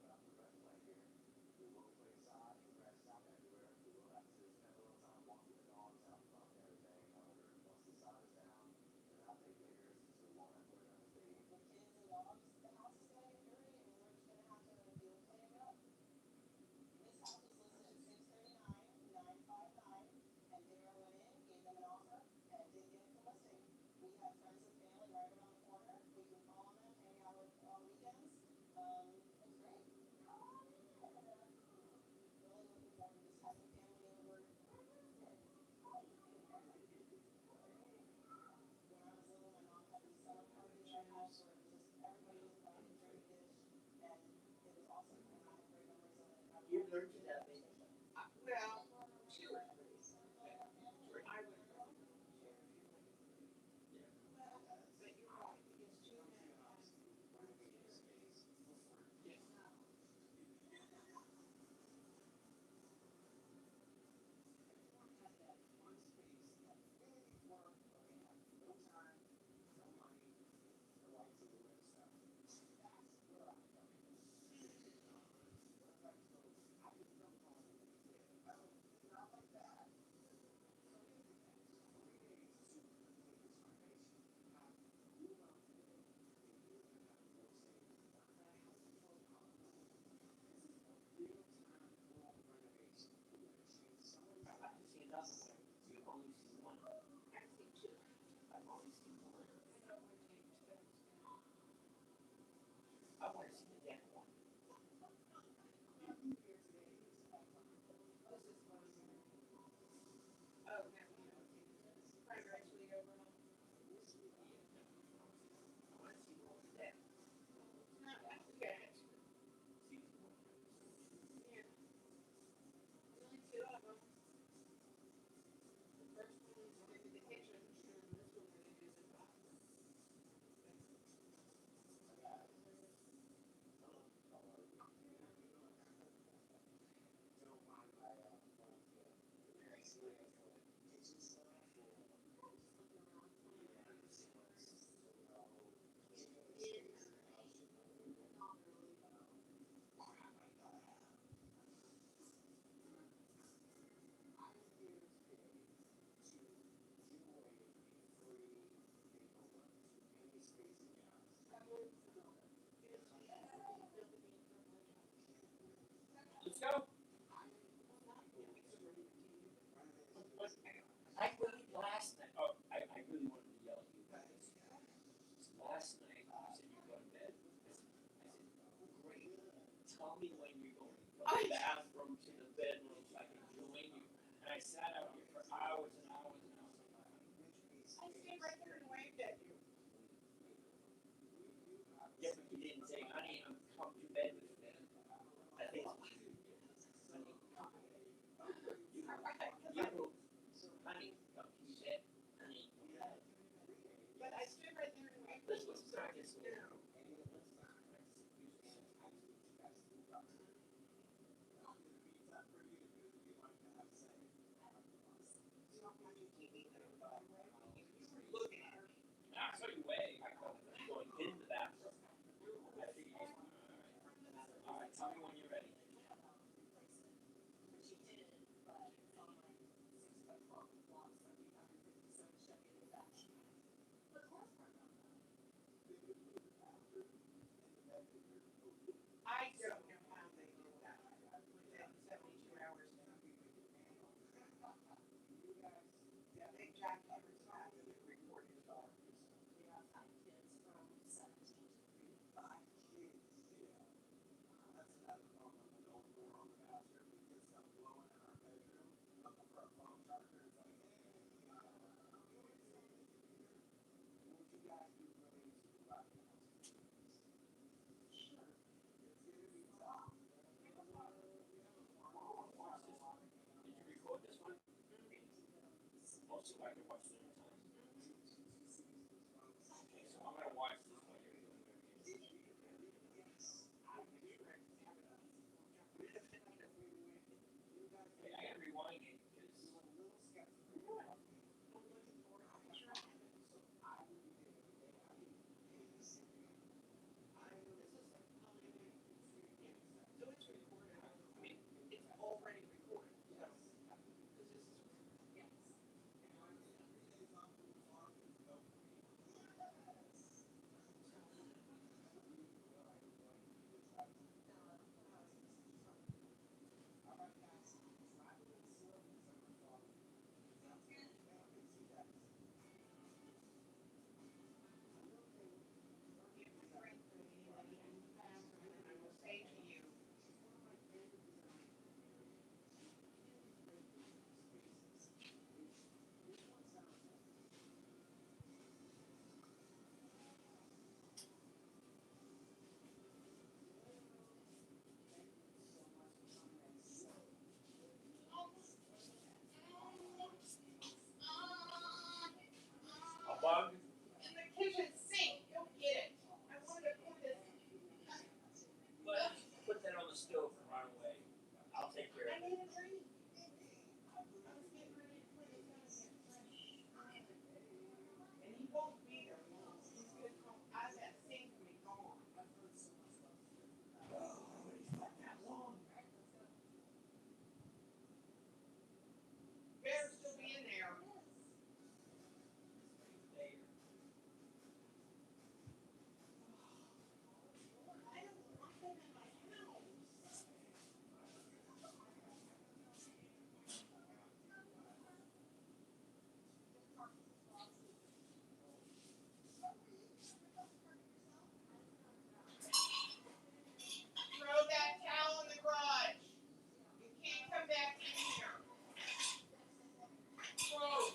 You learned to love me. Well, she was pretty. I would probably share a few things. But you're right, it gets too many. I'd like to see another one. You've only seen one. I've seen two. I've only seen one. I don't want to take steps now. I want to see the dead one. This is one here. Oh, now we know. Fried rice we over on. I want to see the one dead. No, that's good. Season one. Yeah. Only two of them. The first one is in the kitchen, and this one is in the bathroom. Let's go. I really last night. Oh, I really wanted to yell at you. Last night, you said you go to bed. I said, great. Tell me when you're going from the bathroom to the bedroom so I can join you. And I sat out here for hours and hours and hours. I stayed right there and waved at you. Yeah, but you didn't say, honey, I'm come to bed with you then. I think, honey, honey, come to bed, honey. But I stood right there and waved at you. Let's start this now. I saw you way. I called it going in the bathroom. I figured, all right, tell me when you're ready. I don't know how they did that within 72 hours. They jackhammers that and recorded it all. Did you record this one? Also, I can watch it anytime. Okay, so I'm gonna watch this while you're doing it. Okay, I gotta rewind it because. So it's recorded. I mean, it's already recorded. So, because this is. I will say to you, A bug? in the kitchen sink, go get it. I wanted to put this. But put that on the stove and run away. I'll take care I of it. need a drink. I was getting ready to put it down here. And he won't be there long. He's gonna come out of that sink and be gone. Better still be in there. There. I don't want them in my house. Throw that towel in the garage. You can't come back in here. Throw.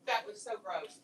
That was so gross.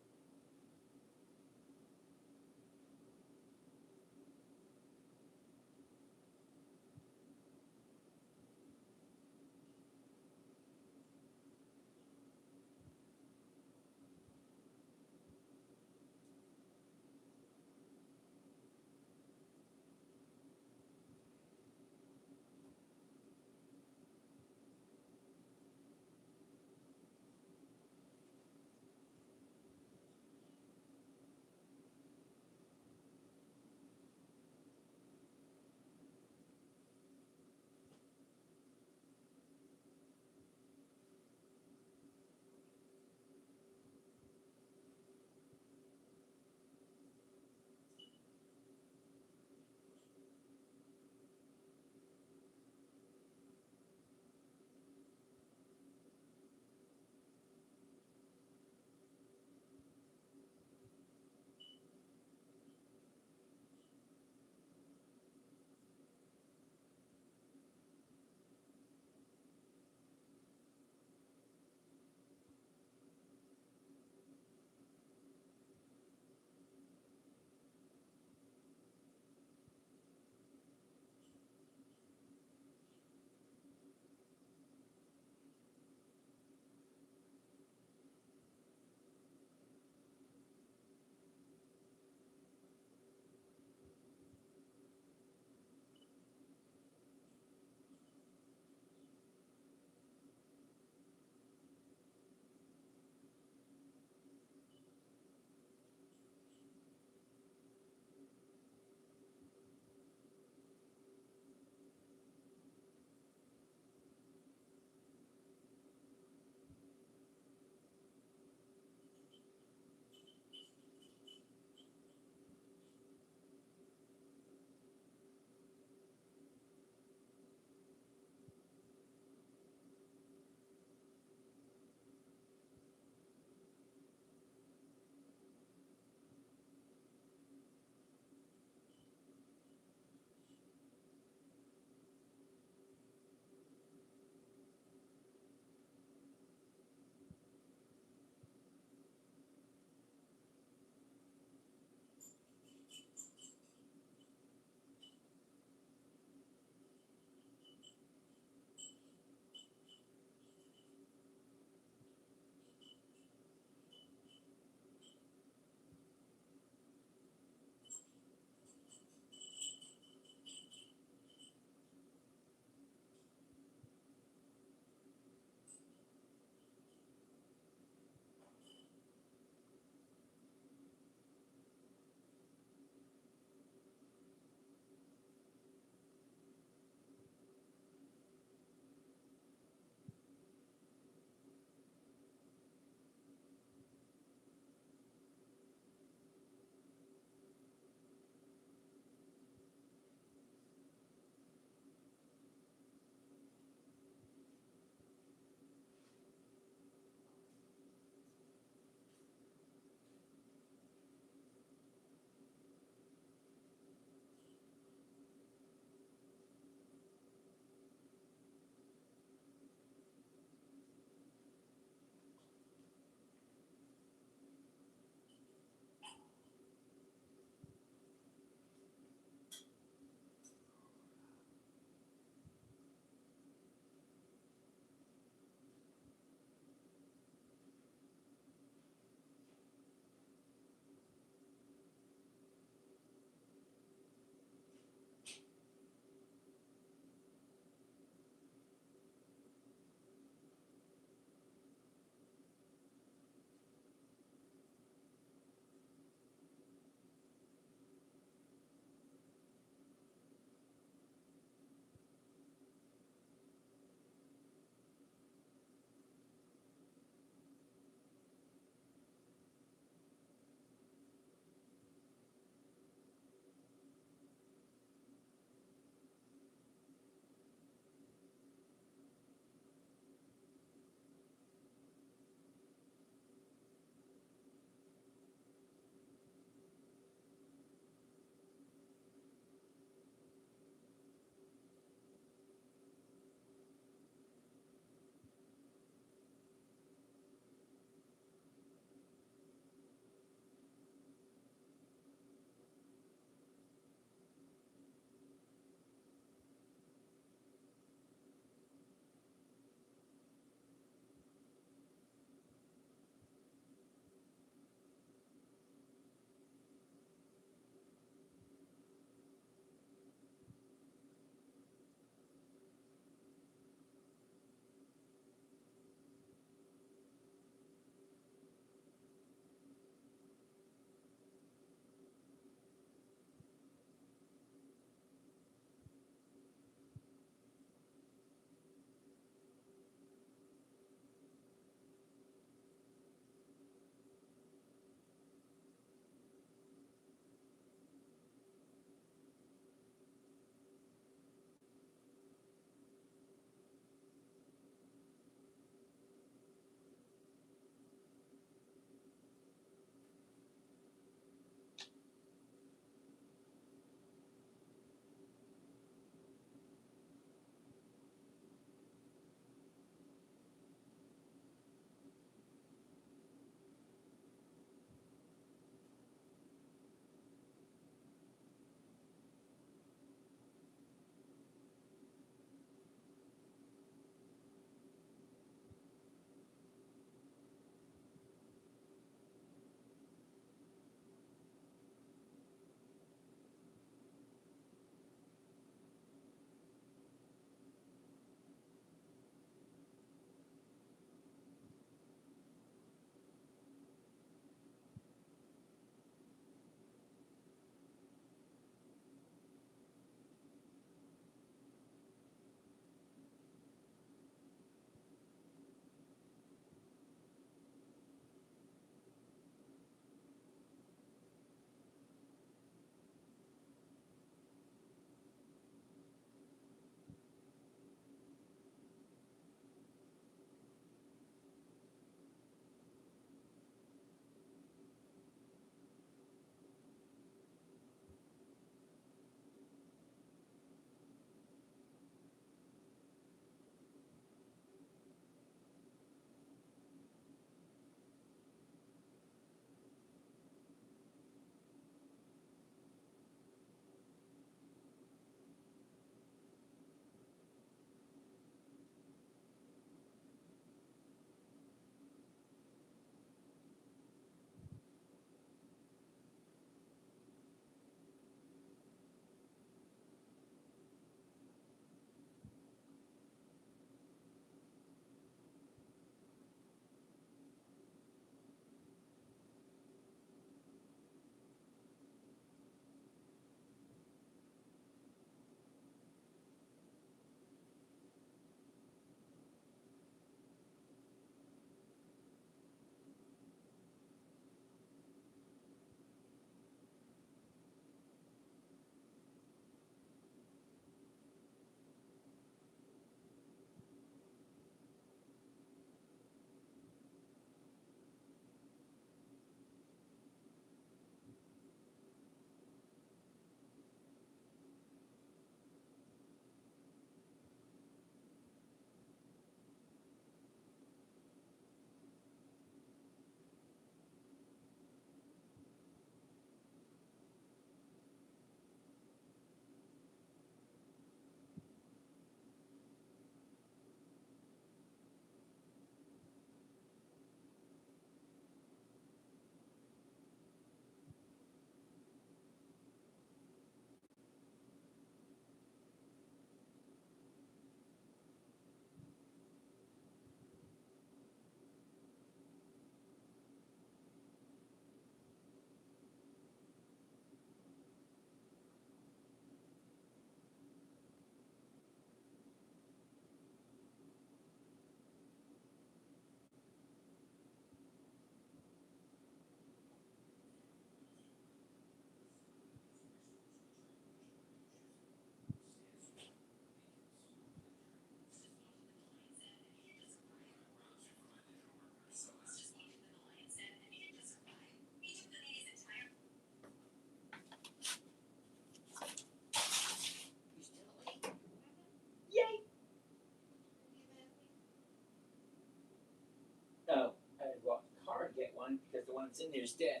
It's in there, it's dead.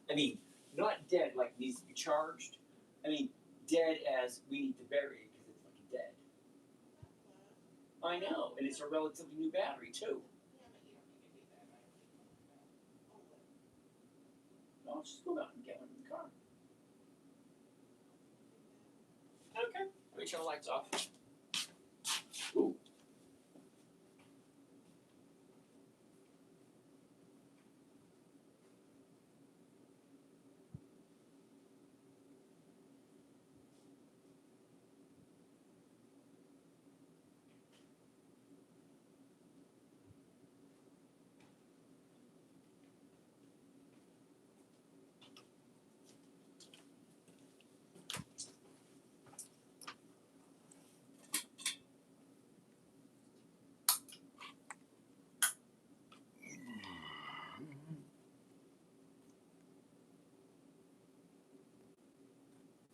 I mean, not dead like needs to be charged. I mean, dead as we need to bury it because it's fucking dead. I know, and it's a relatively new battery too. No, just go out and get one in the car. Okay. Let me turn the lights off.